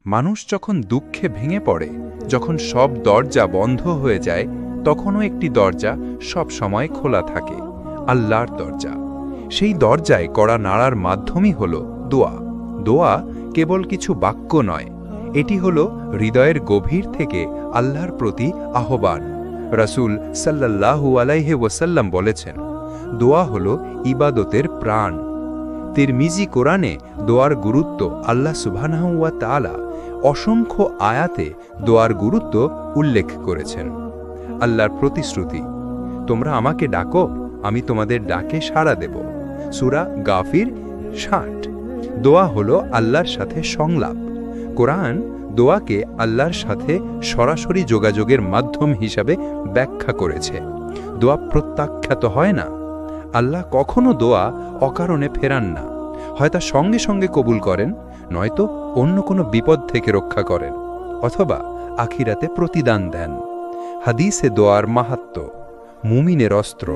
মানুষ যখন দুঃখে ভেঙে পড়ে, যখন সব দরজা বন্ধ হয়ে যায়, তখনও একটি দরজা সব সময় খোলা থাকে, আল্লাহর দরজা। সেই দরজায় কড়া নাড়ার মাধ্যমই হল দোয়া। দোয়া কেবল কিছু বাক্য নয়, এটি হল হৃদয়ের গভীর থেকে আল্লাহর প্রতি আহ্বান। রাসূল সাল্লাল্লাহু আলাইহি ওয়াসাল্লাম বলেছেন, দোয়া হল ইবাদতের প্রাণ। তিরমিজি কোরআনে দোয়ার গুরুত্ব আল্লাহ সুবহানাহু ওয়া তাআলা অসংখ্য আয়াতে দোয়ার গুরুত্ব উল্লেখ করেছেন। আল্লাহর প্রতিশ্রুতি, তোমরা আমাকে ডাকো, আমি তোমাদের ডাকে সাড়া দেব। সূরা গাফির ৬০। দোয়া হলো আল্লাহর সাথে সংলাপ। কোরআন দোয়াকে আল্লাহর সাথে সরাসরি যোগাযোগের মাধ্যম হিসাবে ব্যাখ্যা করেছে। দোয়া প্রত্যাখ্যাত হয় না। আল্লাহ কখনো দোয়া অকারণে ফেরান না, হয়তো সঙ্গে সঙ্গে কবুল করেন, নয়তো অন্য কোনো বিপদ থেকে রক্ষা করেন, অথবা আখিরাতে প্রতিদান দেন। হাদিসে দোয়ার মাহাত্ম্য, মুমিনের অস্ত্র।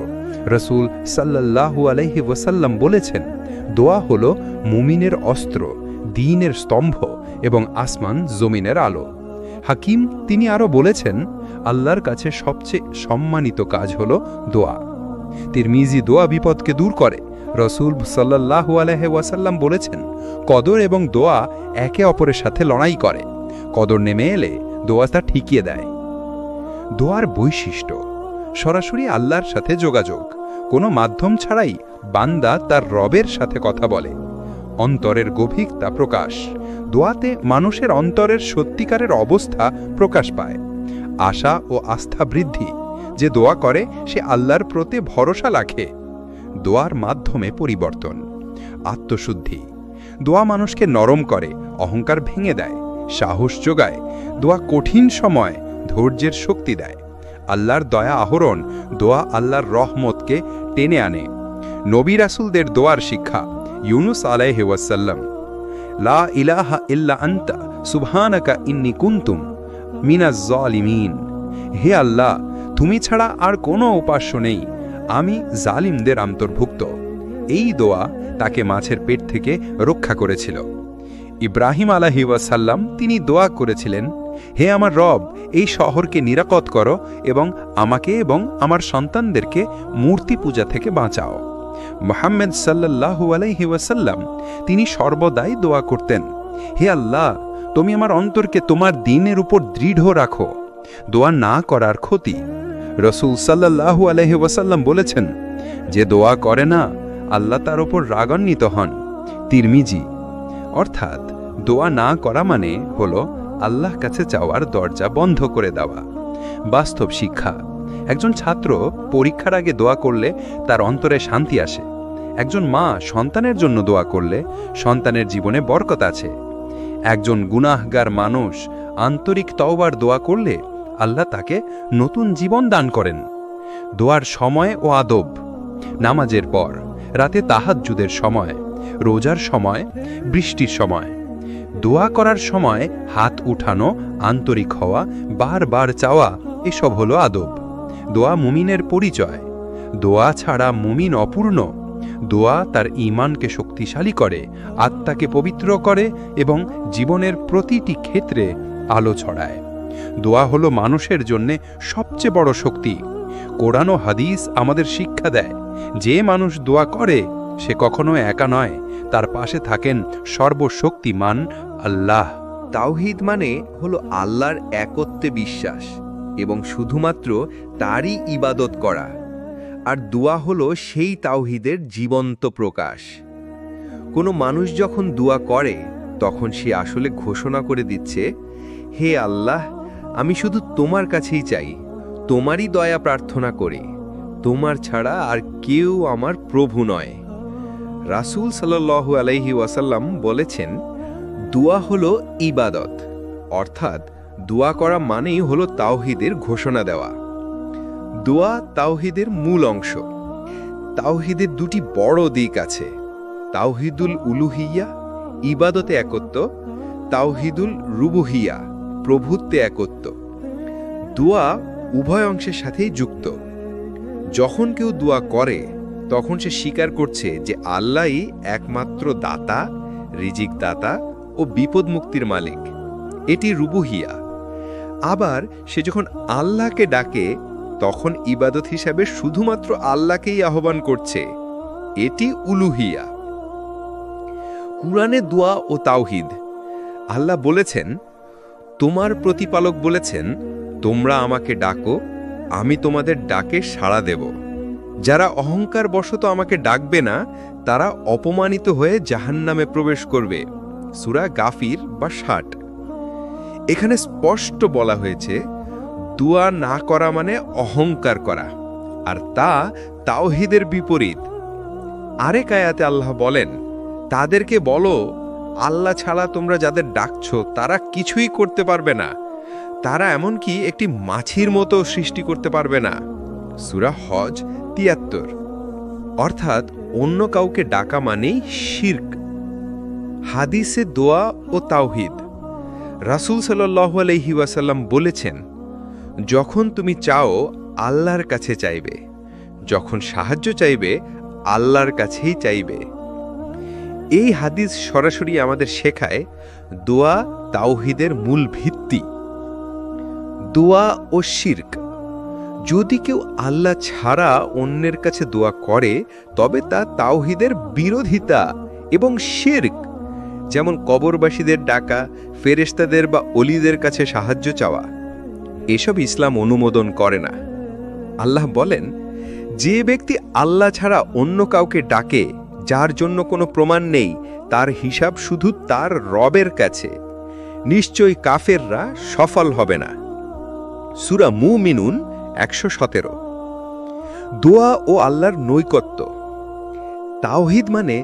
রাসূল সাল্লাল্লাহু আলাইহি ওয়াসাল্লাম বলেছেন, দোয়া হলো মুমিনের অস্ত্র, দ্বীনের স্তম্ভ এবং আসমান জমিনের আলো। হাকিম তিনি আরও বলেছেন, আল্লাহর কাছে সবচেয়ে সম্মানিত কাজ হলো দোয়া। তিরমিজি দোয়া বিপদকে দূর করে। রাসূল সাল্লাল্লাহু আলাইহি ওয়াসাল্লাম বলেছেন, কদর এবং দোয়া একে অপরের সাথে লড়াই করে। কদর নেমে এলে দোয়া তা ঠিকিয়ে দেয়। দোয়ার বৈশিষ্ট্য, সরাসরি আল্লাহর সাথে যোগাযোগ, কোনো মাধ্যম ছাড়াই বান্দা তার রবের সাথে কথা বলে। অন্তরের গভীরতা প্রকাশ, দোয়াতে মানুষের অন্তরের সত্যিকারের অবস্থা প্রকাশ পায়। আশা ও আস্থা বৃদ্ধি, যে দোয়া করে সে আল্লাহর প্রতি ভরসা রাখে। দোয়ার মাধ্যমে পরিবর্তন, আত্মশুদ্ধি। দোয়া মানুষকে নরম করে, অহংকার ভেঙে দেয়, সাহস যোগায়। দোয়া কঠিন সময় ধৈর্যের শক্তি দেয়। আল্লাহর দয়া আহরণ, দোয়া আল্লাহর রহমতকে টেনে আনে। নবী রাসূলদের দোয়ার শিক্ষা, ইউনুস আলাইহি ওয়াসাল্লাম, লা ইলাহা ইল্লা আনতা সুবহানাকা ইন্নী কুনতু মিনাজ জালিমিন। হে আল্লাহ, তুমি ছাড়া আর কোনো উপাস্য নেই, আমি জালিমদের অন্তর্ভুক্ত। এই দোয়া তাকে মাছের পেট থেকে রক্ষা করেছিল। ইব্রাহিম আলাইহি ওয়াসাল্লাম তিনি দোয়া করেছিলেন, হে আমার রব, এই শহরকে নিরাপদ করো এবং আমাকে এবং আমার সন্তানদেরকে মূর্তি পূজা থেকে বাঁচাও। মুহাম্মদ সাল্লাল্লাহু আলাইহি ওয়াসাল্লাম তিনি সর্বদাই দোয়া করতেন, হে আল্লাহ, তুমি আমার অন্তরকে তোমার দ্বীনের উপর দৃঢ় রাখো। দোয়া না করার ক্ষতি, রাসূল সাল্লাল্লাহু আলাইহি ওয়াসাল্লাম বলেছেন, যে দোয়া করে না আল্লাহ তার উপর রাগান্বিত হন। তিরমিজি। অর্থাৎ দোয়া না করা মানে হলো আল্লাহ কাছে যাওয়ার দরজা বন্ধ করে দেওয়া। বাস্তব শিক্ষা, একজন ছাত্র পরীক্ষার আগে দোয়া করলে তার অন্তরে শান্তি আসে। একজন মা সন্তানের জন্য দোয়া করলে সন্তানের জীবনে বরকত আছে। একজন গুনাহগার মানুষ আন্তরিক তওবার দোয়া করলে আল্লাহ তাকে নতুন জীবন দান করেন। দোয়ার সময় ও আদব, নামাজের পর, রাতে তাহাজ্জুদের সময়, রোজার সময়, বৃষ্টির সময়। দোয়া করার সময় হাত উঠানো, আন্তরিক হওয়া, বারবার চাওয়া, এসব হলো আদব। দোয়া মুমিনের পরিচয়। দোয়া ছাড়া মুমিন অপূর্ণ। দোয়া তার ঈমানকে শক্তিশালী করে, আত্মাকে পবিত্র করে এবং জীবনের প্রতিটি ক্ষেত্রে আলো ছড়ায়। দোয়া হলো মানুষের জন্যে সবচেয়ে বড় শক্তি। কোরআন ও হাদিস আমাদের শিক্ষা দেয়, যে মানুষ দোয়া করে সে কখনো একা নয়, তার পাশে থাকেন সর্বশক্তিমান আল্লাহ। তাওহীদ মানে হলো আল্লাহর একত্বে বিশ্বাস এবং শুধুমাত্র তারই ইবাদত করা। আর দোয়া হলো সেই তাওহীদের জীবন্ত প্রকাশ। কোনো মানুষ যখন দোয়া করে তখন সে আসলে ঘোষণা করে দিচ্ছে, হে আল্লাহ, আমি শুধু তোমার কাছেই চাই, তোমারই দয়া প্রার্থনা করি, তোমার ছাড়া আর কেউ আমার প্রভু নয়। রাসূল সাল্লাল্লাহু আলাইহি ওয়াসাল্লাম বলেছেন, দোয়া হলো ইবাদত, অর্থাৎ দোয়া করা মানেই হলো তাওহীদের ঘোষণা দেওয়া। দোয়া তাওহীদের মূল অংশ। তাওহীদের দুটি বড় দিক আছে, তাওহীদুল উলুহিয়া, ইবাদতে একত্ব, তাওহীদুল রুবুহিয়া, প্রভুত্বে একত্ব। দোয়া উভয় অংশের সাথেই যুক্ত। যখন কেউ দোয়া করে তখন সে স্বীকার করছে যে আল্লাহই একমাত্র দাতা, রিজিক দাতা ও বিপদ মুক্তির মালিক। এটি রুবুহিয়া। আবার সে যখন আল্লাহকে ডাকে তখন ইবাদত হিসাবে শুধুমাত্র আল্লাহকেই আহ্বান করছে, এটি উলুহিয়া। কুরআনে দোয়া ও তাওহীদ। আল্লাহ বলেছেন, তোমার প্রতিপালক বলেছেন, তোমরা আমাকে ডাকো, আমি তোমাদের ডাকে সাড়া দেব। যারা অহংকার বশত আমাকে ডাকবে না তারা অপমানিত হয়ে জাহান্নামে প্রবেশ করবে। সূরা গাফির বা ৬০। এখানে স্পষ্ট বলা হয়েছে দোয়া না করা মানে অহংকার করা, আর তা তাওহীদের বিপরীত। আরেক আয়াতে আল্লাহ বলেন, তাদেরকে বলো, আল্লাহ ছাড়া তোমরা যাদের ডাকছো তারা কিছুই করতে পারবে না, তারা এমনকি একটি মাছির মতো সৃষ্টি করতে পারবে না। সূরা হজ ৭৩। অর্থাৎ অন্য কাউকে ডাকা মানেই শিরক। হাদিসে দোয়া ও তাওহীদ। রাসূল সাল্লাল্লাহু আলাইহি ওয়াসাল্লাম বলেছেন, যখন তুমি চাও আল্লাহর কাছে চাইবে, যখন সাহায্য চাইবে আল্লাহর কাছেই চাইবে। এই হাদিস সরাসরি আমাদের শেখায় দোয়া তাওহীদের মূল ভিত্তি। দোয়া ও শিরক। যদি কেউ আল্লাহ ছাড়া অন্যের কাছে দোয়া করে তবে তা তাওহীদের বিরোধিতা এবং শিরক। যেমন কবরবাসীদের ডাকা, ফেরেশতাদের বা অলিদের কাছে সাহায্য চাওয়া, এসব ইসলাম অনুমোদন করে না। আল্লাহ বলেন, যে ব্যক্তি আল্লাহ ছাড়া অন্য কাউকে ডাকে যার জন্য কোনো প্রমাণ নেই, তার হিসাব শুধু তার রবের কাছে। নিশ্চয়ই কাফেররা সফল হবে না। সূরা মুমিনুন ১১৭। দোয়া ও আল্লাহর নৈকট্য। তাওহীদ মানে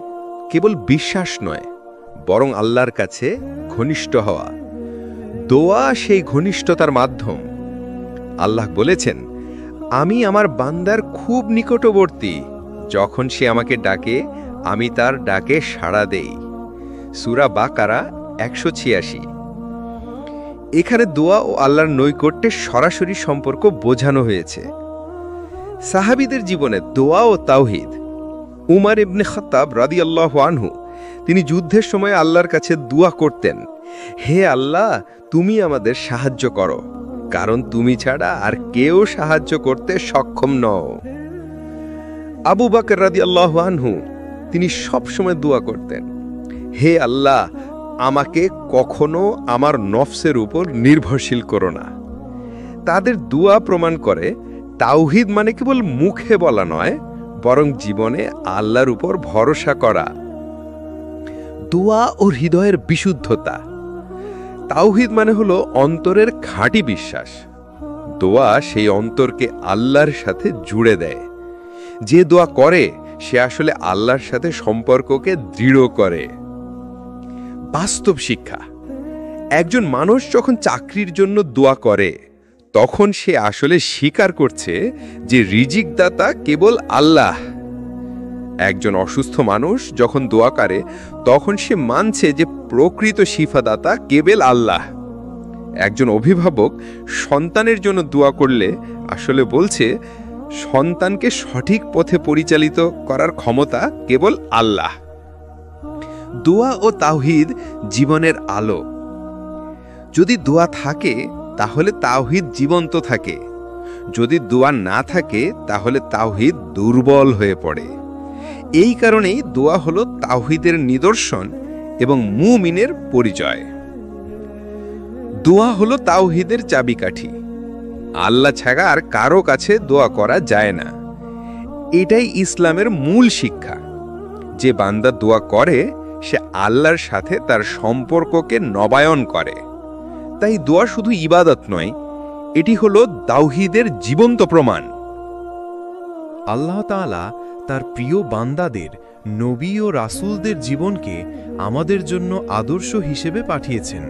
কেবল বিশ্বাস নয়, বরং আল্লাহর কাছে ঘনিষ্ঠ হওয়া। দোয়া সেই ঘনিষ্ঠতার মাধ্যম। আল্লাহ বলেছেন, আমি আমার বান্দার খুব নিকটবর্তী, যখন সে আমাকে ডাকে আমি তার ডাকে সাড়া দেই। সূরা বাকারা ১৮৬। এখানে দোয়া ও আল্লাহর নৈকট্যের সরাসরি সম্পর্ক বোঝানো হয়েছে। সাহাবীদের জীবনে দোয়া ও তাওহীদ। উমর ইবনে খাত্তাব রাদিয়াল্লাহু আনহু, তিনি যুদ্ধের সময় আল্লাহর কাছে দোয়া করতেন, হে আল্লাহ, তুমি আমাদের সাহায্য করো, কারণ তুমি ছাড়া আর কেউ সাহায্য করতে সক্ষম নও। আবু বকর রাদিয়াল্লাহু আনহু, তিনি সবসময় দোয়া করতেন, হে আল্লাহ, আমাকে কখনো আমার নফসের উপর নির্ভরশীল করো না। তাদের দোয়া প্রমাণ করে তাওহীদ মানে কেবল মুখে বলা নয়, বরং জীবনে আল্লাহর উপর ভরসা করা। দোয়া ও হৃদয়ের বিশুদ্ধতা। তাওহীদ মানে হলো অন্তরের খাঁটি বিশ্বাস। দোয়া সেই অন্তরকে আল্লাহর সাথে জুড়ে দেয়। যে দোয়া করে সে আসলে আল্লাহর সাথে সম্পর্ককে দৃঢ় করে। বাস্তব শিক্ষা। একজন মানুষ যখন চাকরির জন্য দোয়া করে তখন সে আসলে স্বীকার করছে যে রিজিক দাতা কেবল আল্লাহ। একজন অসুস্থ মানুষ যখন দোয়া করে তখন সে মানছে যে প্রকৃত শিফাদাতা কেবল আল্লাহ। একজন অভিভাবক সন্তানের জন্য দোয়া করলে আসলে বলছে সন্তানকে সঠিক পথে পরিচালিত করার ক্ষমতা কেবল আল্লাহ। দোয়া ও তাওহীদ জীবনের আলো। যদি দোয়া থাকে তাহলে তাওহীদ জীবন্ত থাকে, যদি দোয়া না থাকে তাহলে তাওহীদ দুর্বল হয়ে পড়ে। এই কারণেই দোয়া হলো তাওহীদের নিদর্শন এবং মুমিনের পরিচয়। দোয়া হলো তাওহীদের চাবিকাঠি। আল্লাহ ছাড়া আর কারো কাছে দোয়া করা যায় না। এটাই ইসলামের মূল শিক্ষা। যে বান্দা দোয়া করে সে আল্লাহর সাথে তার সম্পর্ককে নবায়ন করে। তাই দোয়া শুধু ইবাদত নয়, এটি হলো তাওহীদের জীবন্ত প্রমাণ। আল্লাহ তাআলা তার প্রিয় বান্দাদের, নবী ও রাসূলদের জীবনকে আমাদের জন্য আদর্শ হিসেবে পাঠিয়েছেন।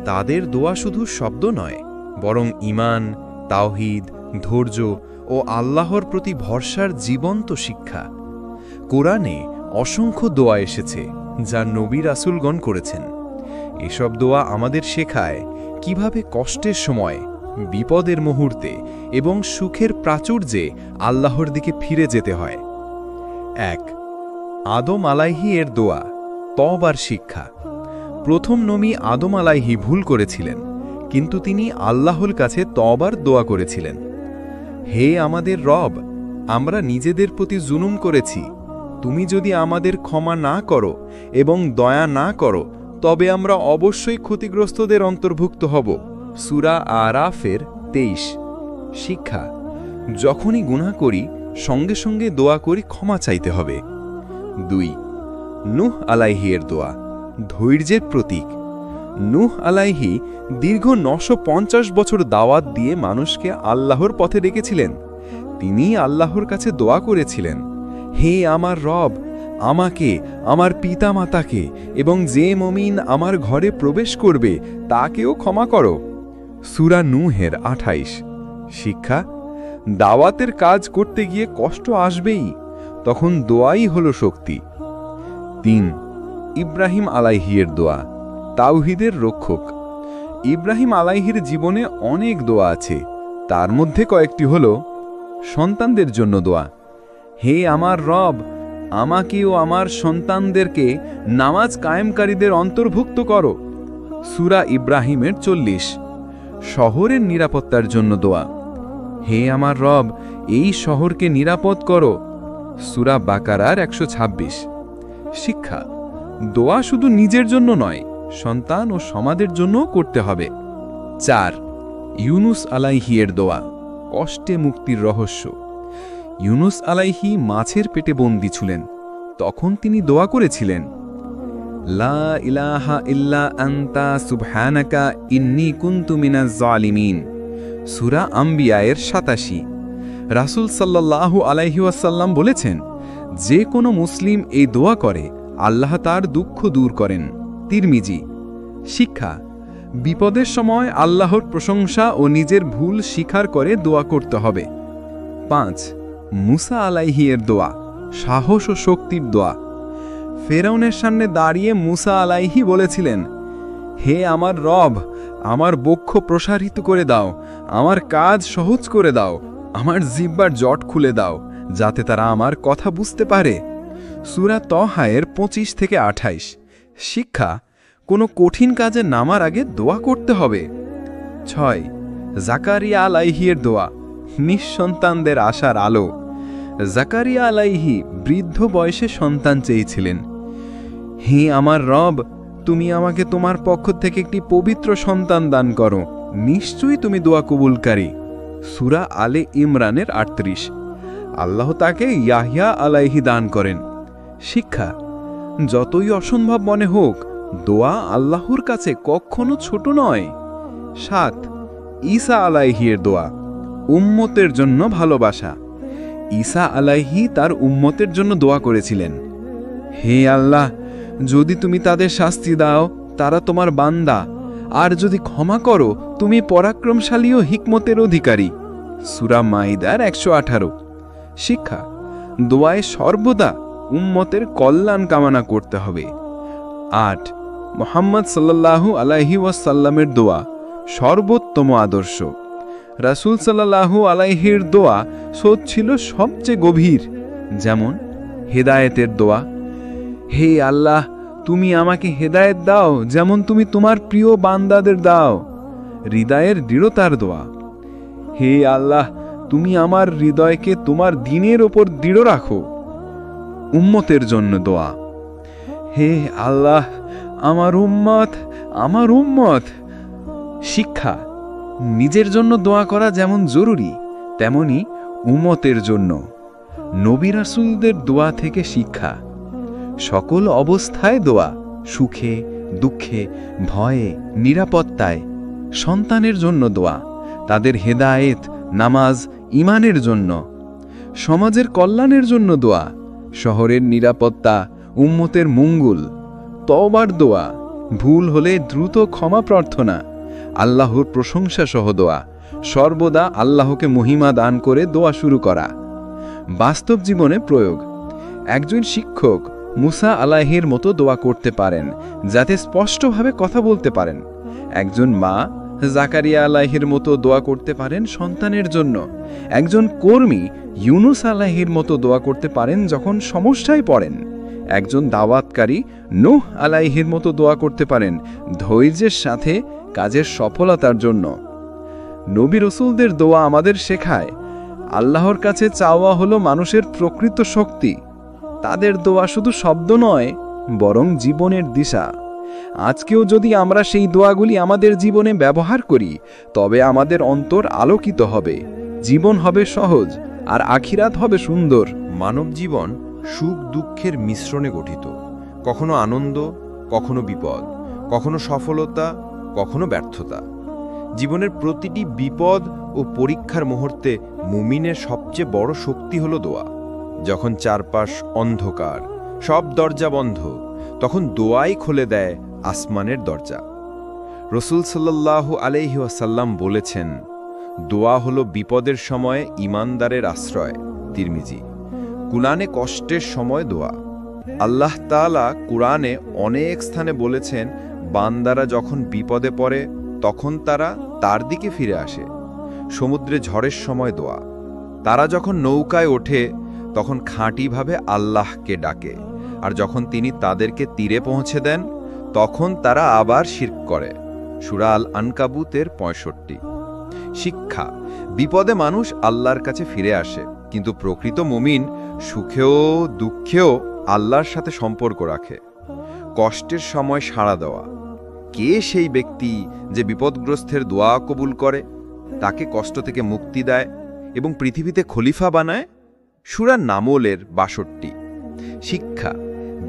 তাদের দোয়া শুধু শব্দ নয়, বরং ঈমান, তাওহীদ, ধৈর্য ও আল্লাহর প্রতি ভরসার জীবন্ত শিক্ষা। কোরআনে অসংখ্য দোয়া এসেছে যা নবী রাসূলগণ করেছেন। এসব দোয়া আমাদের শেখায় কিভাবে কষ্টের সময়, বিপদের মুহূর্তে এবং সুখের প্রাচুর্যে আল্লাহর দিকে ফিরে যেতে হয়। ১. আদম আলাইহি এর দোয়া, তওবার শিক্ষা। প্রথম নবী আদম আলাইহি ভুল করেছিলেন, কিন্তু তিনি আল্লাহর কাছে তওবার দোয়া করেছিলেন, হে আমাদের রব, আমরা নিজেদের প্রতি জুলুম করেছি, তুমি যদি আমাদের ক্ষমা না করো এবং দয়া না করো তবে আমরা অবশ্যই ক্ষতিগ্রস্তদের অন্তর্ভুক্ত হব। সূরা আরাফের 23। শিক্ষা: যখনই গুনাহ করি সঙ্গে সঙ্গে দোয়া করি ক্ষমা চাইতে হবে। 2. নূহ আলাইহির দোয়া, ধৈর্যের প্রতীক। নূহ আলাইহি দীর্ঘ 950 বছর দাওয়াত দিয়ে মানুষকে আল্লাহর পথে ডেকেছিলেন। তিনি আল্লাহর কাছে দোয়া করেছিলেন, হে আমার রব, আমাকে, আমার পিতামাতাকে এবং যে মুমিন আমার ঘরে প্রবেশ করবে তাকেও ক্ষমা করো। সূরা নূহের 28। শিক্ষা: দাওয়াতের কাজ করতে গিয়ে কষ্ট আসবেই, তখন দোয়াই হলো শক্তি। 3. ইব্রাহিম আলাইহির দোয়া, তাওহীদের রক্ষক। ইব্রাহিম আলাইহির জীবনে অনেক দোয়া আছে, তার মধ্যে কয়েকটি হল: সন্তানদের জন্য দোয়া, হে আমার রব, আমাকে ও আমার সন্তানদেরকে নামাজ কায়েমকারীদের অন্তর্ভুক্ত করো। সূরা ইব্রাহিমের 40। শহরের নিরাপত্তার জন্য দোয়া, হে আমার রব, এই শহরকে নিরাপদ করো। সূরা বাকারার 126। শিক্ষা: দোয়া শুধু নিজের জন্য নয়, সন্তান ও সমাজের জন্যও করতে হবে। 4. ইউনুস আলাইহির দোয়া, কষ্টে মুক্তির রহস্য। ইউনুস আলাইহি মাছের পেটে বন্দী ছিলেন, তখন তিনি দোয়া করেছিলেন, লা ইলাহা ইল্লা আনতা সুবহানাকা ইন্নী কুনতু মিনাজ জালিমিন। সূরা আম্বিয়ায়ের 87। রাসূল সাল্লাল্লাহু আলাইহি ওয়াসাল্লাম বলেছেন, যে কোনো মুসলিম এই দোয়া করে আল্লাহ তার দুঃখ দূর করেন। তিরমিজি। শিক্ষা: বিপদের সময় আল্লাহর প্রশংসা ও নিজের ভুল স্বীকার করে দোয়া করতে হবে। 5. মুসা আলাইহির দোয়া, সাহস ও শক্তির দোয়া। ফেরাউনের সামনে দাঁড়িয়ে মুসা আলাইহি বলেছিলেন, হে আমার রব, আমার বক্ষ প্রসারিত করে দাও, আমার কাজ সহজ করে দাও, আমার জিহ্বার জট খুলে দাও, যাতে তারা আমার কথা বুঝতে পারে। সূরা তহায়ের 25-28। শিক্ষা: কোনো কঠিন কাজে নামার আগে দোয়া করতে হবে। 6. জাকারিয়া আলাইহির দোয়া, নিঃসন্তানদের আশার আলো। জাকারিয়া আলাইহি বৃদ্ধ বয়সে সন্তান চেয়েছিলেন, হে আমার রব, তুমি আমাকে তোমার পক্ষ থেকে একটি পবিত্র সন্তান দান করো, নিশ্চয়ই তুমি দোয়া কবুলকারী। সূরা আলে ইমরানের 38। আল্লাহ তাকে ইয়াহইয়া আলাইহি দান করেন। শিক্ষা: যতই অসম্ভব মনে হোক, দোয়া আল্লাহর কাছে কখনো ছোট নয়। 7. ঈসা আলাইহির দোয়া, উম্মতের জন্য ভালোবাসা। ঈসা আলাইহি তার উম্মতের জন্য দোয়া করেছিলেন, হে আল্লাহ, যদি তুমি তাদের শাস্তি দাও তারা তোমার বান্দা, আর যদি ক্ষমা করো তুমি পরাক্রমশালী ও হিকমতের অধিকারী। সূরা মাইদার 118। শিক্ষা: দোয়ায় সর্বদা উম্মতের কল্যাণ কামনা করতে হবে। 8. মুহাম্মদ সাল্লাল্লাহু আলাইহি ওয়াসাল্লামের দোয়া, সর্বোত্তম আদর্শ। রাসূল সাল্লাল্লাহু আলাইহির দোয়া ছিল সবচেয়ে গভীর, যেমন হেদায়েতের দোয়া, হে আল্লাহ, তুমি আমাকে হেদায়েত দাও যেমন তুমি তোমার প্রিয় বান্দাদের দাও। হৃদয়ের দৃঢ়তার দোয়া, হে আল্লাহ, তুমি আমার হৃদয়কে তোমার দ্বীনের ওপর দৃঢ় রাখো। উম্মতের জন্য দোয়া, হে আল্লাহ, আমার উম্মত। শিক্ষা: নিজের জন্য দোয়া করা যেমন জরুরি, তেমনি উম্মতের জন্য। নবী রাসূলদের দোয়া থেকে শিক্ষা: সকল অবস্থায় দোয়া, সুখে, দুঃখে, ভয়ে, নিরাপত্তায়। সন্তানের জন্য দোয়া, তাদের হেদায়েত, নামাজ, ঈমানের জন্য। সমাজের কল্যাণের জন্য দোয়া, শহরের নিরাপত্তা, উম্মতের মঙ্গল। তওবার দোয়া, ভুল হলে দ্রুত ক্ষমা প্রার্থনা। আল্লাহর প্রশংসা সহ দোয়া, সর্বদা আল্লাহকে মহিমা দান করে দোয়া শুরু করা। বাস্তব জীবনে প্রয়োগ: একজন শিক্ষক মুসা আলাইহির মতো দোয়া করতে পারেন, যাতে স্পষ্টভাবে কথা বলতে পারেন। একজন মা জাকারিয়া আলাইহির মতো দোয়া করতে পারেন সন্তানের জন্য। একজন কর্মী ইউনুস আলাইহির মতো দোয়া করতে পারেন যখন সমস্যায় পড়েন। একজন দাওয়াতকারী নূহ আলাইহির মতো দোয়া করতে পারেন ধৈর্যের সাথে কাজের সফলতার জন্য। নবী রাসূলদের দোয়া আমাদের শেখায় আল্লাহর কাছে চাওয়া হলো মানুষের প্রকৃত শক্তি। তাদের দোয়া শুধু শব্দ নয়, বরং জীবনের দিশা। আজকেও যদি আমরা সেই দোয়াগুলি আমাদের জীবনে ব্যবহার করি, তবে আমাদের অন্তর আলোকিত হবে, জীবন হবে সহজ, আর আখিরাত হবে সুন্দর। মানব জীবন সুখ দুঃখের মিশ্রণে গঠিত, কখনো আনন্দ, কখনো বিপদ, কখনো সফলতা, কখনো ব্যর্থতা। জীবনের প্রতিটি বিপদ ও পরীক্ষার মুহূর্তে মুমিনের সবচেয়ে বড় শক্তি হলো দোয়া। যখন চারপাশ অন্ধকার, সব দরজা বন্ধ, তখন দোয়াই খুলে দেয় আসমানের দরজা। রাসূল সাল্লাল্লাহু আলাইহি ওয়াসাল্লাম বলেছেন, দোয়া হলো বিপদের সময় ঈমানদারের আশ্রয়। তিরমিজি। কুরআনে কষ্টের সময় দোয়া। আল্লাহ তাআলা কুরআনে অনেক স্থানে বলেছেন, বান্দারা যখন বিপদে পড়ে তখন তারা তার দিকে ফিরে আসে। সমুদ্রে ঝড়ের সময় দোয়া। তারা যখন নৌকায় ওঠে তখন খাঁটিভাবে আল্লাহকে ডাকে, আর যখন তিনি তাদেরকে তীরে পৌঁছে দেন তখন তারা আবার শিরক করে। সূরা আল আনকাবুতের 65। শিক্ষা: বিপদে মানুষ আল্লাহর কাছে ফিরে আসে, কিন্তু প্রকৃত মুমিন সুখেও দুঃখেও আল্লাহর সাথে সম্পর্ক রাখে। কষ্টের সময় সাড়া দেওয়া। কে সেই ব্যক্তি যে বিপদগ্রস্তের দোয়া কবুল করে, তাকে কষ্ট থেকে মুক্তি দেয় এবং পৃথিবীতে খলিফা বানায়? সূরা নামলের 62। শিক্ষা: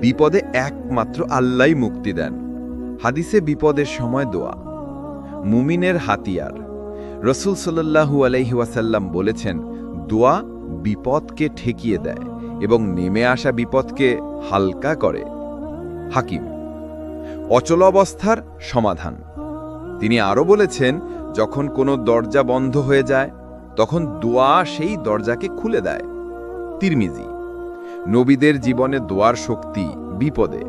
বিপদে একমাত্র আল্লাহই মুক্তি দেন। হাদিসে বিপদের সময় দোয়া মুমিনের হাতিয়ার। রাসূল সাল্লাল্লাহু আলাইহি ওয়াসাল্লাম বলেছেন, দোয়া বিপদকে ঠেকিয়ে দেয় এবং নেমে আসা বিপদকে হালকা করে। হাকিম। অচলাবস্থার সমাধান। তিনি আরও বলেছেন, যখন কোনো দরজা বন্ধ হয়ে যায় তখন দোয়া সেই দরজাকে খুলে দেয়। তিরমিজি। নবীদের জীবনে দোয়ার শক্তি বিপদে।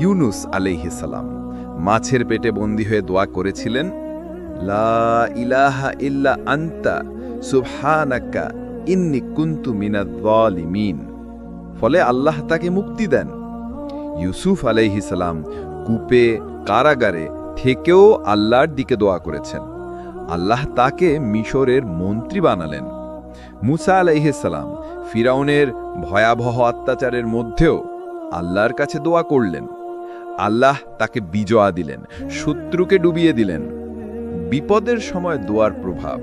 ইউনুস আলাইহিস সালাম মাছের পেটে বন্দী হয়ে দোয়া করেছিলেন, লা ইলাহা ইল্লা আনতা সুবহানাকা ইন্নী কুনতু মিনাজ জালিমিন। ফলে আল্লাহ তাকে মুক্তি দেন। ইউসুফ আলাইহিস সালাম কূপে, কারাগারে থেকেও আল্লাহর দিকে দোয়া করেছেন। আল্লাহ তাকে মিশরের মন্ত্রী বানালেন। মুসা আলাইহিস সালাম ফিরাউনের ভয়াবহ অত্যাচারের মধ্যেও আল্লাহর কাছে দোয়া করলেন। আল্লাহ তাকে বিজয় দিলেন, শত্রুকে ডুবিয়ে দিলেন। বিপদের সময় দোয়ার প্রভাব।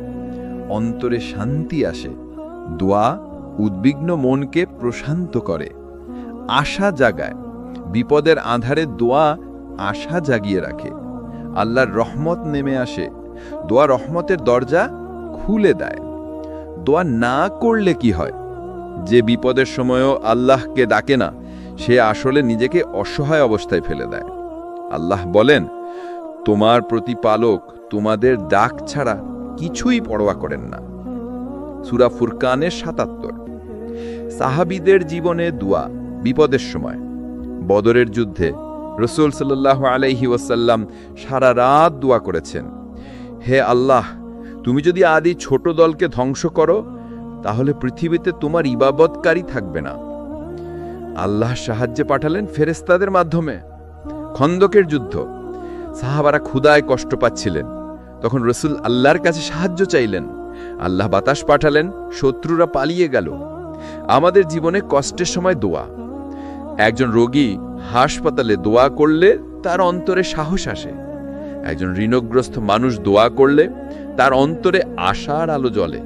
অন্তরে শান্তি আসে। দোয়া উদ্বিগ্ন মনকে প্রশান্ত করে, আশা জাগায়। বিপদের আঁধারে দোয়া আশা জাগিয়ে রাখে। আল্লাহর রহমত নেমে আসে। দোয়া রহমতের দরজা খুলে দেয়। দোয়া না করলে কি হয়? যে বিপদের সময়ও আল্লাহকে ডাকে না, সে আসলে নিজেকে অসহায় অবস্থায় ফেলে দেয়। আল্লাহ বলেন, তোমার প্রতিপালক তোমাদের ডাক ছাড়া কিছুই পরোয়া করেন না। সূরা ফুরকানের ৭৭। সাহাবীদের জীবনে দোয়া বিপদের সময়। বদরের যুদ্ধে রাসূল সাল্লাল্লাহু আলাইহি ওয়াসাল্লাম সারা রাত দোয়া করেছেন, হে আল্লাহ, তুমি যদি আদি ছোট দলকে ধ্বংস করো তাহলে পৃথিবীতে তোমার ইবাদতকারী থাকবে না। আল্লাহ সাহায্যে পাঠালেন ফেরেশতাদের মাধ্যমে। খন্দকের যুদ্ধ। সাহাবারা ক্ষুধায় কষ্ট পাচ্ছিলেন, তখন রাসূল আল্লাহর কাছে সাহায্য চাইলেন। আল্লাহ বাতাস পাঠালেন, শত্রুরা পালিয়ে গেল। আমাদের জীবনে কষ্টের সময় দোয়া। একজন রোগী হাসপাতালে দোয়া করলে তার অন্তরে সাহস আসে। একজন ঋণগ্রস্ত মানুষ দোয়া করলে তার অন্তরে আশার আলো জ্বলে।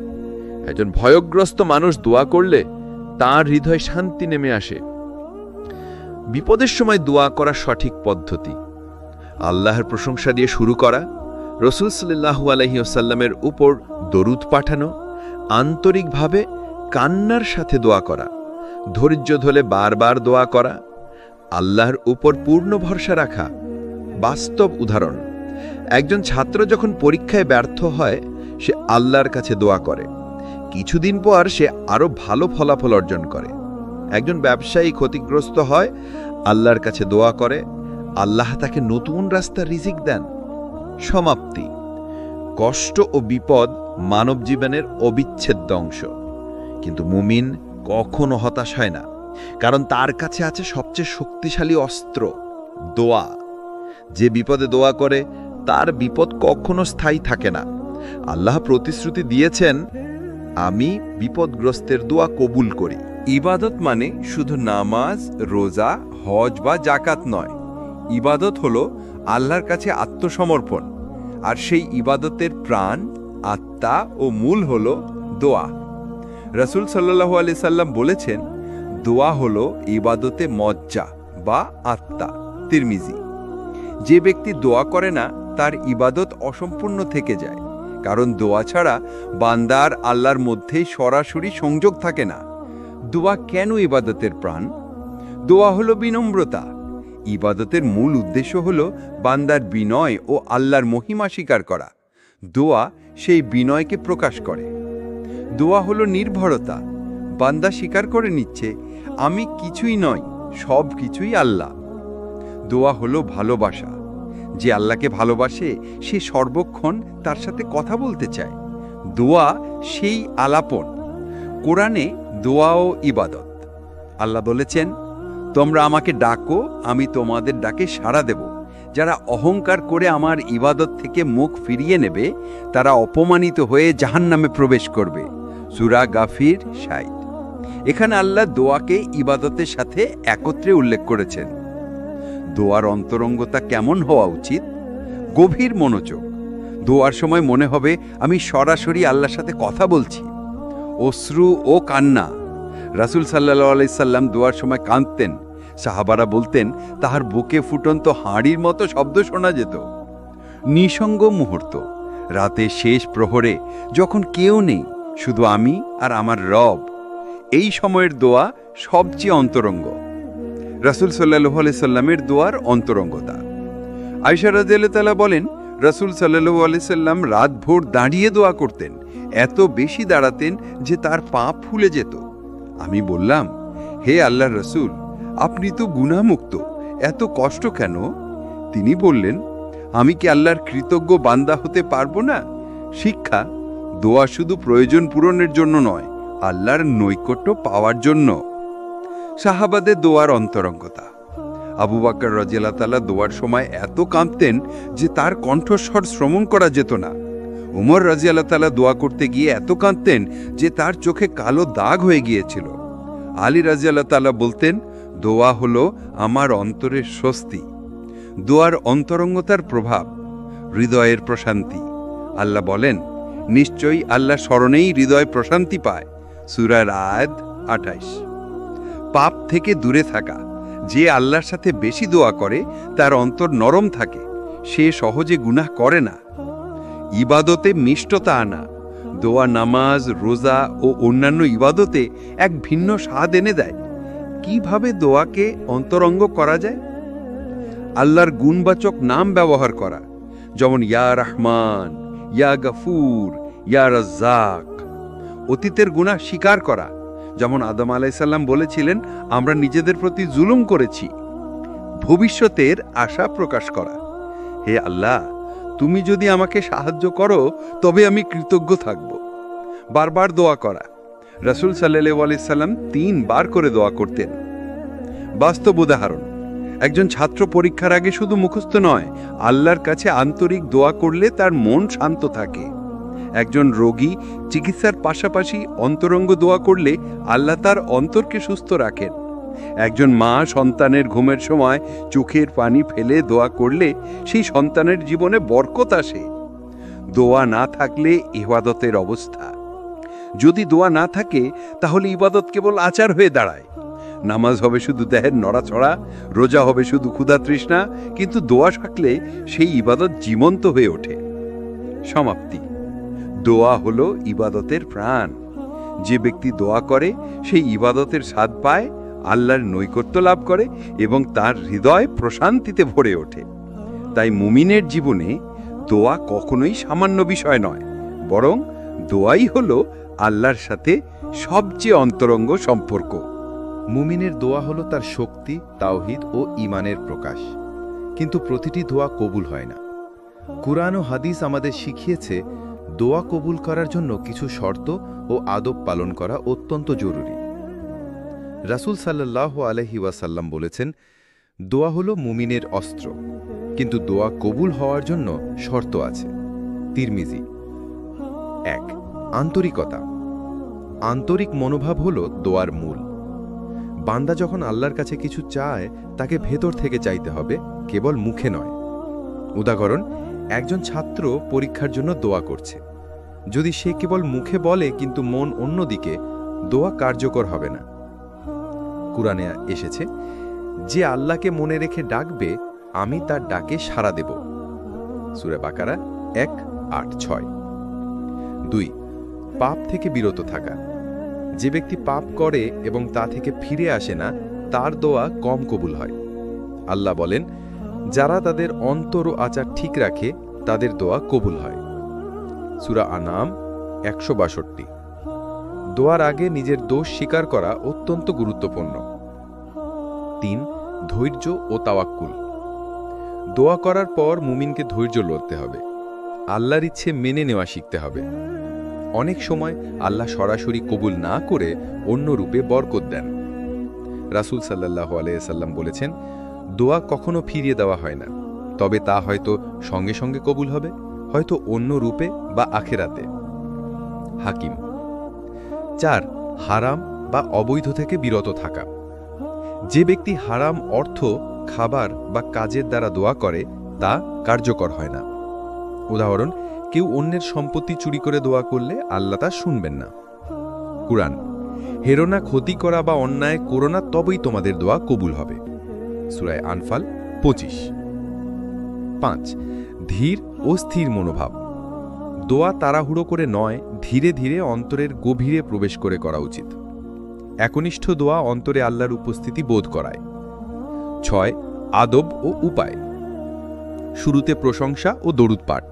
একজন ভয়গ্রস্ত মানুষ দোয়া করলে তার হৃদয়ে শান্তি নেমে আসে। বিপদের সময় দোয়া করা সঠিক পদ্ধতি। আল্লাহর প্রশংসা দিয়ে শুরু করা, রাসূল সাল্লাল্লাহু আলাইহি ওয়াসাল্লামের উপর দরুদ পাঠানো, আন্তরিকভাবে কান্নার সাথে দোয়া করা, ধৈর্য ধরে বারবার দোয়া করা, আল্লাহর উপর পূর্ণ ভরসা রাখা। বাস্তব উদাহরণ: একজন ছাত্র যখন পরীক্ষায় ব্যর্থ হয়, সে আল্লাহর কাছে দোয়া করে। কিছুদিন পর সে আরো ভালো ফলাফল অর্জন করে। একজন ব্যবসায়ী ক্ষতিগ্রস্ত হয়, আল্লাহর কাছে দোয়া করে, আল্লাহ তাকে নতুন রাস্তার রিজিক দেন। সমাপ্তি: কষ্ট ও বিপদ মানব জীবনের অবিচ্ছেদ্য অংশ, কিন্তু মুমিন কখনো হতাশ হয় না। কারণ তার কাছে আছে সবচেয়ে শক্তিশালী অস্ত্র, দোয়া। যে বিপদে দোয়া করে তার বিপদ কখনো স্থায়ী থাকে না। আল্লাহ প্রতিশ্রুতি দিয়েছেন, আমি বিপদগ্রস্তের দোয়া কবুল করি। ইবাদত মানে শুধু নামাজ, রোজা, হজ বা জাকাত নয়। ইবাদত হলো আল্লাহর কাছে আত্মসমর্পণ, আর সেই ইবাদতের প্রাণ, আত্মা ও মূল হলো দোয়া। রাসূল সাল্লাল্লাহু আলাইহি সাল্লাম বলেছেন, দোয়া হলো ইবাদতে মজ্জা বা আত্মা। তিরমিজি। যে ব্যক্তি দোয়া করে না তার ইবাদত অসম্পূর্ণ থেকে যায়, কারণ দোয়া ছাড়া বান্দার আল্লাহর মধ্যে সরাসরি সংযোগ থাকে না। দোয়া কেন ইবাদতের প্রাণ? দোয়া হলো বিনম্রতা। ইবাদতের মূল উদ্দেশ্য হলো বান্দার বিনয় ও আল্লাহর মহিমা স্বীকার করা। দোয়া সেই বিনয়কে প্রকাশ করে। দোয়া হলো নির্ভরতা। বান্দা স্বীকার করে নিচ্ছে, আমি কিছুই নই, সব কিছুই আল্লাহ। দোয়া হলো ভালোবাসা। যে আল্লাহকে ভালোবাসে সে সর্বক্ষণ তার সাথে কথা বলতে চায়। দোয়া সেই আলাপন। কোরআনে দোয়া ও ইবাদত। আল্লাহ বলেছেন, তোমরা আমাকে ডাকো, আমি তোমাদের ডাকে সাড়া দেব। যারা অহংকার করে আমার ইবাদত থেকে মুখ ফিরিয়ে নেবে তারা অপমানিত হয়ে জাহান্নামে প্রবেশ করবে। সূরা গাফির ৬০। এখানে আল্লাহ দোয়াকে ইবাদতের সাথে একত্রে উল্লেখ করেছেন। দোয়ার অন্তরঙ্গতা কেমন হওয়া উচিত? গভীর মনোযোগ। দোয়ার সময় মনে হবে আমি সরাসরি আল্লাহর সাথে কথা বলছি। অশ্রু ও কান্না। রাসূল সাল্লাল্লাহু আলাইহি সাল্লাম দোয়ার সময় কাঁদতেন। সাহাবারা বলতেন তাহার বুকে ফুটন্ত হাঁড়ির মতো শব্দ শোনা যেত। নিঃসঙ্গ মুহূর্ত। রাতে শেষ প্রহরে যখন কেউ নেই, শুধু আমি আর আমার রব। এই সময়ের দোয়া সবচেয়ে অন্তরঙ্গ। রাসূল সাল্লাল্লাহু আলাইহি সাল্লামের দোয়ার অন্তরঙ্গতা। আয়েশা রাদিয়াল্লাহু তাআলা বলেন, রাসূল সাল্লাল্লাহু আলাইহি সাল্লাম রাতভর দাঁড়িয়ে দোয়া করতেন। এত বেশি দাঁড়াতেন যে তার পা ফুলে যেত। আমি বললাম, হে আল্লাহর রাসূল, আপনি তো গুনাহমুক্ত, এত কষ্ট কেন? তিনি বললেন, আমি কি আল্লাহর কৃতজ্ঞ বান্দা হতে পারবো না? শিক্ষা: দোয়া শুধু প্রয়োজন পূরণের জন্য নয়, আল্লাহর নৈকট্য পাওয়ার জন্য। সাহাবাদের দোয়ার অন্তরঙ্গতা। আবু বকর রাদিয়াল্লাহু তাআলা দোয়ার সময় এত কাঁদতেন যে তার কণ্ঠস্বর শ্রবণ করা যেত না। উমর রাদিয়াল্লাহু তাআলা দোয়া করতে গিয়ে এত কাঁদতেন যে তার চোখে কালো দাগ হয়ে গিয়েছিল। আলী রাদিয়াল্লাহু তাআলা বলতেন, দোয়া হলো আমার অন্তরের স্বস্তি। দোয়ার অন্তরঙ্গতার প্রভাব। হৃদয়ের প্রশান্তি। আল্লাহ বলেন, নিশ্চয়ই আল্লাহ স্মরণেই হৃদয় প্রশান্তি পায়। সূরা রাদ ২৮। পাপ থেকে দূরে থাকা। যে আল্লাহর সাথে বেশি দোয়া করে তার অন্তর নরম থাকে, সে সহজে গুনাহ করে না। ইবাদতে মিষ্টতা আনা। দোয়া, নামাজ, রোজা ও অন্যান্য ইবাদতে এক ভিন্ন স্বাদ এনে দেয়। কিভাবে দোয়াকে অন্তরঙ্গ করা যায়? আল্লাহর গুণবাচক নাম ব্যবহার করা, যেমন ইয়া রহমান, ইয়া গফুর, ইয়া রাজ্জাক। অতীতের গুনাহ স্বীকার করা, যেমন আদম আলাইহিস সালাম বলেছিলেন, আমরা নিজেদের প্রতি জুলুম করেছি। ভবিষ্যতের আশা প্রকাশ করা, হে আল্লাহ, তুমি যদি আমাকে সাহায্য করো তবে আমি কৃতজ্ঞ থাকব। বারবার দোয়া করা। রাসূল সাল্লাল্লাহু আলাইহি সাল্লাম ৩ বার করে দোয়া করতেন। বাস্তব উদাহরণ: একজন ছাত্র পরীক্ষার আগে শুধু মুখস্থ নয়, আল্লাহর কাছে আন্তরিক দোয়া করলে তার মন শান্ত থাকে। একজন রোগী চিকিৎসার পাশাপাশি অন্তরঙ্গ দোয়া করলে আল্লাহ তার অন্তরকে সুস্থ রাখেন। একজন মা সন্তানের ঘুমের সময় চোখের পানি ফেলে দোয়া করলে সেই সন্তানের জীবনে বরকত আসে। দোয়া না থাকলে ইবাদতের অবস্থা। যদি দোয়া না থাকে তাহলে ইবাদত কেবল আচার হয়ে দাঁড়ায়। নামাজ হবে শুধু দেহের নড়াচড়া, রোজা হবে শুধু ক্ষুধা তৃষ্ণা, কিন্তু দোয়া থাকলে সেই ইবাদত জীবন্ত হয়ে ওঠে। সমাপ্তি: দোয়া হলো ইবাদতের প্রাণ। যে ব্যক্তি দোয়া করে সেই ইবাদতের স্বাদ পায়, আল্লাহর নৈকট্য লাভ করে এবং তার হৃদয় প্রশান্তিতে ভরে ওঠে। তাই মুমিনের জীবনে দোয়া কখনোই সামান্য বিষয় নয়, বরং দোয়াই হলো আল্লাহর সাথে সবচেয়ে অন্তরঙ্গ সম্পর্ক। মুমিনের দোয়া হলো তার শক্তি, তাওহীদ ও ঈমানের প্রকাশ। কিন্তু প্রতিটি দোয়া কবুল হয় না। কুরআন ও হাদিস আমাদের শিখিয়েছে দোয়া কবুল করার জন্য কিছু শর্ত ও আদব পালন করা অত্যন্ত জরুরি। রাসূল সাল্লাল্লাহু আলাইহি ওয়াসাল্লাম বলেছেন, দোয়া হলো মুমিনের অস্ত্র, কিন্তু দোয়া কবুল হওয়ার জন্য শর্ত আছে। তিরমিজি। 1. আন্তরিকতা। আন্তরিক মনোভাব হলো দোয়ার মূল। বান্দা যখন আল্লাহর কাছে কিছু চায়, তাকে ভেতর থেকে চাইতে হবে, কেবল মুখে নয়। উদাহরণ, একজন ছাত্র পরীক্ষার জন্য দোয়া করছে। যদি সে কেবল মুখে বলে কিন্তু মন অন্যদিকে, দোয়া কার্যকর হবে না। কুরআনে এসেছে, যে আল্লাহকে মনে রেখে ডাকবে, আমি তার ডাকে সাড়া দেব। সূরা বাকারা 1:8-6। 2. পাপ থেকে বিরত থাকা। যে ব্যক্তি পাপ করে এবং তা থেকে ফিরে আসে না, তার দোয়া কম কবুল হয়। আল্লাহ বলেন, যারা তাদের অন্তর ও আচার ঠিক রাখে, তাদের দোয়া কবুল হয়। সূরা আনাম 162। দোয়ার আগে নিজের দোষ স্বীকার করা অত্যন্ত গুরুত্বপূর্ণ। 3. ধৈর্য ও তাওয়াক্কুল। দোয়া করার পর মুমিনকে ধৈর্য ধরতে হবে। আল্লাহর ইচ্ছে মেনে নেওয়া শিখতে হবে। অনেক সময় আল্লাহ সরাসরি কবুল না করে অন্য রূপে বরকত দেন। রাসূল সাল্লাল্লাহু আলাইহি ওয়াসাল্লাম বলেছেন, দোয়া কখনো ফিরিয়ে দেওয়া হয় না, তবে তা হয়তো সঙ্গে সঙ্গে কবুল হবে, হয়তো অন্য রূপে বা আখেরাতে। হাকিম। 4. হারাম বা অবৈধ থেকে বিরত থাকা। যে ব্যক্তি হারাম অর্থ, খাবার বা কাজের দ্বারা দোয়া করে, তা কার্যকর হয় না। উদাহরণ, কেউ অন্যের সম্পত্তি চুরি করে দোয়া করলে আল্লাহ তা শুনবেন না। কুরআন। হেরোনা, ক্ষতি করা বা অন্যায় করো না, তবেই তোমাদের দোয়া কবুল হবে। সূরা আনফাল 25। 5. ধীর ও স্থির মনোভাব। দোয়া তাড়াহুড়ো করে নয়, ধীরে ধীরে অন্তরের গভীরে প্রবেশ করে করা উচিত। একনিষ্ঠ দোয়া অন্তরে আল্লাহর উপস্থিতি বোধ করায়। 6. আদব ও উপায়। শুরুতে প্রশংসা ও দরুদ পাঠ।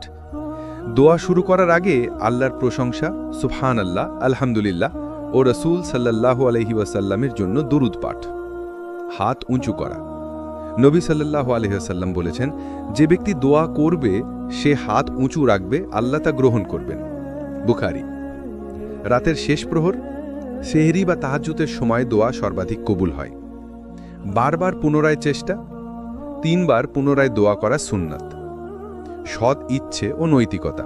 দোয়া শুরু করার আগে আল্লাহর প্রশংসা, সুবহানাল্লাহ, আলহামদুলিল্লাহ ও রাসূল সাল্লাল্লাহু আলাইহি ওয়াসাল্লামের জন্য দরুদ পাঠ। হাত উঁচু করা। নবী সাল্লাল্লাহু আলাইহি ওয়াসাল্লাম বলেছেন, যে ব্যক্তি দোয়া করবে সে হাত উঁচু রাখবে, আল্লাহ তা গ্রহণ করবেন। বুখারী। রাতের শেষ প্রহর, সেহরি বা তাহাজ্জুদের সময় দোয়া সর্বাধিক কবুল হয়। বারবার পুনরায় চেষ্টা। 3 বার পুনরায় দোয়া করা সুন্নাত। সৎ ইচ্ছে ও নৈতিকতা।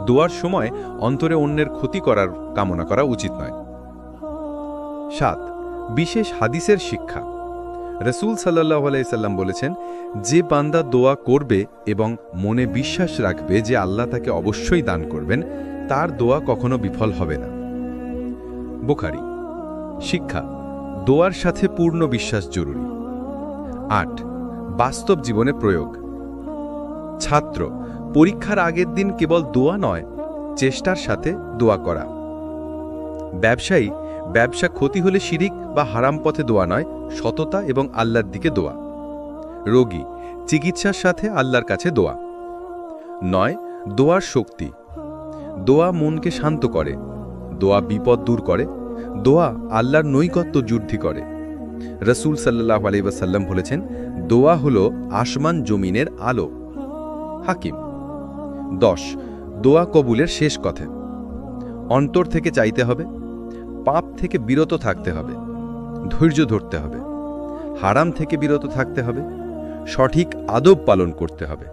দোয়ার সময় অন্তরে অন্যের ক্ষতি করার কামনা করা উচিত নয়। 7. বিশেষ হাদিসের শিক্ষা। রাসূল সাল্লাল্লাহু আলাইহি সাল্লাম বলেছেন, যে বান্দা দোয়া করবে এবং মনে বিশ্বাস রাখবে যে আল্লাহ তাকে অবশ্যই দান করবেন, তার দোয়া কখনো বিফল হবে না। বুখারী। শিক্ষা। দোয়ার সাথে পূর্ণ বিশ্বাস জরুরি। 8. বাস্তব জীবনে প্রয়োগ। ছাত্র, পরীক্ষার আগের দিন কেবল দোয়া নয়, চেষ্টার সাথে দোয়া করা। ব্যবসায়ী, ব্যবসা ক্ষতি হলে শিরিক বা হারাম পথে দোয়া নয়, সততা এবং আল্লাহর দিকে দোয়া। রোগী, চিকিৎসার সাথে আল্লাহর কাছে দোয়া। 9. দোয়ার শক্তি। দোয়া মনকে শান্ত করে, দোয়া বিপদ দূর করে, দোয়া আল্লাহর নৈকট্য বৃদ্ধি করে। রাসূল সাল্লাল্লাহু আলাইহি ওয়াসাল্লাম বলেছেন, দোয়া হলো আসমান জমিনের আলো। হাকিম। 10. দোয়া কবুলের শেষ কথা। অন্তর থেকে চাইতে হবে, পাপ থেকে বিরত থাকতে হবে, ধৈর্য ধরতে হবে, হারাম থেকে বিরত থাকতে হবে, সঠিক আদব পালন করতে হবে।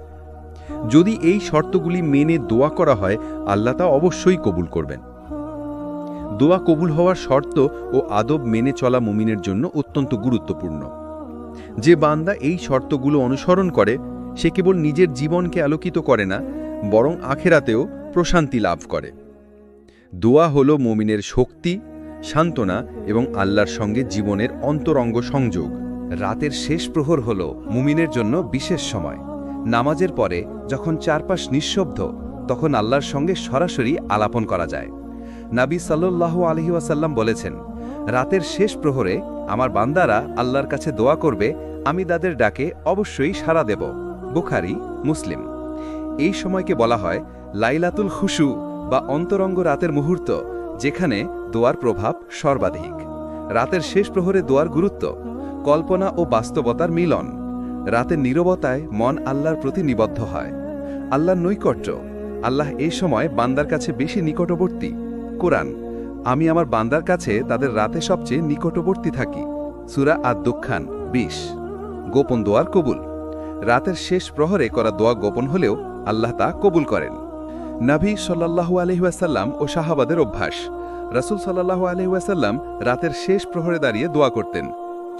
যদি এই শর্তগুলি মেনে দোয়া করা হয়, আল্লাহ তা অবশ্যই কবুল করবেন। দোয়া কবুল হওয়ার শর্ত ও আদব মেনে চলা মুমিনের জন্য অত্যন্ত গুরুত্বপূর্ণ। যে বান্দা এই শর্তগুলো অনুসরণ করে, সে কেবল নিজের জীবনকে আলোকিত করে না, বরং আখেরাতেও প্রশান্তি লাভ করে। দোয়া হলো মুমিনের শক্তি, সান্ত্বনা এবং আল্লাহর সঙ্গে জীবনের অন্তরঙ্গ সংযোগ। রাতের শেষ প্রহর হল মুমিনের জন্য বিশেষ সময়। নামাজের পরে যখন চারপাশ নিঃশব্দ, তখন আল্লাহর সঙ্গে সরাসরি আলাপন করা যায়। নবী সাল্লাল্লাহু আলাইহি ওয়াসাল্লাম বলেছেন, রাতের শেষ প্রহরে আমার বান্দারা আল্লাহর কাছে দোয়া করবে, আমি তাদের ডাকে অবশ্যই সাড়া দেব। বুখারী, মুসলিম। এই সময়কে বলা হয় লাইলাতুল খুশু বা অন্তরঙ্গ রাতের মুহূর্ত, যেখানে দোয়ার প্রভাব সর্বাধিক। রাতের শেষ প্রহরে দোয়ার গুরুত্ব, কল্পনা ও বাস্তবতার মিলন। রাতের নীরবতায় মন আল্লাহর প্রতি নিবদ্ধ হয়। আল্লাহর নৈকট্য, আল্লাহ এই সময় বান্দার কাছে বেশি নিকটবর্তী। কোরআন। আমি আমার বান্দার কাছে তাদের রাতে সবচেয়ে নিকটবর্তী থাকি। সূরা আদ-দুখান 20। গোপন দোয়ার কবুল। রাতের শেষ প্রহরে করা দোয়া গোপন হলেও আল্লাহ তা কবুল করেন। নবী সাল্লাল্লাহু আলাইহি ওয়াসাল্লাম ও সাহাবাদের অভ্যাস। রাসূল সাল্লাল্লাহু আলাইহি ওয়াসাল্লাম রাতের শেষ প্রহরে দাঁড়িয়ে দোয়া করতেন।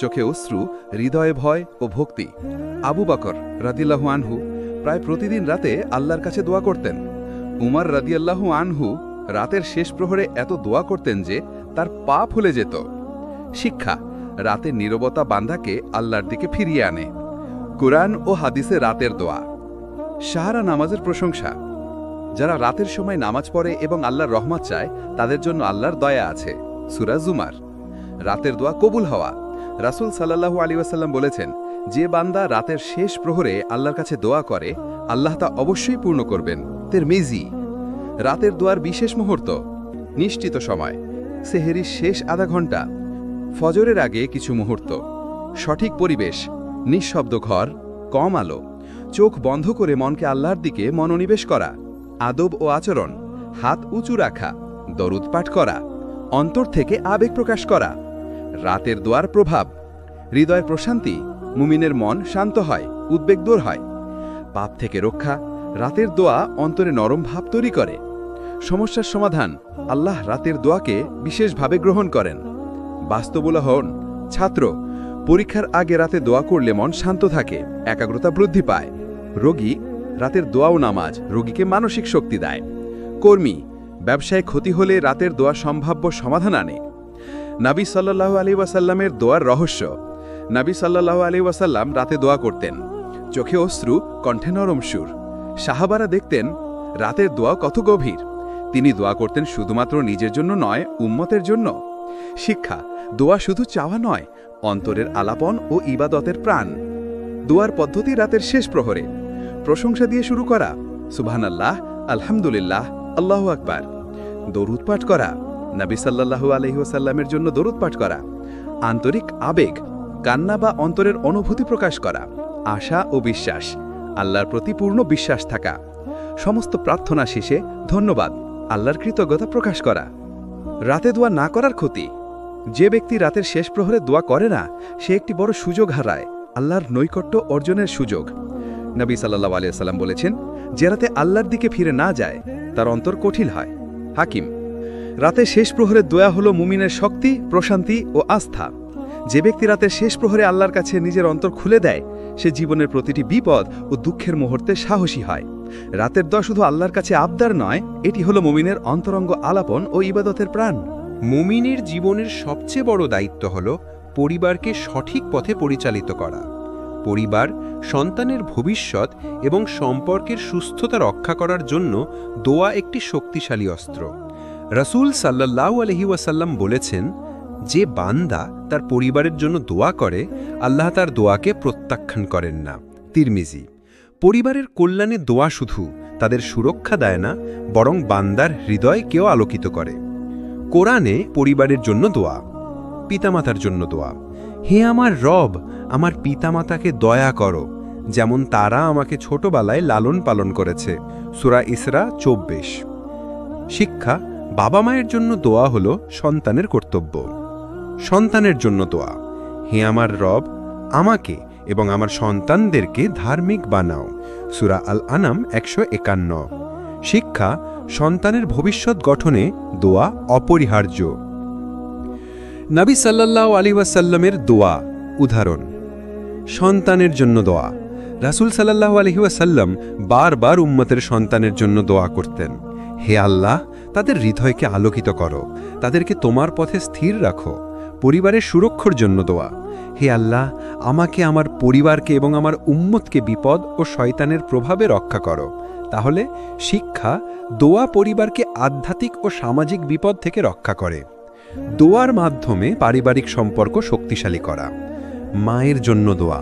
চোখে অশ্রু, হৃদয়ে ভয় ও ভক্তি। আবু বকর রাদিয়াল্লাহু আনহু প্রায় প্রতিদিন রাতে আল্লাহর কাছে দোয়া করতেন। উমর রাদিয়াল্লাহু আনহু রাতের শেষ প্রহরে এত দোয়া করতেন যে তার পা ফুলে যেত। শিক্ষা: রাতের নীরবতা বান্দাকে আল্লাহর দিকে ফিরিয়ে আনে। কুরআন ও হাদিসে রাতের দোয়া। সাহারা নামাজের প্রশংসা। যারা রাতের সময় নামাজ পড়ে এবং আল্লাহর রহমত চায় তাদের জন্য আল্লাহর দয়া আছে। সূরা জুমার। রাতের দোয়া কবুল হওয়া। রাসূল সাল্লাল্লাহু আলাইহি ওয়াসাল্লাম বলেছেন, যে বান্দা রাতের শেষ প্রহরে আল্লাহর কাছে দোয়া করে আল্লাহ তা অবশ্যই পূর্ণ করবেন। তিরমিজি। রাতের দোয়ার বিশেষ মুহূর্ত। নিশ্চিত সময়: সেহরির শেষ আধা ঘন্টা, ফজরের আগে কিছু মুহূর্ত। সঠিক পরিবেশ: নিঃশব্দ ঘর, কম আলো, চোখ বন্ধ করে মনকে আল্লাহর দিকে মনোনিবেশ করা। আদব ও আচরণ: হাত উঁচু রাখা, দরুদ পাঠ করা, অন্তর থেকে আবেগ প্রকাশ করা। রাতের দোয়ার প্রভাব: হৃদয়ের প্রশান্তি, মুমিনের মন শান্ত হয়, উদ্বেগ দূর হয়। পাপ থেকে রক্ষা: রাতের দোয়া অন্তরে নরম ভাব তৈরি করে। সমস্যার সমাধান: আল্লাহ রাতের দোয়াকে বিশেষভাবে গ্রহণ করেন। বাস্তবুদাহরণ: ছাত্র, পরীক্ষার আগে রাতে দোয়া করলে মন শান্ত থাকে, একাগ্রতা বৃদ্ধি পায়। রোগী, রাতের দোয়া ও নামাজ রোগীকে মানসিক শক্তি দেয়। কর্মী, ব্যবসায় ক্ষতি হলে রাতের দোয়া সম্ভাব্য সমাধান আনে। নবী সাল্লাল্লাহু আলাইহি ওয়াসাল্লামের দোয়ার রহস্য। নবী সাল্লাল্লাহু আলাইহি ওয়াসাল্লাম রাতে দোয়া করতেন। চোখে অশ্রু, কণ্ঠে নরম সুর। সাহাবারা দেখতেন রাতের দোয়া কত গভীর। তিনি দোয়া করতেন শুধুমাত্র নিজের জন্য নয়, উম্মতের জন্য। শিক্ষা: দোয়া শুধু চাওয়া নয়, অন্তরের আলাপন ও ইবাদতের প্রাণ। দোয়ার পদ্ধতি রাতের শেষ প্রহরে: প্রশংসা দিয়ে শুরু করা, সুবহানাল্লাহ, আলহামদুলিল্লাহ, আল্লাহু আকবার। দরুদ পাঠ করা, নবী সাল্লাল্লাহু আলাইহি ওয়াসাল্লামের জন্য দরুদ পাঠ করা। আন্তরিক আবেগ, কান্না বা অন্তরের অনুভূতি প্রকাশ করা। আশা ও বিশ্বাস, আল্লাহর প্রতি পূর্ণ বিশ্বাস থাকা। সমস্ত প্রার্থনা শেষে ধন্যবাদ, আল্লাহর কৃতজ্ঞতা প্রকাশ করা। রাতে দোয়া না করার ক্ষতি: যে ব্যক্তি রাতের শেষ প্রহরে দোয়া করে না সে একটি বড় সুযোগ হারায়, আল্লাহর নৈকট্য অর্জনের সুযোগ। নবী সাল্লাল্লাহু আলাইহি ওয়াসাল্লাম বলেছেন, যে রাতে আল্লাহর দিকে ফিরে না যায় তার অন্তর কঠিন হয়। হাকিম। রাতে শেষ প্রহরের দোয়া হলো মুমিনের শক্তি, প্রশান্তি ও আস্থা। যে ব্যক্তি রাতের শেষ প্রহরে আল্লাহর কাছে নিজের অন্তর খুলে দেয় সে জীবনের প্রতিটি বিপদ ও দুঃখের মুহূর্তে সাহসী হয়। রাতের দোয়া শুধু আল্লাহর কাছে আবদার নয়, এটি হলো মুমিনের অন্তরঙ্গ আলাপন ও ইবাদতের প্রাণ। মুমিনের জীবনের সবচেয়ে বড় দায়িত্ব হল পরিবারকে সঠিক পথে পরিচালিত করা। পরিবার, সন্তানের ভবিষ্যৎ এবং সম্পর্কের সুস্থতা রক্ষা করার জন্য দোয়া একটি শক্তিশালী অস্ত্র। রাসূল সাল্লাল্লাহু আলাইহি ওয়াসাল্লাম বলেছেন, যে বান্দা তার পরিবারের জন্য দোয়া করে আল্লাহ তার দোয়াকে প্রত্যাখ্যান করেন না। তিরমিজি। পরিবারের কল্যাণে দোয়া শুধু তাদের সুরক্ষা দেয় না, বরং বান্দার হৃদয়কেও আলোকিত করে। কোরআনে পরিবারের জন্য দোয়া। পিতামাতার জন্য দোয়া: হে আমার রব, আমার পিতামাতাকে দয়া করো, যেমন তারা আমাকে ছোটবেলায় লালন পালন করেছে। সূরা ইসরা 24। শিক্ষা: বাবা মায়ের জন্য দোয়া হল সন্তানের কর্তব্য। সন্তানের জন্য দোয়া: হে আমার রব, আমাকে এবং আমার সন্তানদেরকে ধার্মিক বানাও। সূরা আল আনাম 151। শিক্ষা: সন্তানের ভবিষ্যৎ গঠনে দোয়া অপরিহার্য। নবী সাল্লাল্লাহু আলাইহি ওয়াসাল্লামের দোয়া উদাহরণ। সন্তানের জন্য দোয়া: রাসূল সাল্লাল্লাহু আলাইহি ওয়াসাল্লাম বারবার উম্মতের সন্তানের জন্য দোয়া করতেন। হে আল্লাহ, তাদের হৃদয়কে আলোকিত করো, তাদেরকে তোমার পথে স্থির রাখো। পরিবারের সুরক্ষার জন্য দোয়া: হে আল্লাহ, আমাকে, আমার পরিবারকে এবং আমার উম্মতকে বিপদ ও শয়তানের প্রভাবে রক্ষা করো। তাহলে শিক্ষা: দোয়া পরিবারকে আধ্যাত্মিক ও সামাজিক বিপদ থেকে রক্ষা করে। দোয়ার মাধ্যমে পারিবারিক সম্পর্ক শক্তিশালী করা। মায়ের জন্য দোয়া: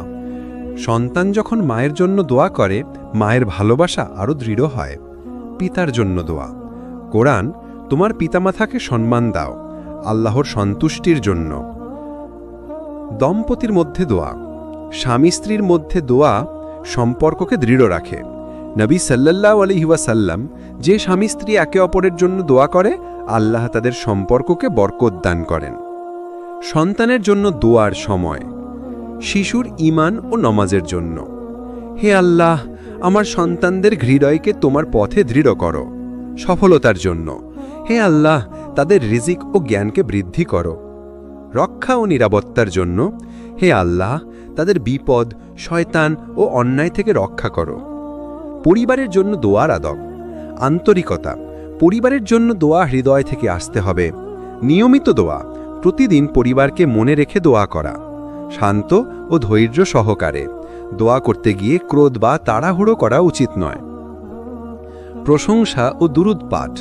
সন্তান যখন মায়ের জন্য দোয়া করে মায়ের ভালোবাসা আরও দৃঢ় হয়। পিতার জন্য দোয়া: কোরআন, তোমার পিতামাতাকে সম্মান দাও, আল্লাহর সন্তুষ্টির জন্য। দম্পতির মধ্যে দোয়া: স্বামী স্ত্রীর মধ্যে দোয়া সম্পর্ককে দৃঢ় রাখে। নবী সাল্লাল্লাহু আলাইহি ওয়াসাল্লাম যে স্বামী স্ত্রী একে অপরের জন্য দোয়া করে আল্লাহ তাদের সম্পর্ককে বরকত দান করেন। সন্তানের জন্য দোয়ার সময় শিশুর ঈমান ও নমাজের জন্য। হে আল্লাহ, আমার সন্তানদের হৃদয়কে তোমার পথে দৃঢ় করো। সফলতার জন্য হে আল্লাহ, তাদের রিজিক ও জ্ঞানকে বৃদ্ধি করো। রক্ষা ও নিরাপত্তার জন্য হে আল্লাহ, তাদের বিপদ, শয়তান ও অন্যায় থেকে রক্ষা করো। পরিবারের জন্য দোয়ার আদব। আন্তরিকতা। পরিবারের জন্য দোয়া হৃদয় থেকে আসতে হবে। নিয়মিত দোয়া, প্রতিদিন পরিবারকে মনে রেখে দোয়া করা। শান্ত ও ধৈর্য সহকারে দোয়া করতে গিয়ে ক্রোধ বা তাড়াহুড়ো করা উচিত নয়। প্রশংসা ও দুরূদ পাঠ।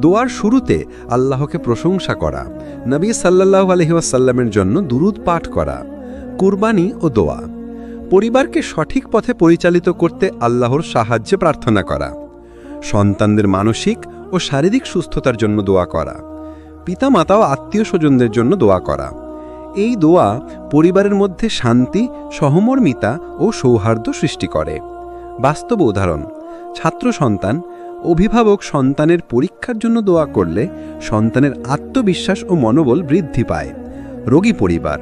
দোয়ার শুরুতে আল্লাহকে প্রশংসা করা, নবী সাল্লাল্লাহু আলাইহি ওয়াসাল্লামের জন্য দুরূদ পাঠ করা। কুরবানি ও দোয়া। পরিবারকে সঠিক পথে পরিচালিত করতে আল্লাহর সাহায্যে প্রার্থনা করা। সন্তানদের মানসিক ও শারীরিক সুস্থতার জন্য দোয়া করা। পিতামাতা ও আত্মীয় স্বজনদের জন্য দোয়া করা। এই দোয়া পরিবারের মধ্যে শান্তি, সহমর্মিতা ও সৌহার্দ্য সৃষ্টি করে। বাস্তব উদাহরণ: ছাত্র সন্তান, অভিভাবক সন্তানের পরীক্ষার জন্য দোয়া করলে সন্তানের আত্মবিশ্বাস ও মনোবল বৃদ্ধি পায়। রোগী পরিবার,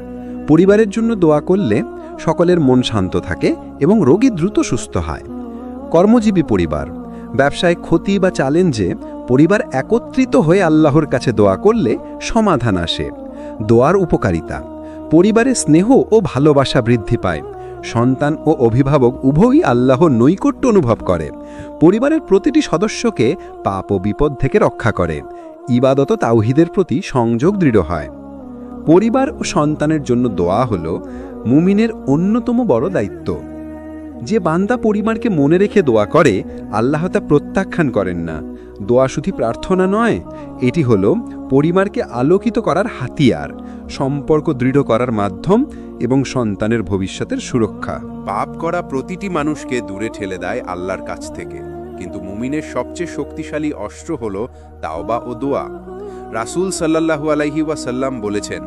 পরিবারের জন্য দোয়া করলে সকলের মন শান্ত থাকে এবং রোগী দ্রুত সুস্থ হয়। কর্মজীবী পরিবার, ব্যবসায় ক্ষতি বা চ্যালেঞ্জে পরিবার একত্রিত হয়ে আল্লাহর কাছে দোয়া করলে সমাধান আসে। দোয়ার উপকারিতা: পরিবারে স্নেহ ও ভালোবাসা বৃদ্ধি পায়। সন্তান ও অভিভাবক উভয়ই আল্লাহর নৈকট্য অনুভব করে। পরিবারের প্রতিটি সদস্যকে পাপ ও বিপদ থেকে রক্ষা করে। ইবাদত ও তাওহীদের প্রতি সংযোগ দৃঢ় হয়। পরিবার ও সন্তানের জন্য দোয়া হল মুমিনের অন্যতম বড় দায়িত্ব। যে বান্দা পরিবারকে মনে রেখে দোয়া করে, আল্লাহ তা প্রত্যাখ্যান করেন না। দোয়া শুধু প্রার্থনা নয়, এটি হল পরিবারকে আলোকিত করার হাতিয়ার, সম্পর্ক দৃঢ় করার মাধ্যম এবং সন্তানের ভবিষ্যতের সুরক্ষা। পাপ করা প্রতিটি মানুষকে দূরে ঠেলে দেয় আল্লাহর কাছ থেকে, কিন্তু মুমিনের সবচেয়ে শক্তিশালী অস্ত্র হল তাওবা ও দোয়া। রাসূল সাল্লাল্লাহু আলাইহি ওয়াসাল্লাম বলেছেন,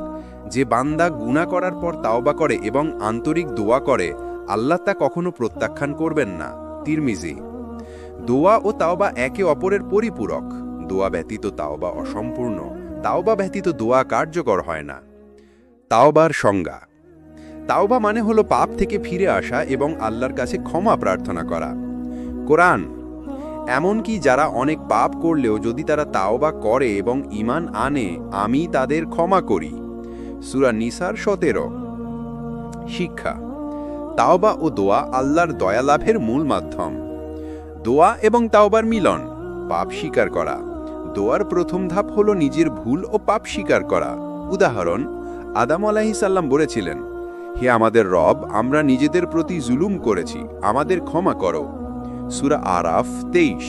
যে বান্দা গুনাহ করার পর তাওবা করে এবং আন্তরিক দোয়া করে, আল্লাহ তা কখনো প্রত্যাখ্যান করবেন না। তিরমিজি। দোয়া ও তাওবা একে অপরের পরিপূরক। দোয়া ব্যতীত তাওবা অসম্পূর্ণ, তাওবা ব্যতীত দোয়া কার্যকর হয় না। তাওবার সংজ্ঞা: তাওবা মানে হলো পাপ থেকে ফিরে আসা এবং আল্লাহর কাছে ক্ষমা প্রার্থনা করা। কোরআন: এমনকি যারা অনেক পাপ করলেও যদি তারা তাওবা করে এবং ঈমান আনে, আমি তাদের ক্ষমা করি। সূরা নিসার 17। শিক্ষা: তাওবা ও দোয়া আল্লাহর দয়া লাভের মূল মাধ্যম। দোয়া এবং তাওবার মিলন: পাপ স্বীকার করা। দোয়ার প্রথম ধাপ হলো নিজের ভুল ও পাপ স্বীকার করা। উদাহরণ: আদম আলাইহিস সালাম বলেছিলেন, হে আমাদের রব, আমরা নিজেদের প্রতি জুলুম করেছি, আমাদের ক্ষমা করো। সূরা আরাফ 23।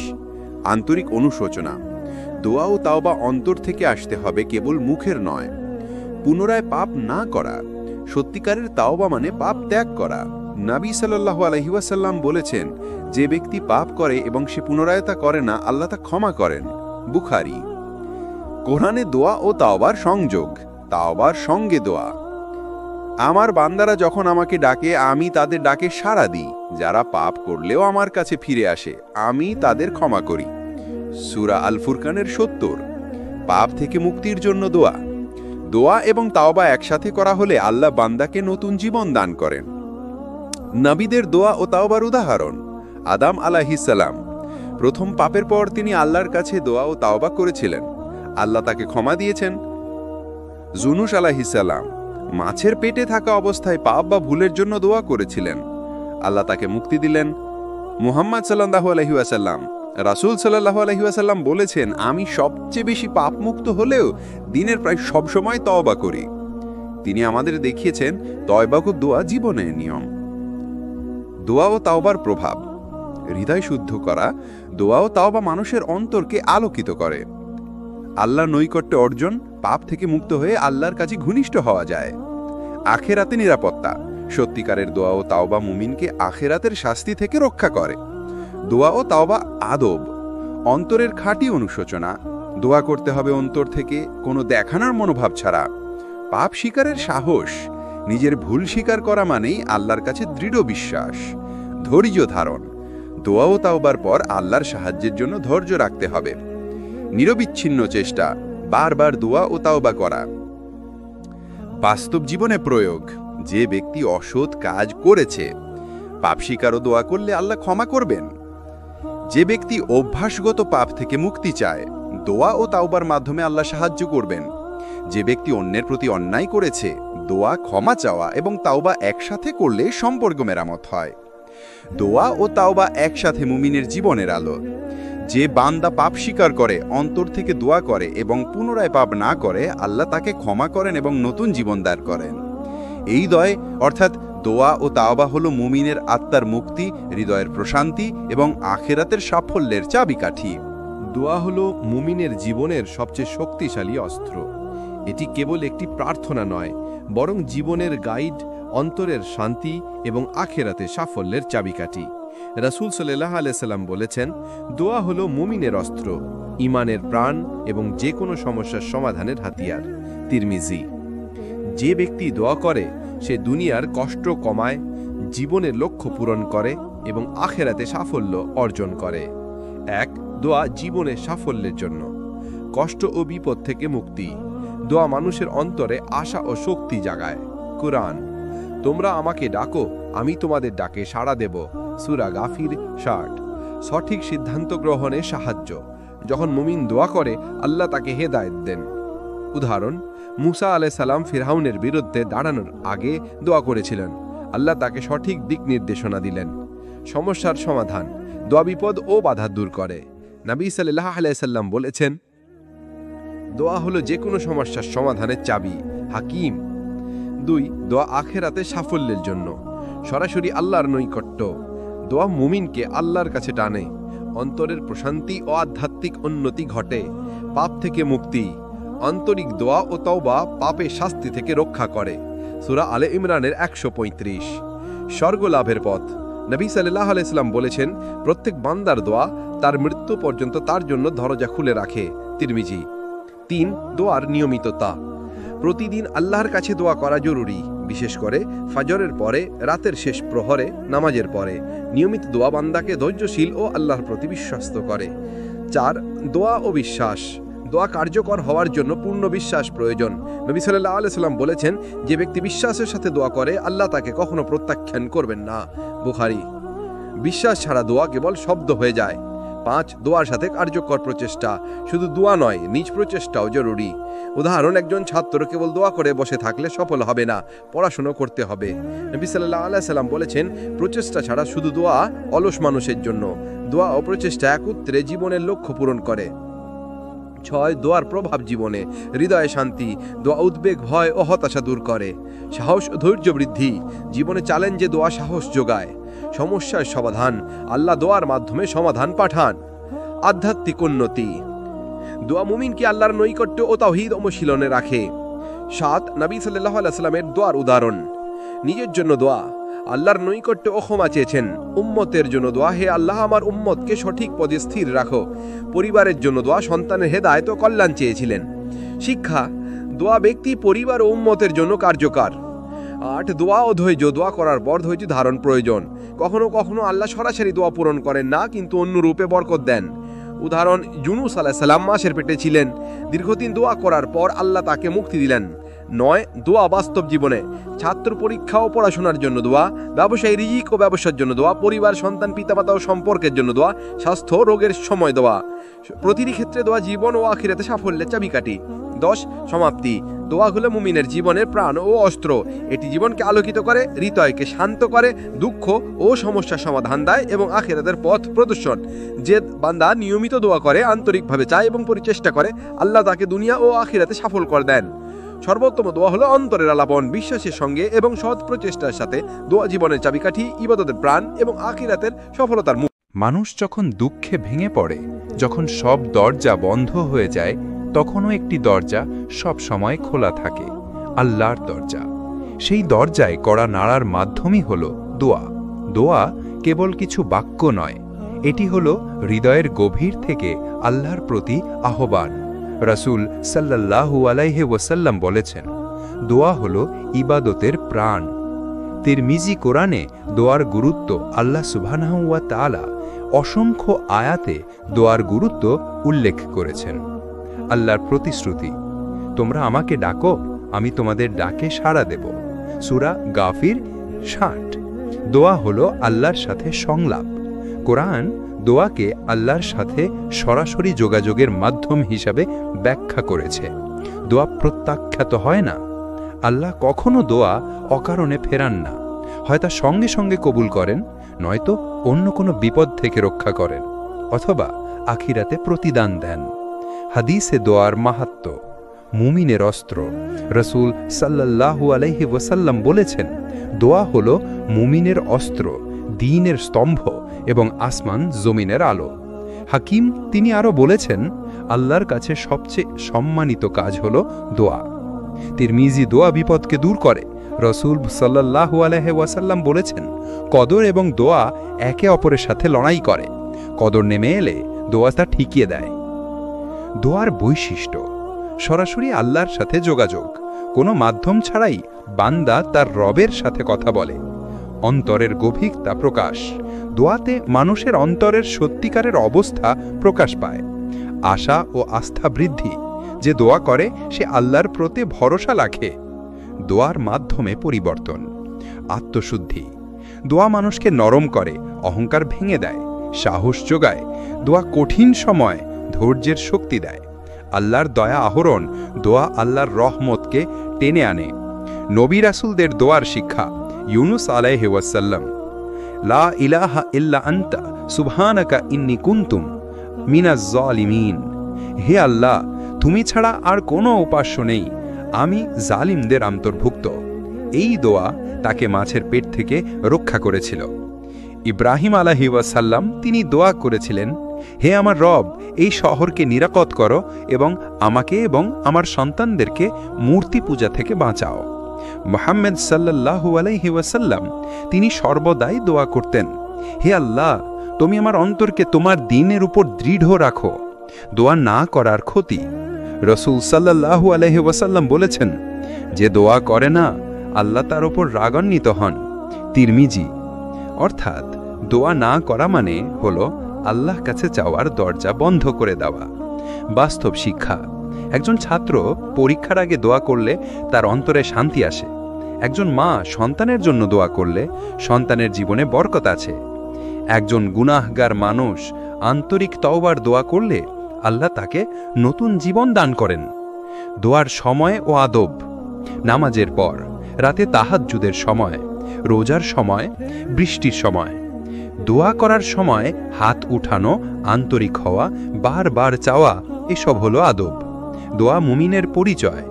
আন্তরিক অনুশোচনা: দোয়া ও তাওবা অন্তর থেকে আসতে হবে, কেবল মুখের নয়। পুনরায় পাপ না করা। সত্যিকারের তাওবা মানে পাপ ত্যাগ করা। নবী সাল্লাল্লাহু আলাইহি ওয়াসাল্লাম বলেছেন, যে ব্যক্তি পাপ করে এবং সে পুনরায় তা করে না, আল্লাহ তা ক্ষমা করেন। বুখারী। কোরআনে দোয়া ও তাওবার সংযোগ। তাওবার সঙ্গে দোয়া: আমার বান্দারা যখন আমাকে ডাকে, আমি তাদের ডাকে সাড়া দিই। যারা পাপ করলেও আমার কাছে ফিরে আসে, আমি তাদের ক্ষমা করি। সূরা আল ফুরকানের 70। পাপ থেকে মুক্তির জন্য দোয়া। দোয়া এবং তাওবা একসাথে করা হলে আল্লাহ বান্দাকে নতুন জীবন দান করেন। নবীদের দোয়া ও তাওবার উদাহরণ: আদম আলাইহিস সালাম প্রথম পাপের পর তিনি আল্লাহর কাছে দোয়া ও তাওবা করেছিলেন, আল্লাহ তাকে ক্ষমা দিয়েছেন। যুনুস আলাইহিস সালাম মাছের পেটে থাকা অবস্থায় পাপ বা ভুলের জন্য দোয়া করেছিলেন, আল্লাহ তাকে মুক্তি দিলেন। মুহাম্মদ সাল্লাল্লাহু আলাইহি ওয়াসাল্লাম, রাসূল সাল্লাল্লাহু আলাইহি ওয়াসাল্লাম বলেছেন, আমি সবচেয়ে বেশি পাপমুক্ত হলেও দিনের প্রায় সব সময় তওবা করি। তিনি আমাদের দেখিয়েছেন তওবা ও দোয়া জীবনের নিয়ম। দোয়া ও তাওবার প্রভাব: হৃদয় শুদ্ধ করা। দোয়া ও তাওবা মানুষের অন্তরকে আলোকিত করে। আল্লাহর নৈকট্য অর্জন: পাপ থেকে মুক্ত হয়ে আল্লাহর কাছে ঘনিষ্ঠ হওয়া যায়। আখেরাতে নিরাপত্তা: সত্যিকারের দোয়া ও তাওবা মুমিনকে আখেরাতের শাস্তি থেকে রক্ষা করে। দোয়া ও তাওবা আদব: অন্তরের খাঁটি অনুশোচনা। দোয়া করতে হবে অন্তর থেকে, কোনো দেখানোর মনোভাব ছাড়া। পাপ স্বীকারের সাহস: নিজের ভুল স্বীকার করা মানেই আল্লাহর কাছে দৃঢ় বিশ্বাস। ধৈর্য ধারণ: দোয়া ও তাওবার পর আল্লাহর সাহায্যের জন্য ধৈর্য রাখতে হবে। নিরবিচ্ছিন্ন চেষ্টা, বারবার দোয়া ও তাওবা করা। বাস্তব জীবনে প্রয়োগ। যে ব্যক্তি অসৎ কাজ করেছে, পাপ স্বীকার ও দোয়া করলে আল্লাহ ক্ষমা করবেন। যে ব্যক্তি অভ্যাসগত পাপ থেকে মুক্তি চায়, দোয়া ও তাওবার মাধ্যমে আল্লাহ সাহায্য করবেন। যে ব্যক্তি অন্যের প্রতি অন্যায় করেছে, দোয়া, ক্ষমা চাওয়া এবং তাওবা একসাথে করলে সম্পর্ক মেরামত হয়। দোয়া ও তাওবা একসাথে মুমিনের জীবনের আলো। যে বান্দা পাপ স্বীকার করে, অন্তর থেকে দোয়া করে এবং পুনরায় পাপ না করে, আল্লাহ তাকে ক্ষমা করেন এবং নতুন জীবন দান করেন। এই দয় অর্থাৎ দোয়া ও তাওবা হলো মুমিনের আত্মার মুক্তি, হৃদয়ের প্রশান্তি এবং আখিরাতের সাফল্যের চাবিকাঠি। দোয়া হলো মুমিনের জীবনের সবচেয়ে শক্তিশালী অস্ত্র। এটি কেবল একটি প্রার্থনা নয়, বরং জীবনের গাইড, অন্তরের শান্তি এবং আখিরাতে সাফল্যের চাবিকাঠি। রাসূল সাল্লাল্লাহু আলাইহি সাল্লাম বলেছেন, দোয়া হলো মুমিনের অস্ত্র, ঈমানের প্রাণ এবং যে কোনো সমস্যার সমাধানের হাতিয়ার। তিরমিজি। যে ব্যক্তি দোয়া করে সে দুনিয়ার কষ্ট কমায়, জীবনের লক্ষ্য পূরণ করে এবং আখিরাতে সাফল্য অর্জন করে। 1. দোয়া জীবনের সাফল্যের জন্য। কষ্ট ও বিপদ থেকে মুক্তি। দোয়া মানুষের অন্তরে আশা ও শক্তি জাগায়। কুরআন। তোমরা আমাকে ডাকো, আমি তোমাদের ডাকে সাড়া দেব। সূরা গাফির 60। সঠিক সিদ্ধান্ত গ্রহণে সাহায্য। যখন মুমিন দোয়া করে, আল্লাহ তাকে হেদায়েত দেন। উদাহরণ, মুসা আলাইহিস সালাম ফিরআউনের বিরুদ্ধে দাঁড়ানোর আগে দোয়া করেছিলেন। আল্লাহ তাকে সঠিক দিক নির্দেশনা দিলেন। সমস্যার সমাধান। দোয়া বিপদ ও বাধা দূর করে। নবী সাল্লাল্লাহু আলাইহি সাল্লাম বলেছেন, দোয়া হলো যে কোনো সমস্যার সমাধানের চাবি। হাকিম। 2. দোয়া আখিরাতে সাফল্যের জন্য। সরাসরি আল্লাহর নৈকট্য। দোয়া মুমিনকে আল্লাহর কাছে টানে। অন্তরের প্রশান্তি ও আধ্যাত্মিক উন্নতি ঘটে। পাপ থেকে মুক্তি। আন্তরিক দোয়া ও তাওবা পাপের শাস্তি থেকে রক্ষা করে। সূরা আলে ইমরানের 135। স্বর্গ লাভের পথ। নবী সাল্লাল্লাহু আলাইহি সাল্লাম বলেছেন, প্রত্যেক বান্দার দোয়া তার মৃত্যু পর্যন্ত তার জন্য দরজা খুলে রাখে। তিরমিজি। 3. দোয়ার নিয়মিততা। প্রতিদিন আল্লাহর কাছে দোয়া করা জরুরি, বিশেষ করে ফজরের পরে, রাতের শেষ প্রহরে, নামাজের পরে। নিয়মিত দোয়া বান্দাকে ধৈর্যশীল ও আল্লাহর প্রতি বিশ্বস্ত করে। 4. দোয়া ও বিশ্বাস। দোয়া কার্যকর হওয়ার জন্য পূর্ণ বিশ্বাস প্রয়োজন। নবী সাল্লাল্লাহু আলাইহি সাল্লাম বলেছেন, যে ব্যক্তি বিশ্বাসের সাথে দোয়া করে, আল্লাহ তাকে কখনো প্রত্যাখ্যান করবেন না। বুখারী। বিশ্বাস ছাড়া দোয়া কেবল শব্দ হয়ে যায়। 5. দোয়ার সাথে কার্যকর প্রচেষ্টা। শুধু দোয়া নয়, নিজ প্রচেষ্টাও জরুরি। উদাহরণ, একজন ছাত্র কেবল দোয়া করে বসে থাকলে সফল হবে না, পড়াশোনা করতে হবে। নবী সাল্লাল্লাহু আলাইহি সাল্লাম বলেছেন, প্রচেষ্টা ছাড়া শুধু দোয়া অলস মানুষের জন্য। দোয়া ও প্রচেষ্টা একত্রে জীবনের লক্ষ্য পূরণ করে। 6. দোয়ার প্রভাব জীবনে। হৃদয়ে শান্তি। দোয়া উদ্বেগ, ভয় ও হতাশা দূর করে। সাহস ও ধৈর্য বৃদ্ধি। জীবনে চ্যালেঞ্জে দোয়া সাহস যোগায়। সমস্যার সমাধান। আল্লাহ দোয়ার মাধ্যমে সমাধান পাঠান। আধ্যাত্মিক উন্নতি। দোয়া মুমিনকে আল্লাহর নৈকট্য ও তাওহীদ অনুশীলনে রাখে। 7. নবী সাল্লাল্লাহু আলাইহি সাল্লামের দোয়ার উদাহরণ। নিজের জন্য দোয়া। আল্লাহর নৈকট্য ও ক্ষমা চেয়েছেন। উম্মতের জন্য দোয়া, হে আল্লাহ আমার উম্মতকে সঠিক পদে স্থির রাখো। পরিবারের জন্য দোয়া, সন্তানের হেদায়েত ও কল্যাণ চেয়েছিলেন। শিক্ষা। দোয়া ব্যক্তি, পরিবার ও উম্মতের জন্য কার্যকর। 8. দোয়া ও ধৈর্য। দোয়া করার পর ধৈর্য ধারণ প্রয়োজন। কখনো কখনো আল্লাহ সরাসরি দোয়া পূরণ করেন না, কিন্তু অন্য রূপে বরকত দেন। উদাহরণ, ইউনূস আলাইহিস সালাম মাছের পেটে ছিলেন। দীর্ঘদিন দোয়া করার পর আল্লাহ তাকে মুক্তি দিলেন। 9. দোয়া বাস্তব জীবনে। ছাত্র পরীক্ষা ও পড়াশোনার জন্য দোয়া। ব্যবসায়ী রিজিক ও ব্যবসার জন্য দোয়া। পরিবার, সন্তান, পিতামাতা ও সম্পর্কের জন্য দোয়া। স্বাস্থ্য, রোগের সময় দোয়া। প্রতিটি ক্ষেত্রে দোয়া জীবন ও আখিরাতে সাফল্যের চাবিকাঠি। 10. সমাপ্তি। দোয়া হলো মুমিনের জীবনের প্রাণ ও অস্ত্র। এটি জীবনকে আলোকিত করে, হৃদয়কে শান্ত করে, দুঃখ ও সমস্যার সমাধান দেয় এবং আখিরাতের পথ প্রদর্শন। যে বান্দা নিয়মিত দোয়া করে, আন্তরিকভাবে চায় এবং পরিচেষ্টা করে, আল্লাহ তাকে দুনিয়া ও আখিরাতে সফল করে দেন। সর্বোত্তম দোয়া হলো অন্তরের আলাপন, বিশ্বাসের সঙ্গে এবং সৎ প্রচেষ্টার সাথে। দোয়া জীবনের চাবিকাঠি, ইবাদতের প্রাণ এবং আখিরাতের সফলতার মুখ। মানুষ যখন দুঃখে ভেঙে পড়ে, যখন সব দরজা বন্ধ হয়ে যায়, তখনও একটি দরজা সব সময় খোলা থাকে, আল্লাহর দরজা। সেই দরজায় কড়া নাড়ার মাধ্যমই হল দোয়া। দোয়া কেবল কিছু বাক্য নয়, এটি হল হৃদয়ের গভীর থেকে আল্লাহর প্রতি আহ্বান। রাসূল সাল্লাল্লাহু আলাইহি ওয়াসাল্লাম বলেছেন, দোয়া হল ইবাদতের প্রাণ। তিরমিজি কোরআনে দোয়ার গুরুত্ব আল্লাহ সুবহানাহু ওয়া তাআলা অসংখ্য আয়াতে দোয়ার গুরুত্ব উল্লেখ করেছেন। আল্লাহর প্রতিশ্রুতি, তোমরা আমাকে ডাকো, আমি তোমাদের ডাকে সাড়া দেব। সূরা গাফির 60। দোয়া হলো আল্লাহর সাথে সংলাপ। কোরআন দোয়াকে আল্লাহর সাথে সরাসরি যোগাযোগের মাধ্যম হিসাবে ব্যাখ্যা করেছে। দোয়া প্রত্যাখ্যাত হয় না। আল্লাহ কখনো দোয়া অকারণে ফেরান না, হয় তা সঙ্গে সঙ্গে কবুল করেন, নয়তো অন্য কোনো বিপদ থেকে রক্ষা করেন, অথবা আখিরাতে প্রতিদান দেন। হাদিসে দোয়ার মাহাত্ম্য, মুমিনের অস্ত্র। রাসূল সাল্লাল্লাহু আলাইহি ওয়াসাল্লাম বলেছেন, দোয়া হলো মুমিনের অস্ত্র, দ্বীনের স্তম্ভ এবং আসমান জমিনের আলো। হাকিম তিনি আরও বলেছেন, আল্লাহর কাছে সবচেয়ে সম্মানিত কাজ হলো দোয়া। তিরমিজি দোয়া বিপদকে দূর করে। রাসূল সাল্লাল্লাহু আলাইহি ওয়াসাল্লাম বলেছেন, কদর এবং দোয়া একে অপরের সাথে লড়াই করে। কদর নেমে এলে দোয়া তা ঠিকিয়ে দেয়। দোয়ার বৈশিষ্ট্য, সরাসরি আল্লাহর সাথে যোগাযোগ, কোনো মাধ্যম ছাড়াই বান্দা তার রবের সাথে কথা বলে। অন্তরের গভীরতা প্রকাশ, দোয়াতে মানুষের অন্তরের সত্যিকারের অবস্থা প্রকাশ পায়। আশা ও আস্থা বৃদ্ধি, যে দোয়া করে সে আল্লাহর প্রতি ভরসা রাখে। দোয়ার মাধ্যমে পরিবর্তন, আত্মশুদ্ধি, দোয়া মানুষকে নরম করে, অহংকার ভেঙে দেয়, সাহস যোগায়। দোয়া কঠিন সময় ধৈর্যের শক্তি দেয়। আল্লাহর দয়া আহরণ, দোয়া আল্লাহর রহমতকে টেনে আনে। নবী রাসূলদের দোয়ার শিক্ষা, ইউনুস আলাইহি ওয়াসাল্লাম, লা ইলাহা ইল্লা আনতা সুবহানাকা ইন্নী কুনতুম মিনাজ জালিমিন। হে আল্লাহ, তুমি ছাড়া আর কোনো উপাস্য নেই, আমি জালিমদের অন্তর্ভুক্ত। এই দোয়া তাকে মাছের পেট থেকে রক্ষা করেছিল। ইব্রাহিম আলাইহি ওয়াসাল্লাম তিনি দোয়া করেছিলেন, হে আমার রব, এই শহরকে নিরাপদ করো এবং আমাকে এবং আমার সন্তানদেরকে মূর্তি পূজা থেকে বাঁচাও। মুহাম্মদ সাল্লাল্লাহু আলাইহি ওয়াসাল্লাম তিনি সর্বদাই দোয়া করতেন, হে আল্লাহ, তুমি আমার অন্তরকে তোমার দ্বীনের উপর দৃঢ় রাখো। দোয়া না করার ক্ষতি, রাসূল সাল্লাল্লাহু আলাইহি ওয়াসাল্লাম বলেছেন, যে দোয়া করে না আল্লাহ তার উপর রাগান্বিত হন। তিরমিজি। অর্থাৎ দোয়া না করা মানে হলো আল্লাহ কাছে যাওয়ার দরজা বন্ধ করে দেওয়া। বাস্তব শিক্ষা, একজন ছাত্র পরীক্ষার আগে দোয়া করলে তার অন্তরে শান্তি আসে। একজন মা সন্তানের জন্য দোয়া করলে সন্তানের জীবনে বরকত আছে। একজন গুনাহগার মানুষ আন্তরিক তওবার দোয়া করলে আল্লাহ তাকে নতুন জীবন দান করেন। দোয়ার সময় ও আদব, নামাজের পর, রাতে তাহাজ্জুদের সময়, রোজার সময়, বৃষ্টির সময়। দোয়া করার সময় হাত উঠানো, আন্তরিক হওয়া, বারবার চাওয়া, এসব হলো আদব। দোয়া মুমিনের পরিচয়।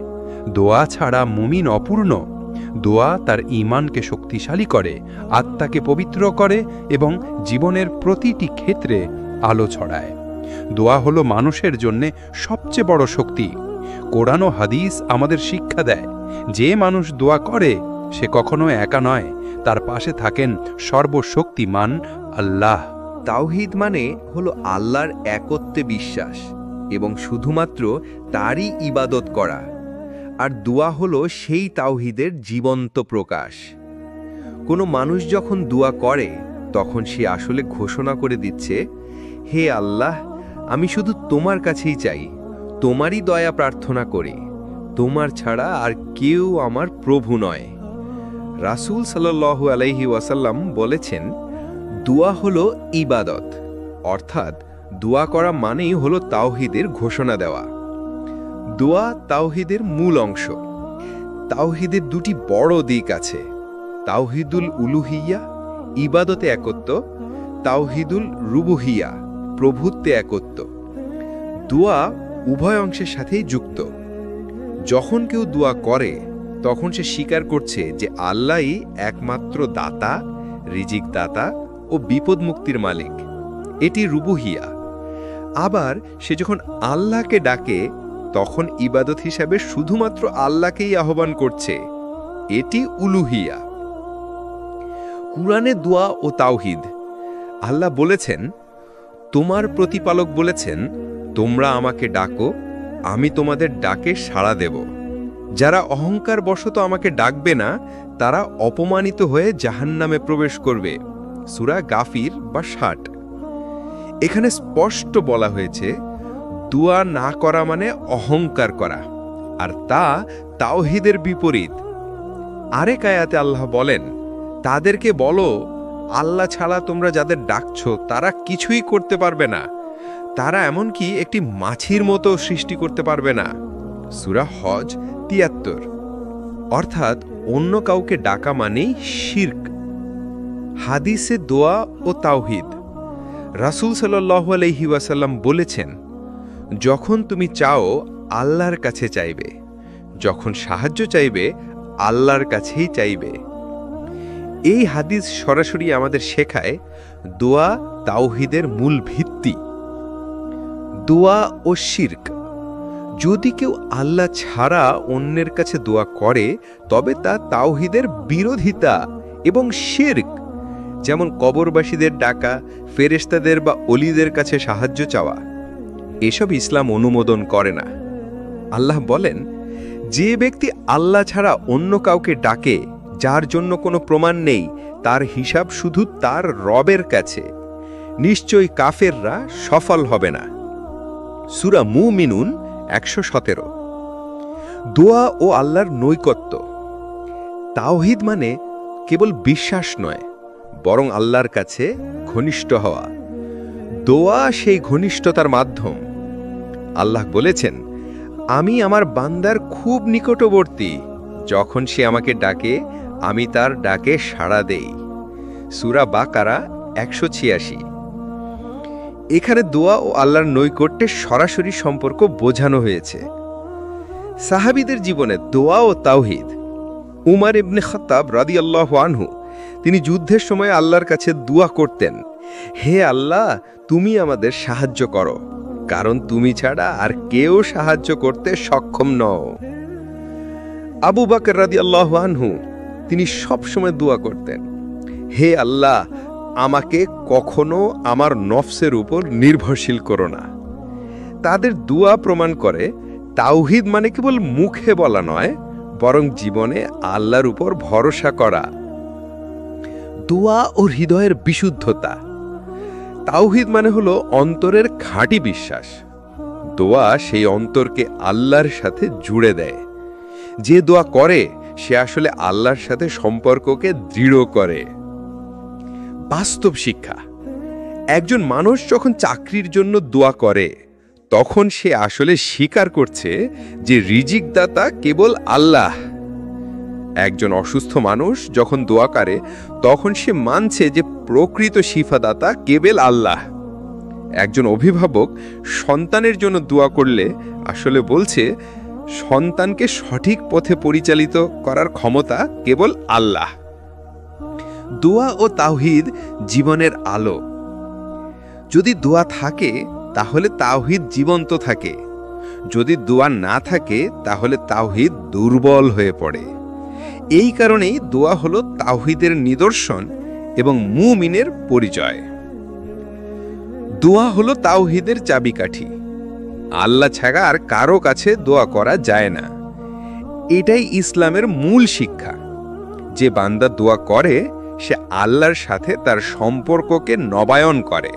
দোয়া ছাড়া মুমিন অপূর্ণ। দোয়া তার ঈমানকে শক্তিশালী করে, আত্মাকে পবিত্র করে এবং জীবনের প্রতিটি ক্ষেত্রে আলো ছড়ায়। দোয়া হলো মানুষের জন্যে সবচেয়ে বড় শক্তি। কোরআন ও হাদিস আমাদের শিক্ষা দেয়, যে মানুষ দোয়া করে সে কখনো একা নয়, তার পাশে থাকেন সর্বশক্তিমান আল্লাহ। তাওহীদ মানে হলো আল্লাহর একত্বে বিশ্বাস এবং শুধুমাত্র তারই ইবাদত করা। আর দোয়া হলো সেই তাওহীদের জীবন্ত প্রকাশ। কোনো মানুষ যখন দোয়া করে তখন সে আসলে ঘোষণা করে দিচ্ছে, হে আল্লাহ, আমি শুধু তোমার কাছেই চাই, তোমারই দয়া প্রার্থনা করি, তোমার ছাড়া আর কেউ আমার প্রভু নয়। রাসূল সাল্লাল্লাহু আলাইহি ওয়াসাল্লাম বলেছেন, দোয়া হলো ইবাদত, অর্থাৎ দোয়া করা মানেই হলো তাওহীদের ঘোষণা দেওয়া। দোয়া তাওহীদের মূল অংশ। তাওহীদের দুটি বড় দিক আছে, তাওহীদুল উলুহিয়া, ইবাদতে একত্ব, তাওহীদুল রুবুহিয়া, প্রভুত্বে একত্ব। দোয়া উভয় অংশের সাথেই যুক্ত। যখন কেউ দোয়া করে তখন সে স্বীকার করছে যে আল্লাহই একমাত্র দাতা, রিজিক দাতা ও বিপদ মুক্তির মালিক। এটি রুবুহিয়া। আবার সে যখন আল্লাহকে ডাকে তখন ইবাদত হিসাবে শুধুমাত্র আল্লাহকেই আহ্বান করছে। এটি উলুহিয়া। কুরআনে দোয়া ও তাওহীদ। আল্লাহ বলেছেন, তোমার প্রতিপালক বলেছেন, তোমরা আমাকে ডাকো, আমি তোমাদের ডাকে সাড়া দেব। যারা অহংকার বশত আমাকে ডাকবে না তারা অপমানিত হয়ে জাহান্নামে প্রবেশ করবে। সূরা গাফির বা ৬০। এখানে স্পষ্ট বলা হয়েছে দোয়া না করা মানে অহংকার করা, আর তা তাওহীদের বিপরীত। আরেক আয়াতে আল্লাহ বলেন, তাদেরকে বলো আল্লাহ ছাড়া তোমরা যাদের ডাকছো তারা কিছুই করতে পারবে না, তারা এমনকি একটি মাছির মতো সৃষ্টি করতে পারবে না। সূরা হজ ৭৩। অর্থাৎ অন্য কাউকে ডাকা মানেই শিরক। হাদিসে দোয়া ও তাওহীদ। রাসূল সাল্লাল্লাহু আলাইহি ওয়াসাল্লাম বলেছেন, যখন তুমি চাও আল্লাহর কাছে চাইবে, যখন সাহায্য চাইবে আল্লাহর কাছেই চাইবে। এই হাদিস সরাসরি আমাদের শেখায় দোয়া তাওহীদের মূল ভিত্তি। দোয়া ও শিরক। যদি কেউ আল্লাহ ছাড়া অন্যের কাছে দোয়া করে তবে তা তাওহীদের বিরোধিতা এবং শিরক। যেমন কবরবাসীদের ডাকা, ফেরেশতাদের বা অলিদের কাছে সাহায্য চাওয়া, এসব ইসলাম অনুমোদন করে না। আল্লাহ বলেন, যে ব্যক্তি আল্লাহ ছাড়া অন্য কাউকে ডাকে যার জন্য কোনো প্রমাণ নেই, তার হিসাব শুধু তার রবের কাছে। নিশ্চয়ই কাফেররা সফল হবে না। সূরা মুমিনুন ১১৭। দোয়া ও আল্লাহর নৈকট্য। তাওহীদ মানে কেবল বিশ্বাস নয়, বরং আল্লাহর কাছে ঘনিষ্ঠ হওয়া। দোয়া সেই ঘনিষ্ঠতার মাধ্যম। আল্লাহ বলেছেন, আমি আমার বান্দার খুব নিকটবর্তী, যখন সে আমাকে ডাকে আমি তার ডাকে সাড়া দেই। সূরা বাকারা ১৮৬। এখানে দোয়া ও আল্লাহর নৈকট্যের সরাসরি সম্পর্ক বোঝানো হয়েছে। সাহাবীদের জীবনে দোয়া ও তাওহীদ। উমর ইবনে খাত্তাব রাদিয়াল্লাহু আনহু তিনি যুদ্ধের সময় আল্লাহর কাছে দোয়া করতেন, হে আল্লাহ, তুমি আমাদের সাহায্য করো, কারণ তুমি ছাড়া আর কেউ সাহায্য করতে সক্ষম নও। আবু বকর রাদিয়াল্লাহু আনহু তিনি সব সময় দোয়া করতেন, হে আল্লাহ, আমাকে কখনো আমার নফসের উপর নির্ভরশীল করো না। তাদের দোয়া প্রমাণ করে তাওহীদ মানে কেবল মুখে বলা নয়, বরং জীবনে আল্লাহর উপর ভরসা করা। দোয়া ও হৃদয়ের বিশুদ্ধতা। তাওহীদ মানে হলো অন্তরের খাঁটি বিশ্বাস। দোয়া সেই অন্তরকে আল্লাহর সাথে জুড়ে দেয়। যে দোয়া করে সে আসলে আল্লাহর সাথে সম্পর্ককে দৃঢ় করে। বাস্তব শিক্ষা। একজন মানুষ যখন চাকরির জন্য দোয়া করে তখন সে আসলে স্বীকার করছে যে রিজিকদাতা কেবল আল্লাহ। একজন অসুস্থ মানুষ যখন দোয়া করে তখন সে মানছে যে প্রকৃত শিফাদাতা কেবল আল্লাহ। একজন অভিভাবক সন্তানের জন্য দোয়া করলে আসলে বলছে সন্তানকে সঠিক পথে পরিচালিত করার ক্ষমতা কেবল আল্লাহ। দোয়া ও তাওহীদ জীবনের আলো। যদি দোয়া থাকে তাহলে তাওহীদ জীবন্ত থাকে, যদি দোয়া না থাকে তাহলে তাওহীদ দুর্বল হয়ে পড়ে। এই কারণেই দোয়া হলো তাওহীদের নিদর্শন এবং মুমিনের পরিচয়। দোয়া হলো তাওহীদের চাবিকাঠি। আল্লাহ ছাড়া আর কারো কাছে দোয়া করা যায় না। এটাই ইসলামের মূল শিক্ষা। যে বান্দা দোয়া করে সে আল্লাহর সাথে তার সম্পর্ককে নবায়ন করে।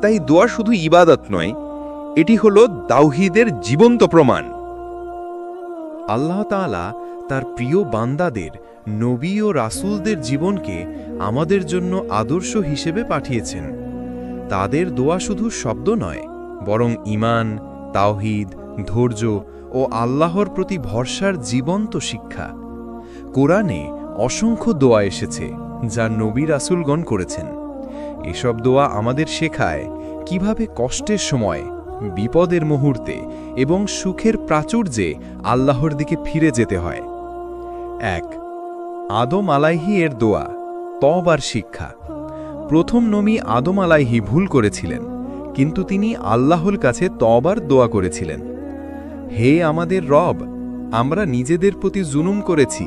তাই দোয়া শুধু ইবাদত নয়, এটি হলো তাওহীদের জীবন্ত প্রমাণ। আল্লাহ তাআলা তার প্রিয় বান্দাদের, নবী ও রাসূলদের জীবনকে আমাদের জন্য আদর্শ হিসেবে পাঠিয়েছেন। তাদের দোয়া শুধু শব্দ নয়, বরং ঈমান, তাওহীদ, ধৈর্য ও আল্লাহর প্রতি ভরসার জীবন্ত শিক্ষা। কোরআনে অসংখ্য দোয়া এসেছে যা নবী রাসূলগণ করেছেন। এসব দোয়া আমাদের শেখায় কিভাবে কষ্টের সময়, বিপদের মুহূর্তে এবং সুখের প্রাচুর্যে আল্লাহর দিকে ফিরে যেতে হয়। ১. আদম আলাইহি এর দোয়া, তওবার শিক্ষা। প্রথম নবী আদম আলাইহি ভুল করেছিলেন, কিন্তু তিনি আল্লাহর কাছে তওবার দোয়া করেছিলেন। হে আমাদের রব, আমরা নিজেদের প্রতি জুলুম করেছি।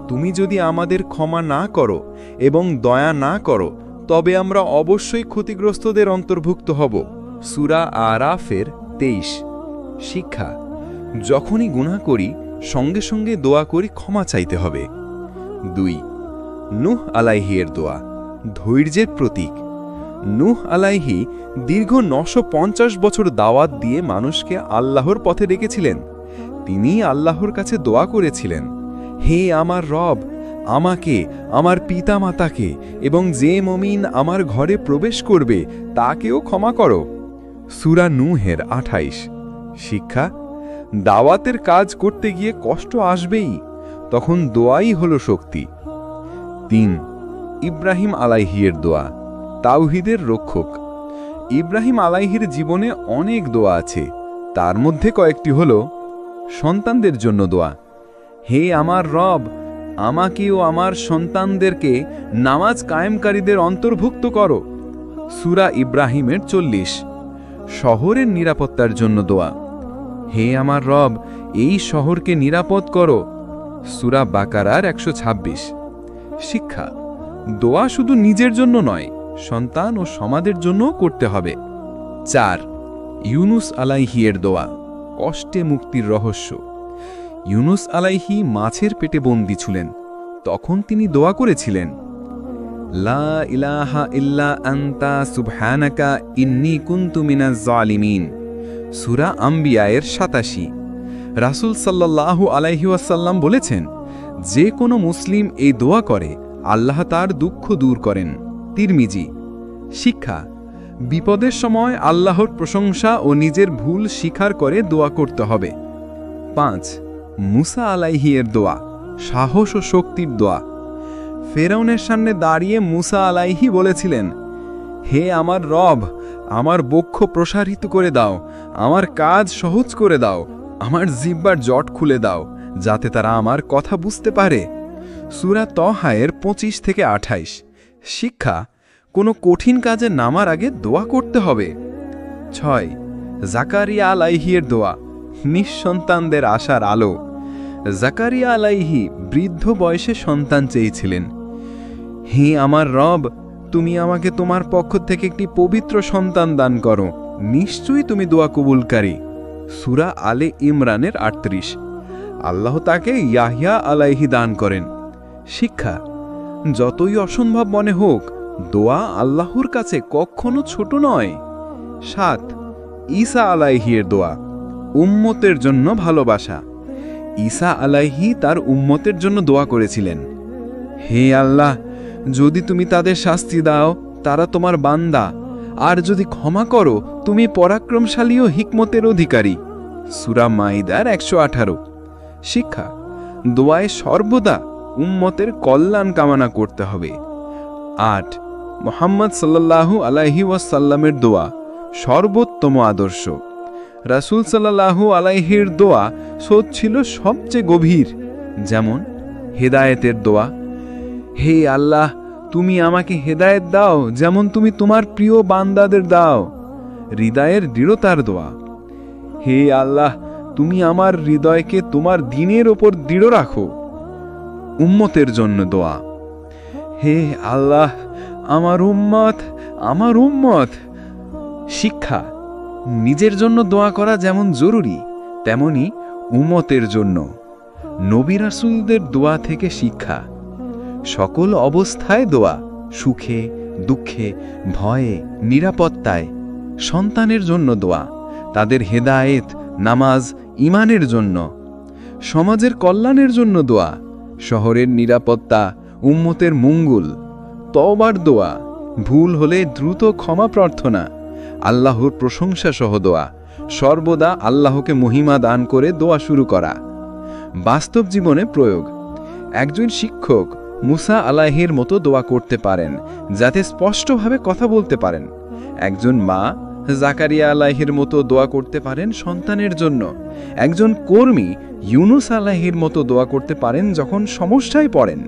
তুমি যদি আমাদের ক্ষমা না করো এবং দয়া না করো তবে আমরা অবশ্যই ক্ষতিগ্রস্তদের অন্তর্ভুক্ত হব। সূরা আরাফের ২৩। শিক্ষা। যখনই গুনাহ করি সঙ্গে সঙ্গে দোয়া করে ক্ষমা চাইতে হবে। 2 নূহ আলাইহির দোয়া, ধৈর্যের প্রতীক। নূহ আলাইহি দীর্ঘ 950 বছর দাওয়াত দিয়ে মানুষকে আল্লাহর পথে ডেকেছিলেন। তিনি আল্লাহর কাছে দোয়া করেছিলেন, হে আমার রব, আমাকে, আমার পিতামাতাকে এবং যে মুমিন আমার ঘরে প্রবেশ করবে তাকেও ক্ষমা করো। সূরা নূহের 28। শিক্ষা: দাওয়াতের কাজ করতে গিয়ে কষ্ট আসবেই, তখন দোয়াই হলো শক্তি। 3 ইব্রাহিম আলাইহির দোয়া, তাওহীদের রক্ষক। ইব্রাহিম আলাইহির জীবনে অনেক দোয়া আছে, তার মধ্যে কয়েকটি হল: সন্তানদের জন্য দোয়া, হে আমার রব, আমাকে ও আমার সন্তানদেরকে নামাজ কায়েমকারীদের অন্তর্ভুক্ত করো। সূরা ইব্রাহিমের 40। শহরের নিরাপত্তার জন্য দোয়া, হে আমার রব, এই শহরকে নিরাপদ করো। সূরা বাকারার 126। শিক্ষা: দোয়া শুধু নিজের জন্য নয়, সন্তান ও সমাজের জন্যও করতে হবে। 4 ইউনুস আলাইহির দোয়া, কষ্টে মুক্তির রহস্য। ইউনুস আলাইহি মাছের পেটে বন্দী ছিলেন, তখন তিনি দোয়া করেছিলেন, লা ইলাহা ইল্লা আনতা সুবহানাকা ইন্নী কুনতু মিনাজ জালিমিন। সূরা আম্বিয়ায়ের 87। রাসূল সাল্লাল্লাহু আলাইহি ওয়াসাল্লাম বলেছেন, যে কোনো মুসলিম এই দোয়া করে আল্লাহ তার দুঃখ দূর করেন। তিরমিজি। শিক্ষা: বিপদের সময় আল্লাহর প্রশংসা ও নিজের ভুল স্বীকার করে দোয়া করতে হবে। 5 মুসা আলাইহির দোয়া, সাহস ও শক্তির দোয়া। ফেরাউনের সামনে দাঁড়িয়ে মুসা আলাইহি বলেছিলেন, হে আমার রব, আমার বক্ষ প্রসারিত করে দাও, আমার কাজ সহজ করে দাও, আমার জিহ্বার জট খুলে দাও, যাতে তারা আমার কথা বুঝতে পারে। সূরা তহায়ের 25 থেকে 28। শিক্ষা: কোনো কঠিন কাজে নামার আগে দোয়া করতে হবে। 6 জাকারিয়া আলাইহির দোয়া, নিঃসন্তানদের আশার আলো। জাকারিয়া আলাইহি বৃদ্ধ বয়সে সন্তান চেয়েছিলেন। হে আমার রব, তুমি আমাকে তোমার পক্ষ থেকে একটি পবিত্র সন্তান দান করো, নিশ্চয়ই তুমি দোয়া কবুলকারী। সূরা আলে ইমরানের 38। আল্লাহ তাকে ইয়াহইয়া আলাইহি দান করেন। শিক্ষা: যতই অসম্ভব মনে হোক, দোয়া আল্লাহর কাছে কখনো ছোট নয়। 7 ঈসা আলাইহির দোয়া, উম্মতের জন্য ভালোবাসা। ঈসা আলাইহি তার উম্মতের জন্য দোয়া করেছিলেন, হে আল্লাহ, যদি তুমি তাদের শাস্তি দাও তারা তোমার বান্দা, আর যদি ক্ষমা করো তুমি পরাক্রমশালী ও হিকমতের অধিকারী। সূরা মাইদার 118। শিক্ষা: দোয়ায় সর্বদা উম্মতের কল্যাণ কামনা করতে হবে। 8 মুহাম্মদ সাল্লাল্লাহু আলাইহি ওয়াসাল্লামের দোয়া, সর্বোত্তম আদর্শ। রাসূল সাল্লাল্লাহু আলাইহির দোয়া ছিল সবচেয়ে গভীর, যেমন হেদায়েতের দোয়া, হে আল্লাহ, তুমি আমাকে হেদায়েত দাও যেমন তুমি তোমার প্রিয় বান্দাদের দাও। হৃদয়ের দৃঢ়তার দোয়া, হে আল্লাহ, তুমি আমার হৃদয়কে তোমার দ্বীনের ওপর দৃঢ় রাখো। উম্মতের জন্য দোয়া, হে আল্লাহ, আমার উম্মত, আমার উম্মত। শিক্ষা: নিজের জন্য দোয়া করা যেমন জরুরি, তেমনি উম্মতের জন্য। নবী রাসূলদের দোয়া থেকে শিক্ষা: সকল অবস্থায় দোয়া, সুখে, দুঃখে, ভয়ে, নিরাপত্তায়। সন্তানের জন্য দোয়া, তাদের হেদায়েত, নামাজ, ঈমানের জন্য। সমাজের কল্যাণের জন্য দোয়া, শহরের নিরাপত্তা, উম্মতের মঙ্গল। তওবার দোয়া, ভুল হলে দ্রুত ক্ষমা প্রার্থনা। আল্লাহর প্রশংসা সহ দোয়া, সর্বদা আল্লাহকে মহিমা দান করে দোয়া শুরু করা। বাস্তব জীবনে প্রয়োগ: একজন শিক্ষক মুসা আলাইহির মতো দোয়া করতে পারেন, যাতে স্পষ্টভাবে কথা বলতে পারেন। একজন মা জাকারিয়া আলাইহির মতো দোয়া করতে পারেন সন্তানের জন্য। একজন কর্মী ইউনুস আলাইহির মতো দোয়া করতে পারেন যখন সমস্যায় পড়েন।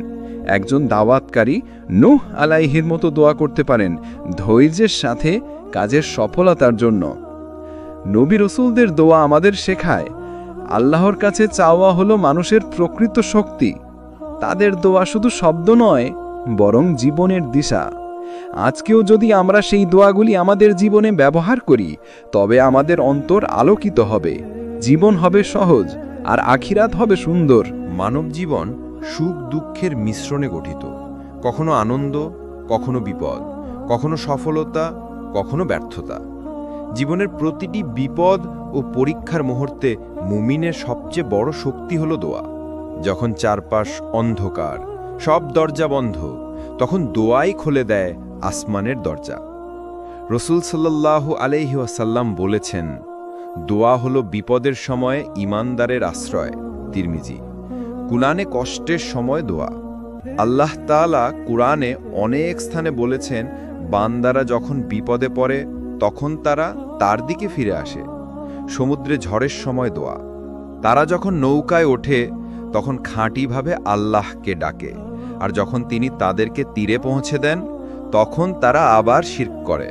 একজন দাওয়াতকারী নূহ আলাইহির মতো দোয়া করতে পারেন ধৈর্যের সাথে কাজের সফলতার জন্য। নবী রাসূলদের দোয়া আমাদের শেখায়, আল্লাহর কাছে চাওয়া হলো মানুষের প্রকৃত শক্তি। তাদের দোয়া শুধু শব্দ নয়, বরং জীবনের দিশা। আজকেও যদি আমরা সেই দোয়াগুলি আমাদের জীবনে ব্যবহার করি, তবে আমাদের অন্তর আলোকিত হবে, জীবন হবে সহজ আর আখিরাত হবে সুন্দর। মানব জীবন সুখ দুঃখের মিশ্রণে গঠিত, কখনো আনন্দ, কখনো বিপদ, কখনো সফলতা, কখনো ব্যর্থতা। জীবনের প্রতিটি বিপদ ও পরীক্ষার মুহূর্তে মুমিনের সবচেয়ে বড় শক্তি হলো দোয়া। যখন চারপাশ অন্ধকার, সব দরজা বন্ধ, তখন দোয়াই খুলে দেয় আসমানের দরজা। রসূল সাল্লাল্লাহু আলাইহি ওয়াসাল্লাম বলেছেন, দোয়া হলো বিপদের সময় ঈমানদারের আশ্রয়। তিরমিজি। কুরআনে কষ্টের সময় দোয়া। আল্লাহ তাআলা কুরআনে অনেক স্থানে বলেছেন, বান্দারা যখন বিপদে পড়ে তখন তারা তার দিকে ফিরে আসে। সমুদ্রে ঝড়ের সময় দোয়া। তারা যখন নৌকায় ওঠে তখন খাঁটিভাবে আল্লাহকে ডাকে, আর যখন তিনি তাদেরকে তীরে পৌঁছে দেন তখন তারা আবার শিরক করে।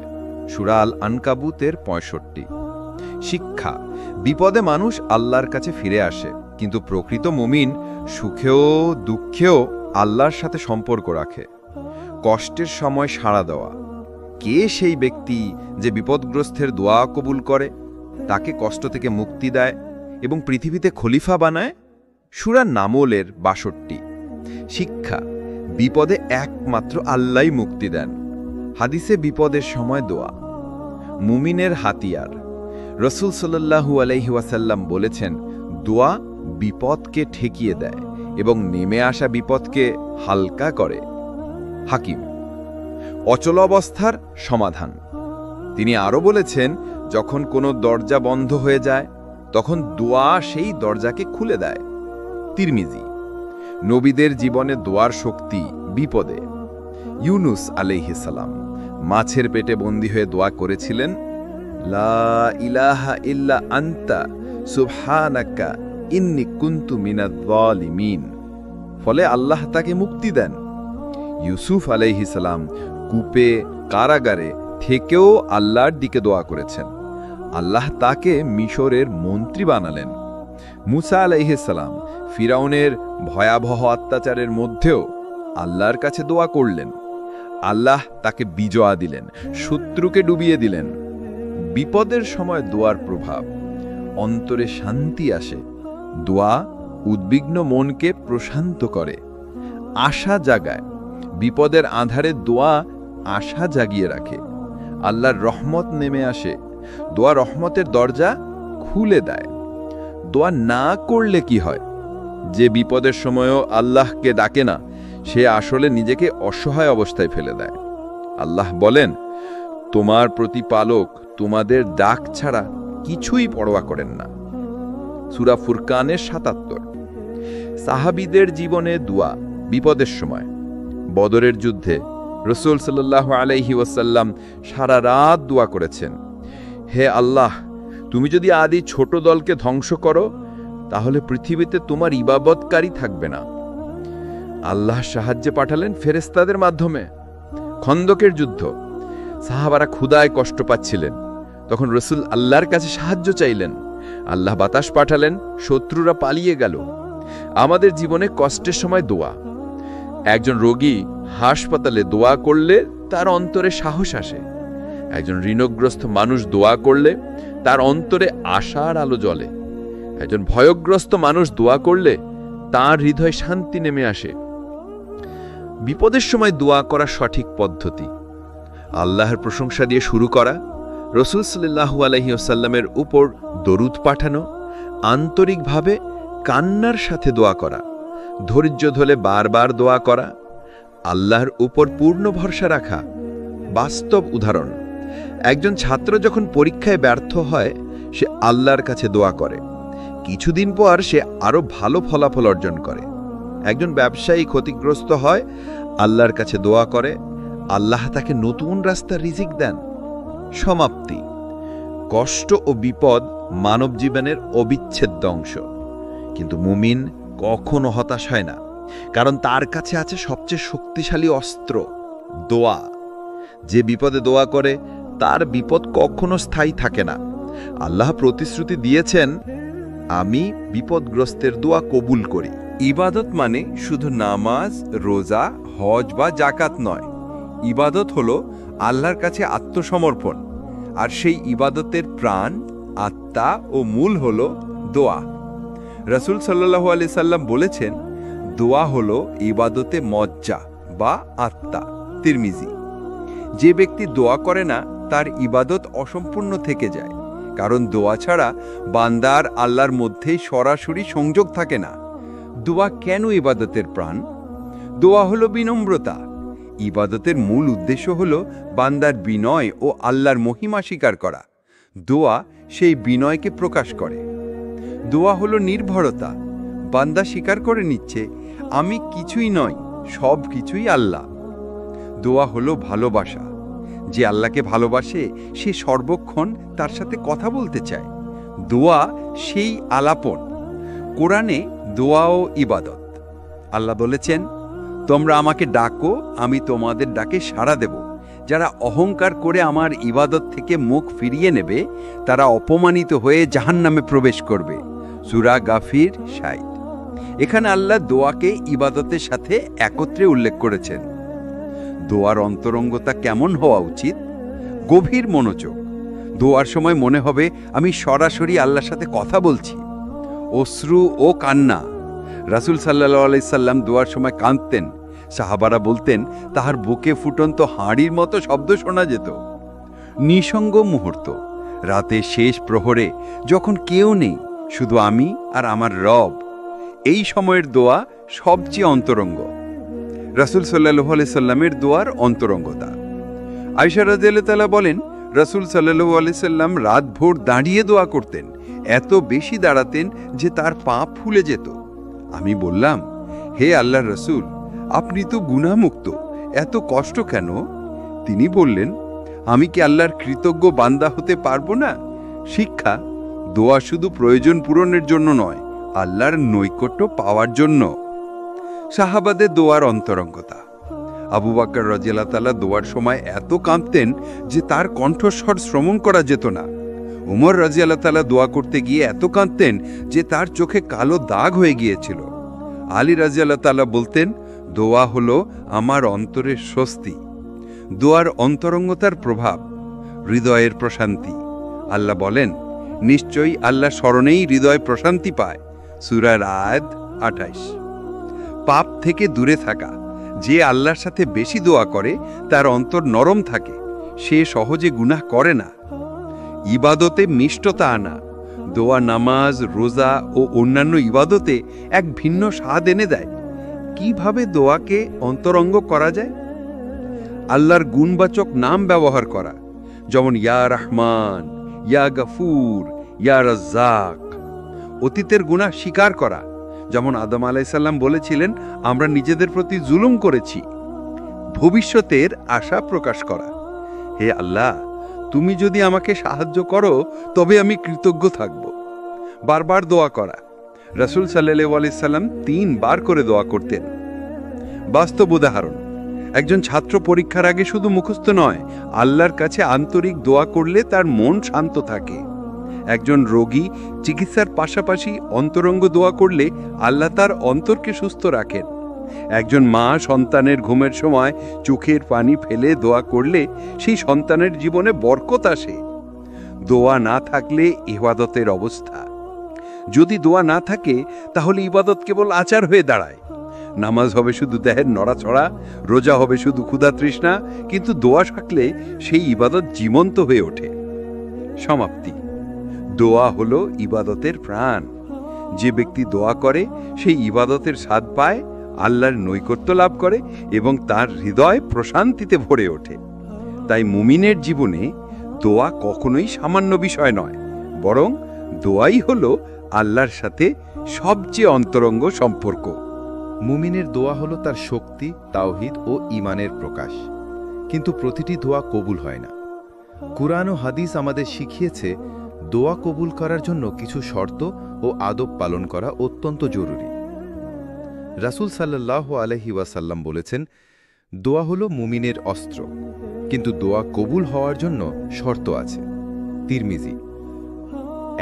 সূরা আল আনকাবুতের 65। শিক্ষা: বিপদে মানুষ আল্লাহর কাছে ফিরে আসে, কিন্তু প্রকৃত মুমিন সুখেও দুঃখেও আল্লাহর সাথে সম্পর্ক রাখে। কষ্টের সময় সাড়া দেওয়া। কে সেই ব্যক্তি যে বিপদগ্রস্তের দোয়া কবুল করে, তাকে কষ্ট থেকে মুক্তি দেয় এবং পৃথিবীতে খলিফা বানায়? সূরা নামলের 62। শিক্ষা: বিপদে একমাত্র আল্লাহই মুক্তি দেন। হাদিসে বিপদের সময় দোয়া মুমিনের হাতিয়ার। রসূল সাল্লাল্লাহু আলাইহি ওয়াসাল্লাম বলেছেন, দোয়া বিপদকে ঠেকিয়ে দেয় এবং নেমে আসা বিপদকে হালকা করে। হাকিম। অচল অবস্থার সমাধান। তিনি আরও বলেছেন, যখন কোনো দরজা বন্ধ হয়ে যায় তখন দোয়া সেই দরজাকে খুলে দেয়। তিরমিজি। নবীদের জীবনে দোয়ার শক্তি বিপদে। ইউনুস আলাইহিস সালাম মাছের পেটে বন্দী হয়ে দোয়া করেছিলেন, লা ইলাহা ইল্লা আনতা সুবহানাকা ইন্নী কুনতু মিনাজ জালিমিন। ফলে আল্লাহ তাকে মুক্তি দেন। ইউসুফ আলাইহিস সালাম কূপে, কারাগারে থেকেও আল্লাহর দিকে দোয়া করেছেন। আল্লাহ তাকে মিশরের মন্ত্রী বানালেন। মুসা আলাইহিস সালাম ফিরাউনের ভয়াবহ অত্যাচারের মধ্যেও আল্লাহর কাছে দোয়া করলেন। আল্লাহ তাকে বিজয় দিলেন, শত্রুকে ডুবিয়ে দিলেন। বিপদের সময় দোয়ার প্রভাব। অন্তরে শান্তি আসে। দোয়া উদ্বিগ্ন মনকে প্রশান্ত করে, আশা জাগায়। বিপদের আঁধারে দোয়া আশা জাগিয়ে রাখে। আল্লাহর রহমত নেমে আসে। দোয়া রহমতের দরজা খুলে দেয়। দোয়া না করলে কি হয়? যে বিপদের সময়ও আল্লাহকে ডাকে না, সে আসলে নিজেকে অসহায় অবস্থায় ফেলে দেয়। আল্লাহ বলেন, তোমার প্রতিপালক তোমাদের ডাক ছাড়া কিছুই পরোয়া করেন না। সূরা ফুরকানের ৭৭। সাহাবীদের জীবনে দোয়া বিপদের সময়। বদরের যুদ্ধে রাসূল সাল্লাল্লাহু আলাইহি ওয়াসাল্লাম সারা রাত দোয়া করেছেন, হে আল্লাহ, তুমি যদি আদি ছোট দলকে ধ্বংস করো তাহলে পৃথিবীতে তোমার ইবাদতকারী থাকবে না। আল্লাহ সাহায্যে পাঠালেন ফেরেশতাদের মাধ্যমে। খন্দকের যুদ্ধ। সাহাবারা ক্ষুধায় কষ্ট পাচ্ছিলেন, তখন রাসূল আল্লাহর কাছে সাহায্য চাইলেন। আল্লাহ বাতাস পাঠালেন, শত্রুরা পালিয়ে গেল। আমাদের জীবনে কষ্টের সময় দোয়া। একজন রোগী হাসপাতালে দোয়া করলে তার অন্তরে সাহস আসে। একজন ঋণগ্রস্ত মানুষ দোয়া করলে তার অন্তরে আশার আলো জ্বলে। একজন ভয়গ্রস্ত মানুষ দোয়া করলে তার হৃদয়ে শান্তি নেমে আসে। বিপদের সময় দোয়া করা সঠিক পদ্ধতি। আল্লাহর প্রশংসা দিয়ে শুরু করা, রাসূল সাল্লাল্লাহু আলাইহি ওয়াসাল্লামের উপর দরুদ পাঠানো, আন্তরিকভাবে কান্নার সাথে দোয়া করা, ধৈর্য ধরে বারবার দোয়া করা, আল্লাহর উপর পূর্ণ ভরসা রাখা। বাস্তব উদাহরণ: একজন ছাত্র যখন পরীক্ষায় ব্যর্থ হয় সে আল্লাহর কাছে দোয়া করে। কিছুদিন পর সে আরো ভালো ফলাফল অর্জন করে। একজন ব্যবসায়ী ক্ষতিগ্রস্ত হয়, আল্লাহর কাছে দোয়া করে, আল্লাহ তাকে নতুন রাস্তার রিজিক দেন। সমাপ্তি: কষ্ট ও বিপদ মানব জীবনের অবিচ্ছেদ্য অংশ, কিন্তু মুমিন কখনো হতাশ হয় না, কারণ তার কাছে আছে সবচেয়ে শক্তিশালী অস্ত্র, দোয়া। যে বিপদে দোয়া করে তার বিপদ কখনো স্থায়ী থাকে না। আল্লাহ প্রতিশ্রুতি দিয়েছেন, আমি বিপদগ্রস্তের দোয়া কবুল করি। ইবাদত মানে শুধু নামাজ, রোজা, হজ বা জাকাত নয়। ইবাদত হলো আল্লাহর কাছে আত্মসমর্পণ, আর সেই ইবাদতের প্রাণ, আত্মা ও মূল হলো দোয়া। রাসূল সাল্লাল্লাহু আলাইহি সাল্লাম বলেছেন, দোয়া হলো ইবাদতে মজ্জা বা আত্মা। তিরমিজি। যে ব্যক্তি দোয়া করে না তার ইবাদত অসম্পূর্ণ থেকে যায়, কারণ দোয়া ছাড়া বান্দার আল্লাহর মধ্যে সরাসরি সংযোগ থাকে না। দোয়া কেন ইবাদতের প্রাণ? দোয়া হলো বিনম্রতা। ইবাদতের মূল উদ্দেশ্য হলো বান্দার বিনয় ও আল্লাহর মহিমা স্বীকার করা। দোয়া সেই বিনয়কে প্রকাশ করে। দোয়া হলো নির্ভরতা। বান্দা স্বীকার করে নিচ্ছে, আমি কিছুই নই, সব কিছুই আল্লাহ। দোয়া হলো ভালোবাসা। যে আল্লাহকে ভালোবাসে সে সর্বক্ষণ তার সাথে কথা বলতে চায়। দোয়া সেই আলাপন। কোরআনে দোয়া ও ইবাদত। আল্লাহ বলেছেন, তোমরা আমাকে ডাকো, আমি তোমাদের ডাকে সাড়া দেব। যারা অহংকার করে আমার ইবাদত থেকে মুখ ফিরিয়ে নেবে তারা অপমানিত হয়ে জাহান্নামে প্রবেশ করবে। সূরা গাফির ৬০। এখানে আল্লাহ দোয়াকে ইবাদতের সাথে একত্রে উল্লেখ করেছেন। দোয়ার অন্তরঙ্গতা কেমন হওয়া উচিত? গভীর মনোযোগ। দোয়ার সময় মনে হবে আমি সরাসরি আল্লাহর সাথে কথা বলছি। অশ্রু ও কান্না। রাসূল সাল্লাল্লাহু আলাইহি সাল্লাম দোয়ার সময় কাঁদতেন। সাহাবারা বলতেন তাহার বুকে ফুটন্ত হাঁড়ির মতো শব্দ শোনা যেত। নিঃসঙ্গ মুহূর্ত। রাতের শেষ প্রহরে যখন কেউ নেই, শুধু আমি আর আমার রব। এই সময়ের দোয়া সবচেয়ে অন্তরঙ্গ। রাসূল সাল্লাল্লাহু আলাইহি সাল্লামের দোয়ার অন্তরঙ্গতা। আয়েশা রাদিয়াল্লাহু তাআলা বলেন, রাসূল সাল্লাল্লাহু আলাইহি সাল্লাম রাতভর দাঁড়িয়ে দোয়া করতেন। এত বেশি দাঁড়াতেন যে তার পা ফুলে যেত। আমি বললাম, হে আল্লাহর রাসূল, আপনি তো গুনাহমুক্ত, এত কষ্ট কেন? তিনি বললেন, আমি কি আল্লাহর কৃতজ্ঞ বান্দা হতে পারবো না? শিক্ষা: দোয়া শুধু প্রয়োজন পূরণের জন্য নয়, আল্লাহর নৈকট্য পাওয়ার জন্য। সাহাবাদের দোয়ার অন্তরঙ্গতা। আবু বকর রাদিয়াল্লাহু তাআলা দোয়ার সময় এত কাঁদতেন যে তার কণ্ঠস্বর শ্রবণ করা যেত না। উমর রাদিয়াল্লাহু তাআলা দোয়া করতে গিয়ে এত কাঁদতেন যে তার চোখে কালো দাগ হয়ে গিয়েছিল। আলী রাদিয়াল্লাহু তাআলা বলতেন, দোয়া হলো আমার অন্তরের স্বস্তি। দোয়ার অন্তরঙ্গতার প্রভাব। হৃদয়ের প্রশান্তি। আল্লাহ বলেন, নিশ্চয়ই আল্লাহ স্মরণেই হৃদয় প্রশান্তি পায়। সূরা রাদ ২৮। পাপ থেকে দূরে থাকা। যে আল্লাহর সাথে বেশি দোয়া করে তার অন্তর নরম থাকে, সে সহজে গুনাহ করে না। ইবাদতে মিষ্টতা আনা। দোয়া, নামাজ, রোজা ও অন্যান্য ইবাদতে এক ভিন্ন স্বাদ এনে দেয়। কিভাবে দোয়াকে অন্তরঙ্গ করা যায়? আল্লাহর গুণবাচক নাম ব্যবহার করা, যেমন ইয়া রহমান, ইয়া গফুর, ইয়া রাজ্জাক। অতীতের গুনাহ স্বীকার করা, যেমন আদম আলাইহিস সালাম বলেছিলেন, আমরা নিজেদের প্রতি জুলুম করেছি। ভবিষ্যতের আশা প্রকাশ করা, হে আল্লাহ, তুমি যদি আমাকে সাহায্য করো তবে আমি কৃতজ্ঞ থাকব। বারবার দোয়া করা। রাসূল সাল্লাল্লাহু আলাইহি সাল্লাম ৩ বার করে দোয়া করতেন। বাস্তব উদাহরণ: একজন ছাত্র পরীক্ষার আগে শুধু মুখস্থ নয়, আল্লাহর কাছে আন্তরিক দোয়া করলে তার মন শান্ত থাকে। একজন রোগী চিকিৎসার পাশাপাশি অন্তরঙ্গ দোয়া করলে আল্লাহ তার অন্তরকে সুস্থ রাখেন। একজন মা সন্তানের ঘুমের সময় চোখের পানি ফেলে দোয়া করলে সেই সন্তানের জীবনে বরকত আসে। দোয়া না থাকলে ইবাদতের অবস্থা। যদি দোয়া না থাকে তাহলে ইবাদত কেবল আচার হয়ে দাঁড়ায়। নামাজ হবে শুধু দেহের নড়াচড়া, রোজা হবে শুধু ক্ষুধা তৃষ্ণা, কিন্তু দোয়া থাকলে সেই ইবাদত জীবন্ত হয়ে ওঠে। সমাপ্তি: দোয়া হলো ইবাদতের প্রাণ। যে ব্যক্তি দোয়া করে সেই ইবাদতের স্বাদ পায়, আল্লাহর নৈকট্য লাভ করে এবং তার হৃদয় প্রশান্তিতে ভরে ওঠে। তাই মুমিনের জীবনে দোয়া কখনোই সামান্য বিষয় নয়, বরং দোয়াই হলো আল্লাহর সাথে সবচেয়ে অন্তরঙ্গ সম্পর্ক। মুমিনের দোয়া হলো তার শক্তি, তাওহীদ ও ঈমানের প্রকাশ। কিন্তু প্রতিটি দোয়া কবুল হয় না। কুরআন ও হাদিস আমাদের শিখিয়েছে দোয়া কবুল করার জন্য কিছু শর্ত ও আদব পালন করা অত্যন্ত জরুরি। রাসূল সাল্লাল্লাহু আলাইহি ওয়াসাল্লাম বলেছেন, দোয়া হলো মুমিনের অস্ত্র, কিন্তু দোয়া কবুল হওয়ার জন্য শর্ত আছে। তিরমিজি।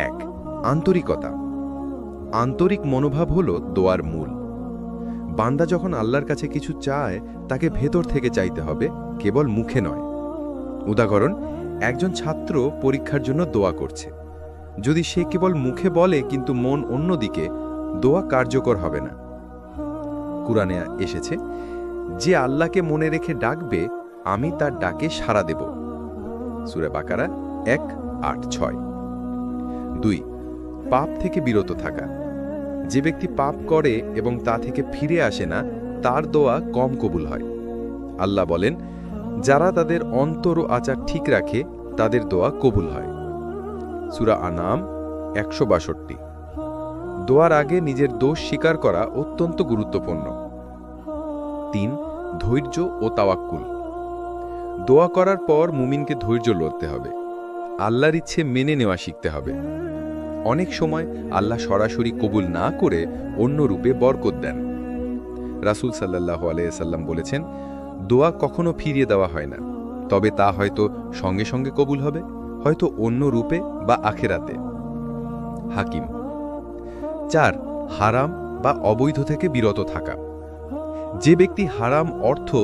১. আন্তরিকতা। আন্তরিক মনোভাব হলো দোয়ার মূল। বান্দা যখন আল্লাহর কাছে কিছু চায় তাকে ভেতর থেকে চাইতে হবে, কেবল মুখে নয়। উদাহরণ: একজন ছাত্র পরীক্ষার জন্য দোয়া করছে। যদি সে কেবল মুখে বলে কিন্তু মন অন্যদিকে, দোয়া কার্যকর হবে না। কুরআনে এসেছে, যে আল্লাহকে মনে রেখে ডাকবে আমি তার ডাকে সাড়া দেব। সূরা বাকারা 1:8-6। 2. পাপ থেকে বিরত থাকা। যে ব্যক্তি পাপ করে এবং তা থেকে ফিরে আসে না, তার দোয়া কম কবুল হয়। আল্লাহ বলেন, যারা তাদের অন্তর ও আচার ঠিক রাখে তাদের দোয়া কবুল হয়। সূরা আনাম 162। দোয়ার আগে নিজের দোষ স্বীকার করা অত্যন্ত গুরুত্বপূর্ণ। 3. ধৈর্য ও তাওয়াক্কুল। দোয়া করার পর মুমিনকে ধৈর্য ধরতে হবে। আল্লাহর ইচ্ছে মেনে নেওয়া শিখতে হবে। অনেক সময় আল্লাহ সরাসরি কবুল না করে অন্য রূপে বরকত দেন। রাসূল সাল্লাল্লাহু আলাইহি সাল্লাম বলেছেন, দোয়া কখনো ফিরিয়ে দেওয়া হয় না, তবে তা হয়তো সঙ্গে সঙ্গে কবুল হবে, হয়তো অন্য রূপে বা আখেরাতে। হাকিম। 4. হারাম বা অবৈধ থেকে বিরত থাকা। যে ব্যক্তি হারাম অর্থ,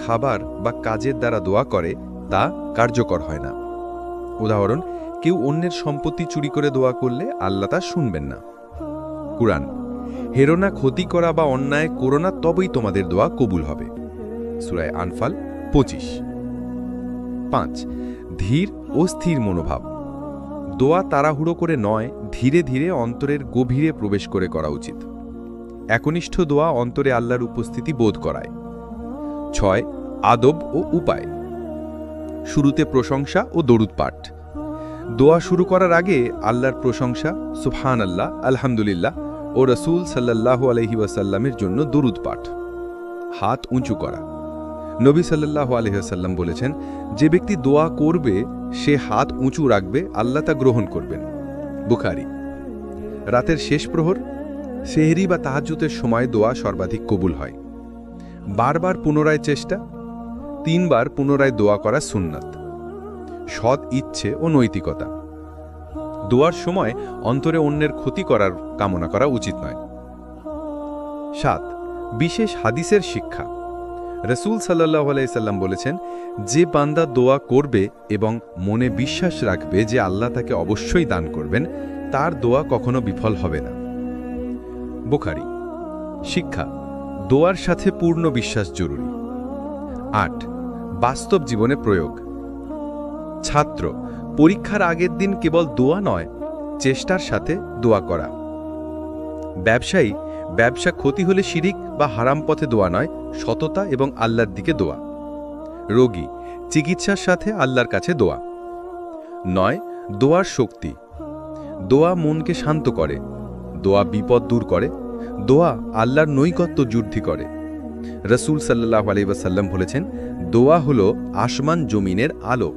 খাবার বা কাজের দ্বারা দোয়া করে তা কার্যকর হয় না। উদাহরণ, কেউ অন্যের সম্পত্তি চুরি করে দোয়া করলে আল্লাহ তা শুনবেন না। কুরআন। হেরোনা ক্ষতি করা বা অন্যায় করো না, তবেই তোমাদের দোয়া কবুল হবে। সূরা আনফাল 25। 5. ধীর ও স্থির মনোভাব। দোয়া তাড়াহুড়ো করে নয়, ধীরে ধীরে অন্তরের গভীরে প্রবেশ করে করা উচিত। একনিষ্ঠ দোয়া অন্তরে আল্লাহর উপস্থিতি বোধ করায়। 6. আদব ও উপায়। শুরুতে প্রশংসা ও দরুদ পাঠ। দোয়া শুরু করার আগে আল্লাহর প্রশংসা, সুবহানাল্লাহ, আলহামদুলিল্লাহ ও রাসূল সাল্লাল্লাহু আলাইহি ওয়াসাল্লামের জন্য দরুদ পাঠ। হাত উঁচু করা। নবী সাল্লাল্লাহু আলাইহি ওয়াসাল্লাম বলেছেন, যে ব্যক্তি দোয়া করবে সে হাত উঁচু রাখবে, আল্লাহ তা গ্রহণ করবেন। বুখারী। রাতের শেষ প্রহর, সেহরি বা তাহাজ্জুদের সময় দোয়া সর্বাধিক কবুল হয়। বারবার পুনরায় চেষ্টা। 3 বার পুনরায় দোয়া করা সুন্নাত। সৎ ইচ্ছে ও নৈতিকতা। দোয়ার সময় অন্তরে অন্যের ক্ষতি করার কামনা করা উচিত নয়। 7. বিশেষ হাদিসের শিক্ষা। রাসূল সাল্লাল্লাহু আলাইহি সাল্লাম বলেছেন, যে বান্দা দোয়া করবে এবং মনে বিশ্বাস রাখবে যে আল্লাহ তাকে অবশ্যই দান করবেন, তার দোয়া কখনো বিফল হবে না। বুখারী। শিক্ষা। দোয়ার সাথে পূর্ণ বিশ্বাস জরুরি। 8. বাস্তব জীবনে প্রয়োগ। ছাত্র, পরীক্ষার আগের দিন কেবল দোয়া নয়, চেষ্টার সাথে দোয়া করা। ব্যবসায়ী, ব্যবসা ক্ষতি হলে শিরিক বা হারাম পথে দোয়া নয়, সততা এবং আল্লাহর দিকে দোয়া। রোগী, চিকিৎসার সাথে আল্লাহর কাছে দোয়া। 9. দোয়ার শক্তি। দোয়া মনকে শান্ত করে, দোয়া বিপদ দূর করে, দোয়া আল্লাহর নৈকট্য বৃদ্ধি করে। রাসূল সাল্লাল্লাহু আলাইহি ওয়াসাল্লাম বলেছেন, দোয়া হলো আসমান জমিনের আলো।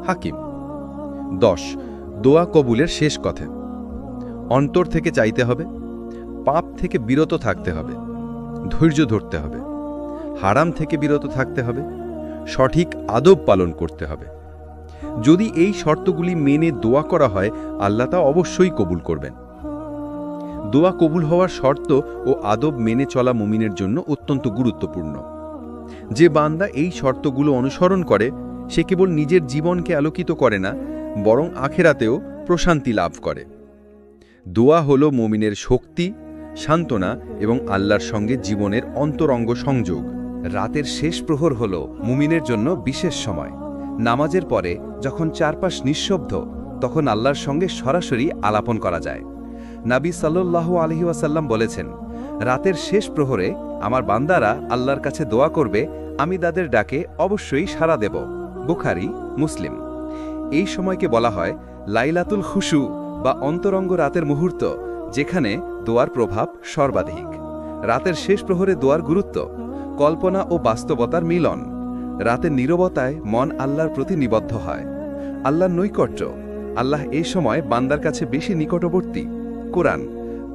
হাকিম। 10. দোয়া কবুলের শেষ কথা। অন্তর থেকে চাইতে হবে, পাপ থেকে বিরত থাকতে হবে, ধৈর্য ধরতে হবে, হারাম থেকে বিরত থাকতে হবে, সঠিক আদব পালন করতে হবে। যদি এই শর্তগুলি মেনে দোয়া করা হয়, আল্লাহ তা অবশ্যই কবুল করবেন। দোয়া কবুল হওয়ার শর্ত ও আদব মেনে চলা মুমিনের জন্য অত্যন্ত গুরুত্বপূর্ণ। যে বান্দা এই শর্তগুলো অনুসরণ করে, সে কেবল নিজের জীবনকে আলোকিত করে না, বরং আখেরাতেও প্রশান্তি লাভ করে। দোয়া হল মুমিনের শক্তি, সান্ত্বনা এবং আল্লাহর সঙ্গে জীবনের অন্তরঙ্গ সংযোগ। রাতের শেষ প্রহর হল মুমিনের জন্য বিশেষ সময়। নামাজের পরে যখন চারপাশ নিঃশব্দ, তখন আল্লাহর সঙ্গে সরাসরি আলাপন করা যায়। নবী সাল্লাল্লাহু আলাইহি ওয়াসাল্লাম বলেছেন, রাতের শেষ প্রহরে আমার বান্দারা আল্লাহর কাছে দোয়া করবে, আমি তাদের ডাকে অবশ্যই সাড়া দেব। বুখারী, মুসলিম। এই সময়কে বলা হয় লাইলাতুল খুশু বা অন্তরঙ্গ রাতের মুহূর্ত, যেখানে দোয়ার প্রভাব সর্বাধিক। রাতের শেষ প্রহরে দোয়ার গুরুত্ব, কল্পনা ও বাস্তবতার মিলন। রাতের নীরবতায় মন আল্লাহর প্রতি নিবদ্ধ হয়। আল্লাহর নৈকট্য, আল্লাহ এই সময় বান্দার কাছে বেশি নিকটবর্তী। কোরআন।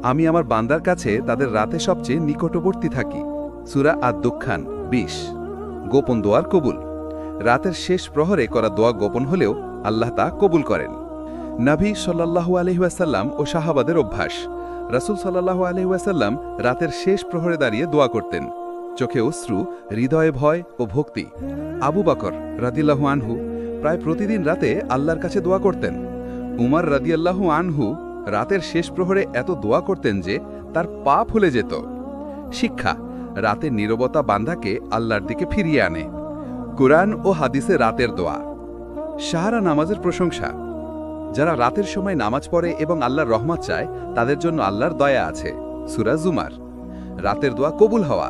আমি আমার বান্দার কাছে তাদের রাতে সবচেয়ে নিকটবর্তী থাকি। সূরা আদ-দুখান 20। গোপন দোয়ার কবুল। রাতের শেষ প্রহরে করা দোয়া গোপন হলেও আল্লাহ তা কবুল করেন। নবী সাল্লাল্লাহু আলাইহি ওয়াসাল্লাম ও সাহাবাদের অভ্যাস। রাসূল সাল্লাল্লাহু আলাইহি ওয়াসাল্লাম রাতের শেষ প্রহরে দাঁড়িয়ে দোয়া করতেন। চোখে অশ্রু, হৃদয়ে ভয় ও ভক্তি। আবু বকর রাদিয়াল্লাহু আনহু প্রায় প্রতিদিন রাতে আল্লাহর কাছে দোয়া করতেন। উমর রাদিয়াল্লাহু আনহু রাতের শেষ প্রহরে এত দোয়া করতেন যে তার পা ফুলে যেত। শিক্ষা: রাতের নীরবতা বান্দাকে আল্লাহর দিকে ফিরিয়ে আনে। কুরআন ও হাদিসে রাতের দোয়া। সাহারা নামাজের প্রশংসা। যারা রাতের সময় নামাজ পড়ে এবং আল্লাহর রহমত চায় তাদের জন্য আল্লাহর দয়া আছে। সূরা জুমার। রাতের দোয়া কবুল হওয়া।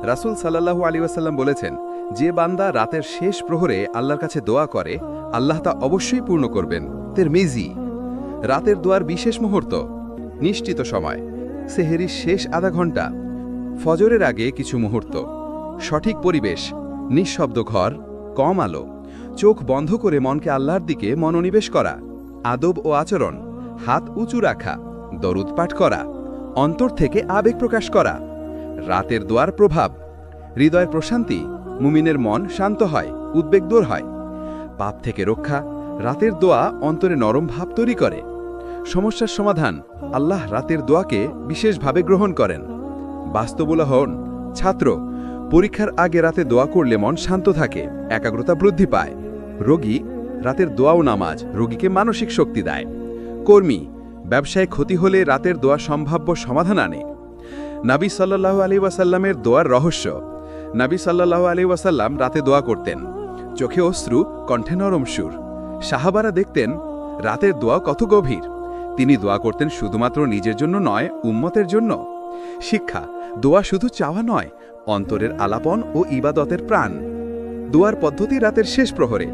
রাসূল সাল্লাল্লাহু আলাইহি ওয়াসাল্লাম বলেছেন, যে বান্দা রাতের শেষ প্রহরে আল্লাহর কাছে দোয়া করে আল্লাহ তা অবশ্যই পূর্ণ করবেন। তিরমিজি। রাতের দোয়ার বিশেষ মুহূর্ত: নিশ্চিত সময়, সেহেরির শেষ আধা ঘন্টা, ফজরের আগে কিছু মুহূর্ত, সঠিক পরিবেশ, নিঃশব্দ ঘর, কম আলো, চোখ বন্ধ করে মনকে আল্লাহর দিকে মনোনিবেশ করা, আদব ও আচরণ, হাত উঁচু রাখা, দরুদ পাঠ করা, অন্তর থেকে আবেগ প্রকাশ করা। রাতের দোয়ার প্রভাব: হৃদয়ের প্রশান্তি, মুমিনের মন শান্ত হয়, উদ্বেগ দূর হয়। পাপ থেকে রক্ষা: রাতের দোয়া অন্তরে নরম ভাব তৈরি করে। সমস্যার সমাধান: আল্লাহ রাতের দোয়াকে বিশেষভাবে গ্রহণ করেন। বাস্তবতা হন ছাত্র: পরীক্ষার আগে রাতে দোয়া করলে মন শান্ত থাকে, একাগ্রতা বৃদ্ধি পায়। রোগী: রাতের দোয়া ও নামাজ রোগীকে মানসিক শক্তি দেয়। কর্মী: ব্যবসায় ক্ষতি হলে রাতের দোয়া সম্ভাব্য সমাধান আনে। নবী সাল্লাল্লাহু আলাইহি ওয়াসাল্লামের দোয়ার রহস্য। নবী সাল্লাল্লাহু আলাইহি ওয়াসাল্লাম রাতে দোয়া করতেন, চোখে অশ্রু, কণ্ঠে নরম সুর। সাহাবারা দেখতেন রাতের দোয়া কত গভীর। তিনি দোয়া করতেন শুধুমাত্র নিজের জন্য নয়, উম্মতের জন্য। শিক্ষা: দোয়া শুধু চাওয়া নয়, অন্তরের আলাপন ও ইবাদতের প্রাণ। দোয়ার পদ্ধতি রাতের শেষ প্রহরে: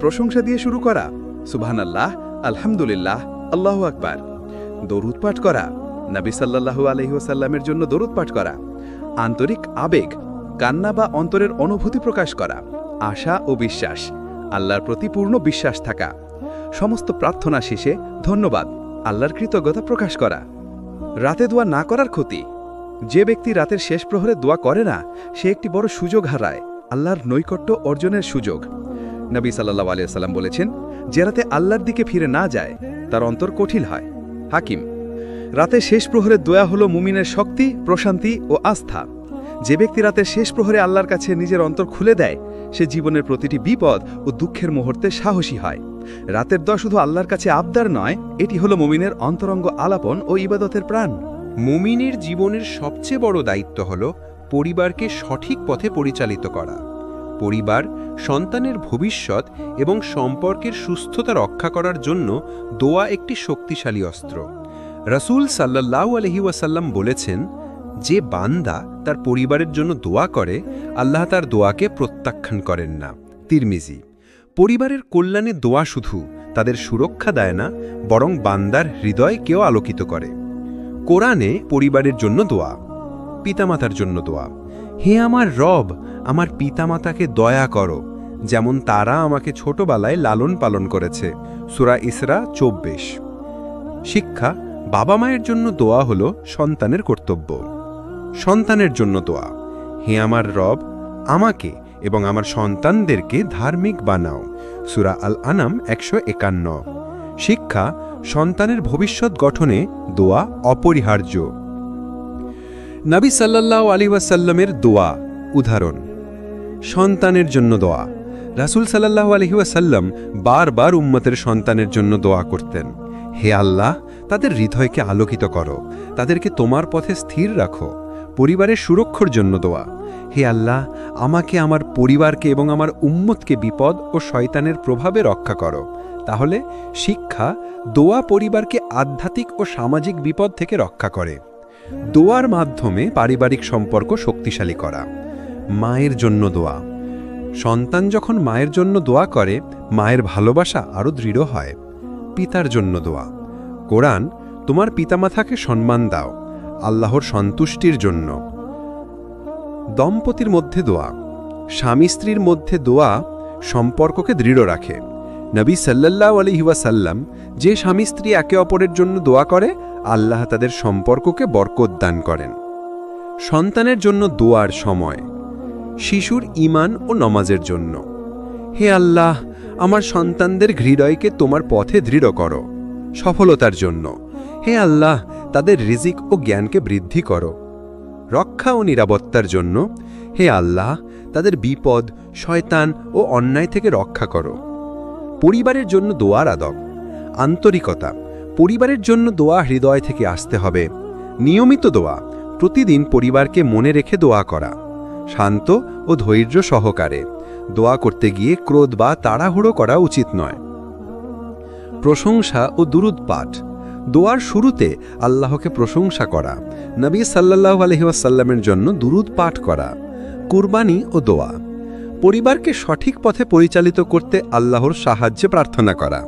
প্রশংসা দিয়ে শুরু করা, সুবহানাল্লাহ, আলহামদুলিল্লাহ, আল্লাহু আকবার। দরুদ পাঠ করা, নবী সাল্লাল্লাহু আলাইহি ওয়াসাল্লামের জন্য দরুদ পাঠ করা। আন্তরিক আবেগ, কান্না বা অন্তরের অনুভূতি প্রকাশ করা। আশা ও বিশ্বাস, আল্লাহর প্রতি পূর্ণ বিশ্বাস থাকা। সমস্ত প্রার্থনা শেষে ধন্যবাদ, আল্লাহর কৃতজ্ঞতা প্রকাশ করা। রাতে দোয়া না করার ক্ষতি: যে ব্যক্তি রাতের শেষ প্রহরে দোয়া করে না সে একটি বড় সুযোগ হারায়, আল্লাহর নৈকট্য অর্জনের সুযোগ। নবী সাল্লাল্লাহু আলাইহি ওয়াসাল্লাম বলেছেন, যে রাতে আল্লাহর দিকে ফিরে না যায় তার অন্তর কঠিন হয়। হাকিম। রাতে শেষ প্রহরের দোয়া হল মুমিনের শক্তি, প্রশান্তি ও আস্থা। যে ব্যক্তি রাতের শেষ প্রহরে আল্লাহর কাছে নিজের অন্তর খুলে দেয় সে জীবনের প্রতিটি বিপদ ও দুঃখের মুহূর্তে সাহসী হয়। রাতের দোয়া শুধু আল্লাহর কাছে আবদার নয়, এটি হলো মুমিনের অন্তরঙ্গ আলাপন ও ইবাদতের প্রাণ। মুমিনের জীবনের সবচেয়ে বড় দায়িত্ব হল পরিবারকে সঠিক পথে পরিচালিত করা। পরিবার, সন্তানের ভবিষ্যৎ এবং সম্পর্কের সুস্থতা রক্ষা করার জন্য দোয়া একটি শক্তিশালী অস্ত্র। রাসূল সাল্লাল্লাহু আলাইহি ওয়াসাল্লাম বলেছেন, যে বান্দা তার পরিবারের জন্য দোয়া করে আল্লাহ তার দোয়াকে প্রত্যাখ্যান করেন না। তিরমিজি। পরিবারের কল্যাণে দোয়া শুধু তাদের সুরক্ষা দেয় না, বরং বান্দার হৃদয়কেও আলোকিত করে। কোরআনে পরিবারের জন্য দোয়া। পিতামাতার জন্য দোয়া: হে আমার রব, আমার পিতামাতাকে দয়া করো, যেমন তারা আমাকে ছোটবেলায় লালন পালন করেছে। সূরা ইসরা ২৪। শিক্ষা: বাবা মায়ের জন্য দোয়া হল সন্তানের কর্তব্য। সন্তানের জন্য দোয়া: হে আমার রব, আমাকে এবং আমার সন্তানদেরকে ধার্মিক বানাও। সূরা আল আনাম ১৫১। শিক্ষা: সন্তানের ভবিষ্যৎ গঠনে দোয়া অপরিহার্য। নবী সাল্লাল্লাহু আলাইহি ওয়াসাল্লামের দোয়া উদাহরণ। সন্তানের জন্য দোয়া: রাসূল সাল্লাল্লাহু আলাইহি ওয়াসাল্লাম বারবার উম্মতের সন্তানের জন্য দোয়া করতেন। হে আল্লাহ, তাদের হৃদয়কে আলোকিত করো, তাদেরকে তোমার পথে স্থির রাখো। পরিবারের সুরক্ষার জন্য দোয়া: হে আল্লাহ, আমাকে, আমার পরিবারকে এবং আমার উম্মতকে বিপদ ও শয়তানের প্রভাবে রক্ষা করো। তাহলে শিক্ষা: দোয়া পরিবারকে আধ্যাত্মিক ও সামাজিক বিপদ থেকে রক্ষা করে। দোয়ার মাধ্যমে পারিবারিক সম্পর্ক শক্তিশালী করা। মায়ের জন্য দোয়া: সন্তান যখন মায়ের জন্য দোয়া করে মায়ের ভালোবাসা আরও দৃঢ় হয়। পিতার জন্য দোয়া: কোরআন, তোমার পিতামাতাকে সম্মান দাও, আল্লাহর সন্তুষ্টির জন্য। দম্পতির মধ্যে দোয়া: স্বামী স্ত্রীর মধ্যে দোয়া সম্পর্ককে দৃঢ় রাখে। নবী সাল্লাল্লাহু আলাইহি ওয়াসাল্লাম যে স্বামী স্ত্রী একে অপরের জন্য দোয়া করে আল্লাহ তাদের সম্পর্ককে বরকত দান করেন। সন্তানের জন্য দোয়ার সময়: শিশুর ঈমান ও নমাজের জন্য। হে আল্লাহ, আমার সন্তানদের হৃদয়কে তোমার পথে দৃঢ় করো। সফলতার জন্য: হে আল্লাহ, তাদের রিজিক ও জ্ঞানকে বৃদ্ধি করো। রক্ষা ও নিরাপত্তার জন্য: হে আল্লাহ, তাদের বিপদ, শয়তান ও অন্যায় থেকে রক্ষা করো। পরিবারের জন্য দোয়ার আদব: আন্তরিকতা, পরিবারের জন্য দোয়া হৃদয় থেকে আসতে হবে। নিয়মিত দোয়া, প্রতিদিন পরিবারকে মনে রেখে দোয়া করা। শান্ত ও ধৈর্য সহকারে দোয়া করতে গিয়ে ক্রোধ বা তাড়াহুড়ো করা উচিত নয়। প্রশংসা ও দুরূদ পাঠ, দোয়ার শুরুতে আল্লাহকে প্রশংসা করা, নবী সাল্লাল্লাহু আলাইহি ওয়াসাল্লামের জন্য দুরূদ পাঠ করা। কুরবানি ও দোয়া, পরিবারকে সঠিক পথে পরিচালিত করতে আল্লাহর সাহায্যে প্রার্থনা করা।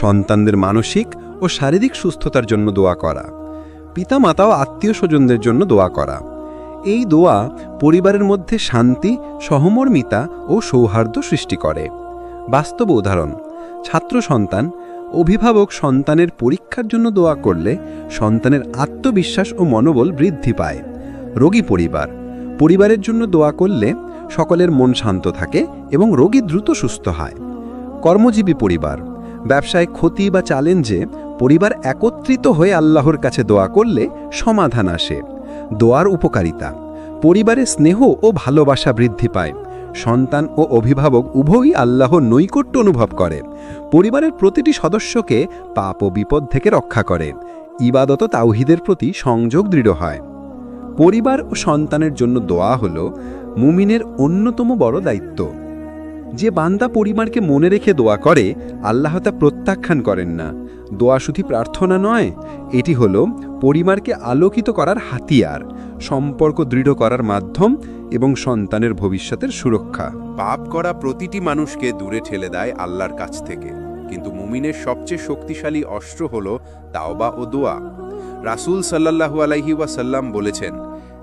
সন্তানদের মানসিক ও শারীরিক সুস্থতার জন্য দোয়া করা। পিতামাতা ও আত্মীয় স্বজনদের জন্য দোয়া করা। এই দোয়া পরিবারের মধ্যে শান্তি, সহমর্মিতা ও সৌহার্দ্য সৃষ্টি করে। বাস্তব উদাহরণ, ছাত্র সন্তান, অভিভাবক সন্তানের পরীক্ষার জন্য দোয়া করলে সন্তানের আত্মবিশ্বাস ও মনোবল বৃদ্ধি পায়। রোগী পরিবার, পরিবারের জন্য দোয়া করলে সকলের মন শান্ত থাকে এবং রোগী দ্রুত সুস্থ হয়। কর্মজীবী পরিবার, ব্যবসায় ক্ষতি বা চ্যালেঞ্জে পরিবার একত্রিত হয়ে আল্লাহর কাছে দোয়া করলে সমাধান আসে। দোয়ার উপকারিতা, পরিবারে স্নেহ ও ভালোবাসা বৃদ্ধি পায়। সন্তান ও অভিভাবক উভয়ই আল্লাহর নৈকট্য অনুভব করে। পরিবারের প্রতিটি সদস্যকে পাপ ও বিপদ থেকে রক্ষা করে। ইবাদত ও তাওহীদের প্রতি সংযোগ দৃঢ় হয়। পরিবার ও সন্তানের জন্য দোয়া হল মুমিনের অন্যতম বড় দায়িত্ব। যে বান্দা পরিবারকে মনে রেখে দোয়া করে, আল্লাহ তা প্রত্যাখ্যান করেন না। দোয়া শুধু প্রার্থনা নয়, এটি হল পরিবারকে আলোকিত করার হাতিয়ার, সম্পর্ক দৃঢ় করার মাধ্যম এবং সন্তানের ভবিষ্যতের সুরক্ষা। পাপ করা প্রতিটি মানুষকে দূরে ঠেলে দেয় আল্লাহর কাছ থেকে, কিন্তু মুমিনের সবচেয়ে শক্তিশালী অস্ত্র হল তাওবা ও দোয়া। রাসূল সাল্লাল্লাহু আলাইহি ওয়াসাল্লাম বলেছেন,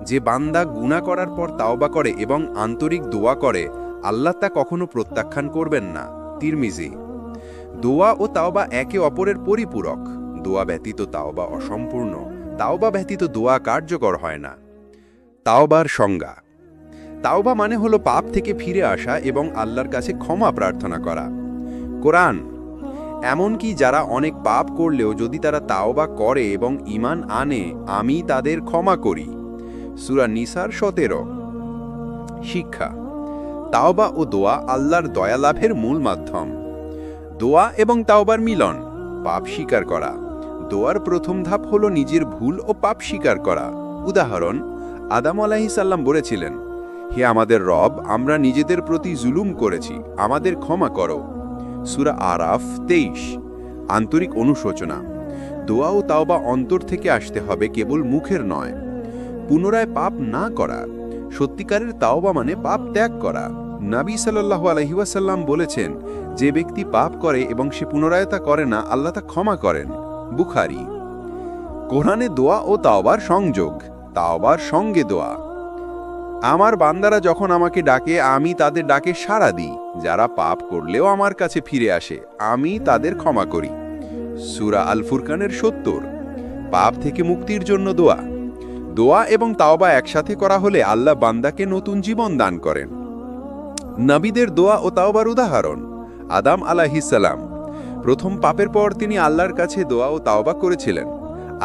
যে বান্দা গুনাহ করার পর তাওবা করে এবং আন্তরিক দোয়া করে, আল্লাহ তা কখনো প্রত্যাখ্যান করবেন না। তিরমিজি। দোয়া ও তাওবা একে অপরের পরিপূরক। দোয়া ব্যতীত তাওবা অসম্পূর্ণ, তাওবা ব্যতীত দোয়া কার্যকর হয় না। তাওবার সংজ্ঞা, তাওবা মানে হলো পাপ থেকে ফিরে আসা এবং আল্লাহর কাছে ক্ষমা প্রার্থনা করা। কোরআন, এমনকি যারা অনেক পাপ করলেও যদি তারা তাওবা করে এবং ঈমান আনে, আমি তাদের ক্ষমা করি। সূরা নিসার 17। শিক্ষা, তাওবা ও দোয়া আল্লাহর দয়া লাভের মূল মাধ্যম। দোয়া এবং তাওবার মিলন, পাপ স্বীকার করা। দোয়ার প্রথম ধাপ হলো নিজের ভুল ও পাপ স্বীকার করা। উদাহরণ, আদম আলাইহিস সালাম বলেছিলেন, হে আমাদের রব, আমরা নিজেদের প্রতি জুলুম করেছি, আমাদের ক্ষমা করো। সূরা আরাফ 23। আন্তরিক অনুশোচনা, দোয়া ও তাওবা অন্তর থেকে আসতে হবে, কেবল মুখের নয়। পুনরায় পাপ না করা, সত্যিকারের তাওবা মানে পাপ ত্যাগ করা। নবী সাল্লাল্লাহু আলাইহি ওয়াসাল্লাম বলেছেন, যে ব্যক্তি পাপ করে এবং সে পুনরায় তা করে না, আল্লাহ তা ক্ষমা করেন। বুখারী। কোরআনে দোয়া ও তাওবার সংযোগ, তাওবার সঙ্গে দোয়া। আমার বান্দারা যখন আমাকে ডাকে, আমি তাদের ডাকে সাড়া দিই। যারা পাপ করলেও আমার কাছে ফিরে আসে, আমি তাদের ক্ষমা করি। সূরা আল ফুরকানের 70। পাপ থেকে মুক্তির জন্য দোয়া। দোয়া এবং তাওবা একসাথে করা হলে আল্লাহ বান্দাকে নতুন জীবন দান করেন। নবীদের দোয়া ও তাওবার উদাহরণ, আদম আলাইহিস সালাম। প্রথম পাপের পর তিনি আল্লাহর কাছে দোয়া ও তাওবা করেছিলেন,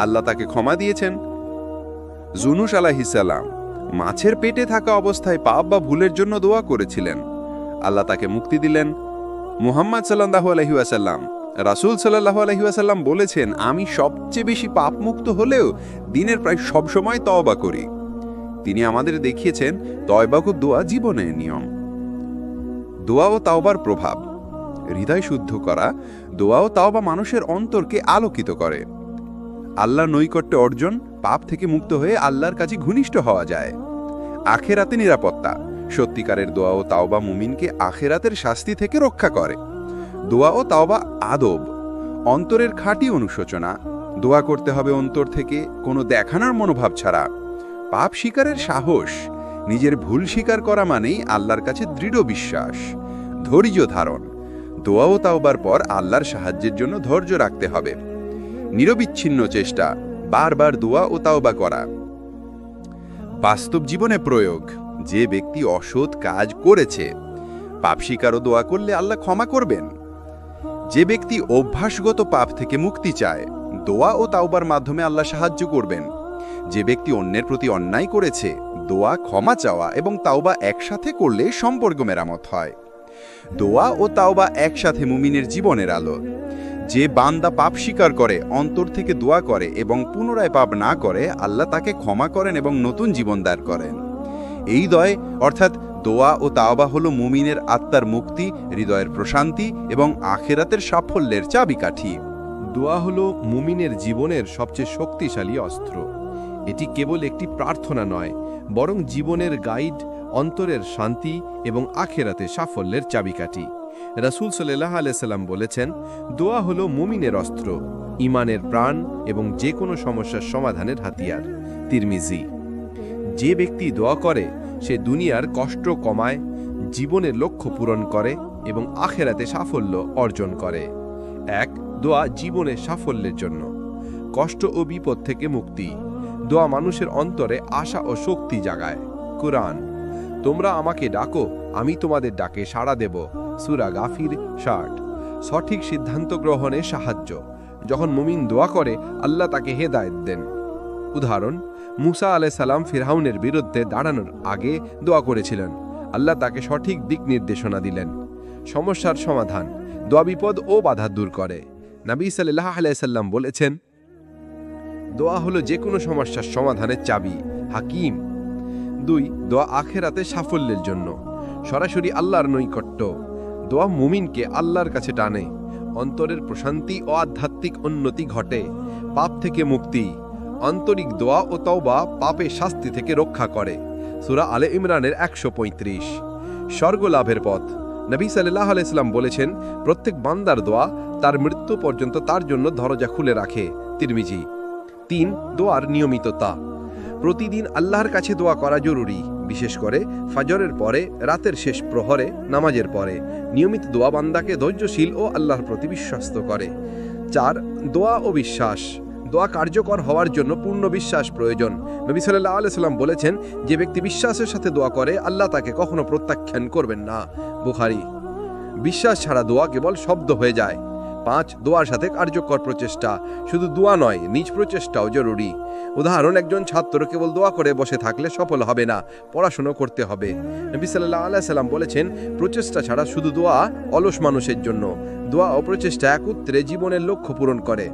আল্লাহ তাকে ক্ষমা দিয়েছেন। যুনুস আলাইহিস সালাম মাছের পেটে থাকা অবস্থায় পাপ বা ভুলের জন্য দোয়া করেছিলেন, আল্লাহ তাকে মুক্তি দিলেন। মুহাম্মদ সাল্লাল্লাহু আলাইহি ওয়াসাল্লাম, রাসূল সাল্লাল্লাহু আলাইহি ওয়াসাল্লাম বলেছেন, আমি সবচেয়ে বেশি পাপমুক্ত হলেও দিনের প্রায় সব সময় তওবা করি। তিনি আমাদের দেখিয়েছেন তওবা ও দোয়া জীবনের নিয়ম। দোয়া ও তাওবার প্রভাব, হৃদয় শুদ্ধ করা। দোয়া ও তাওবা মানুষের অন্তরকে আলোকিত করে। আল্লাহর নৈকট্য অর্জন, পাপ থেকে মুক্ত হয়ে আল্লাহর কাছে ঘনিষ্ঠ হওয়া যায়। আখেরাতে নিরাপত্তা, সত্যিকারের দোয়া ও তাওবা মুমিনকে আখেরাতের শাস্তি থেকে রক্ষা করে। দোয়া ও তাওবা আদব, অন্তরের খাঁটি অনুশোচনা। দোয়া করতে হবে অন্তর থেকে, কোনো দেখানোর মনোভাব ছাড়া। পাপ স্বীকারের সাহস, নিজের ভুল স্বীকার করা মানেই আল্লাহর কাছে দৃঢ় বিশ্বাস। ধৈর্য ধারণ, দোয়া ও তাওবার পর আল্লাহর সাহায্যের জন্য ধৈর্য রাখতে হবে। নিরবিচ্ছিন্ন চেষ্টা, বারবার দোয়া ও তাওবা করা। বাস্তব জীবনে প্রয়োগ, যে ব্যক্তি অসৎ কাজ করেছে, পাপ স্বীকার ও দোয়া করলে আল্লাহ ক্ষমা করবেন। যে ব্যক্তি অভ্যাসগত পাপ থেকে মুক্তি চায়, দোয়া ও তাওবার মাধ্যমে আল্লাহ সাহায্য করবেন। যে ব্যক্তি অন্যের প্রতি অন্যায় করেছে, দোয়া, ক্ষমা চাওয়া এবং তাওবা একসাথে করলে সম্পর্ক মেরামত হয়। দোয়া ও তাওবা একসাথে মুমিনের জীবনের আলো। যে বান্দা পাপ স্বীকার করে, অন্তর থেকে দোয়া করে এবং পুনরায় পাপ না করে, আল্লাহ তাকে ক্ষমা করেন এবং নতুন জীবন দান করেন। এই দয় অর্থাৎ দোয়া ও তাওবা হলো মুমিনের আত্মার মুক্তি, হৃদয়ের প্রশান্তি এবং আখিরাতের সাফল্যের চাবিকাঠি। দোয়া হলো মুমিনের জীবনের সবচেয়ে শক্তিশালী অস্ত্র। এটি কেবল একটি প্রার্থনা নয়, বরং জীবনের গাইড, অন্তরের শান্তি এবং আখিরাতে সাফল্যের চাবিকাঠি। রাসূল সাল্লাল্লাহু আলাইহি সাল্লাম বলেছেন, দোয়া হলো মুমিনের অস্ত্র, ঈমানের প্রাণ এবং যে কোনো সমস্যার সমাধানের হাতিয়ার। তিরমিজি। যে ব্যক্তি দোয়া করে সে দুনিয়ার কষ্ট কমায়, জীবনের লক্ষ্য পূরণ করে এবং আখিরাতে সাফল্য অর্জন করে। 1. দোয়া জীবনের সাফল্যের জন্য। কষ্ট ও বিপদ থেকে মুক্তি। দোয়া মানুষের অন্তরে আশা ও শক্তি জাগায়। কুরআন। তোমরা আমাকে ডাকো, আমি তোমাদের ডাকে সাড়া দেব। সূরা গাফির 60। সঠিক সিদ্ধান্ত গ্রহণে সাহায্য। যখন মুমিন দোয়া করে, আল্লাহ তাকে হেদায়েত দেন। উদাহরণ, মুসা আলাইহিস সালাম ফিরআউনের বিরুদ্ধে দাঁড়ানোর আগে দোয়া করেছিলেন, আল্লাহ তাকে সঠিক দিক নির্দেশনা দিলেন। সমস্যার সমাধান। দোয়া বিপদ ও বাধা দূর করে। নবী সাল্লাল্লাহু আলাইহি সাল্লাম বলেছেন, দোয়া হলো যে কোনো সমস্যার সমাধানের চাবি। হাকিম। 2. দোয়া আখিরাতে সাফল্যের জন্য। সরাসরি আল্লাহর নৈকট্য। দোয়া মুমিনকে আল্লাহর কাছে টানে, অন্তরের প্রশান্তি ও আধ্যাত্মিক উন্নতি ঘটে। পাপ থেকে মুক্তি। আন্তরিক দোয়া ও তওবা পাপের শাস্তি থেকে রক্ষা করে। সূরা আলে ইমরানের 135। স্বর্গ লাভের পথ। নবী সাল্লাল্লাহু আলাইহি সাল্লাম বলেছেন, প্রত্যেক বান্দার দোয়া তার মৃত্যু পর্যন্ত তার জন্য দরজা খুলে রাখে। তিরমিজি। 3. দোয়ার নিয়মিততা। প্রতিদিন আল্লাহর কাছে দোয়া করা জরুরি, বিশেষ করে ফজরের পরে, রাতের শেষ প্রহরে, নামাজের পরে। নিয়মিত দোয়া বান্দাকে ধৈর্যশীল ও আল্লাহর প্রতি বিশ্বস্ত করে। 4. দোয়া ও বিশ্বাস। দোয়া কার্যকর হওয়ার জন্য পূর্ণ বিশ্বাস প্রয়োজন। নবী সাল্লাল্লাহু আলাইহি সাল্লাম বলেছেন, যে ব্যক্তি বিশ্বাসের সাথে দোয়া করে, আল্লাহ তাকে কখনো প্রত্যাখ্যান করবেন না। বুখারী। বিশ্বাস ছাড়া দোয়া কেবল শব্দ হয়ে যায়। 5. দোয়ার সাথে কার্যকর প্রচেষ্টা। শুধু দোয়া নয়, নিজ প্রচেষ্টাও জরুরি। উদাহরণ, একজন ছাত্র কেবল দোয়া করে বসে থাকলে সফল হবে না, পড়াশোনা করতে হবে। নবী সাল্লাল্লাহু আলাইহি সাল্লাম বলেছেন, প্রচেষ্টা ছাড়া শুধু দোয়া অলস মানুষের জন্য। দোয়া ও প্রচেষ্টা একত্রে জীবনের লক্ষ্য পূরণ করে।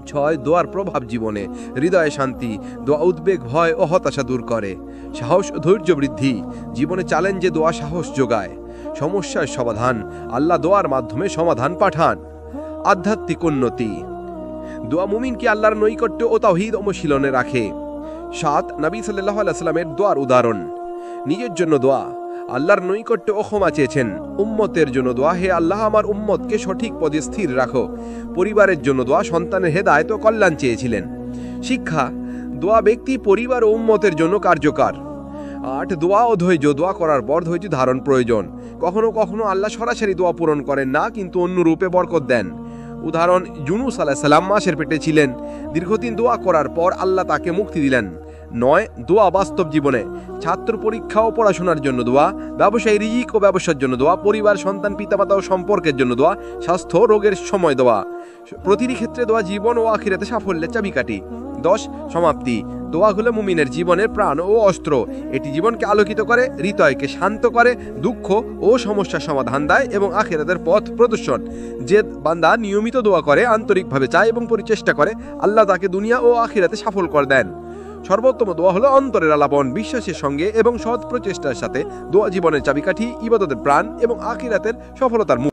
6. দোয়ার প্রভাব জীবনে। হৃদয়ে শান্তি। দোয়া উদ্বেগ, ভয় ও হতাশা দূর করে। সাহস ও ধৈর্য বৃদ্ধি। জীবনে চ্যালেঞ্জে দোয়া সাহস যোগায়। সমস্যার সমাধান। আল্লাহ দোয়ার মাধ্যমে সমাধান পাঠান। আধ্যাত্মিক উন্নতি। দোয়া মুমিনকে আল্লাহর নৈকট্য ও তাওহীদ অনুশীলনে রাখে। 7. নবী সাল্লাল্লাহু আলাইহি সাল্লামের দোয়ার উদাহরণ। নিজের জন্য দোয়া। আল্লাহর নৈকট্য ও ক্ষমা চেয়েছেন। উম্মতের জন্য দোয়া, হে আল্লাহ আমার উম্মতকে সঠিক পদে স্থির রাখো। পরিবারের জন্য দোয়া, সন্তানের হেদায়েত ও কল্যাণ চেয়েছিলেন। শিক্ষা। দোয়া ব্যক্তি, পরিবার ও উম্মতের জন্য কার্যকর। 8. দোয়া ও ধৈর্য। দোয়া করার পর ধৈর্য ধারণ প্রয়োজন। কখনো কখনো আল্লাহ সরাসরি দোয়া পূরণ করেন না, কিন্তু অন্য রূপে বরকত দেন। উদাহরণ, ইউনূস আলাইহিস সালাম মাছের পেটে ছিলেন, দীর্ঘদিন দোয়া করার পর আল্লাহ তাকে মুক্তি দিলেন। 9. দোয়া বাস্তব জীবনে। ছাত্র পরীক্ষা ও পড়াশোনার জন্য দোয়া, ব্যবসায়ী রিজিক ও ব্যবসার জন্য দোয়া, পরিবার, সন্তান, পিতামাতা ও সম্পর্কের জন্য দোয়া, স্বাস্থ্য, রোগের সময় দোয়া। প্রতিটি ক্ষেত্রে দোয়া জীবন ও আখিরাতে সাফল্যের চাবিকাঠি। 10. সমাপ্তি। দোয়া হলো মুমিনের জীবনের প্রাণ ও অস্ত্র। এটি জীবনকে আলোকিত করে, হৃদয়কে শান্ত করে, দুঃখ ও সমস্যার সমাধান দেয় এবং আখিরাতের পথ প্রদর্শন। যে বান্দা নিয়মিত দোয়া করে, আন্তরিকভাবে চায় এবং পরিচেষ্টা করে, আল্লাহ তাকে দুনিয়া ও আখিরাতে সফল করে দেন। সর্বোত্তম দোয়া হলো অন্তরের আলাপন, বিশ্বাসের সঙ্গে এবং সৎ প্রচেষ্টার সাথে। দোয়া জীবনের চাবিকাঠি, ইবাদতের প্রাণ এবং আখিরাতের সফলতার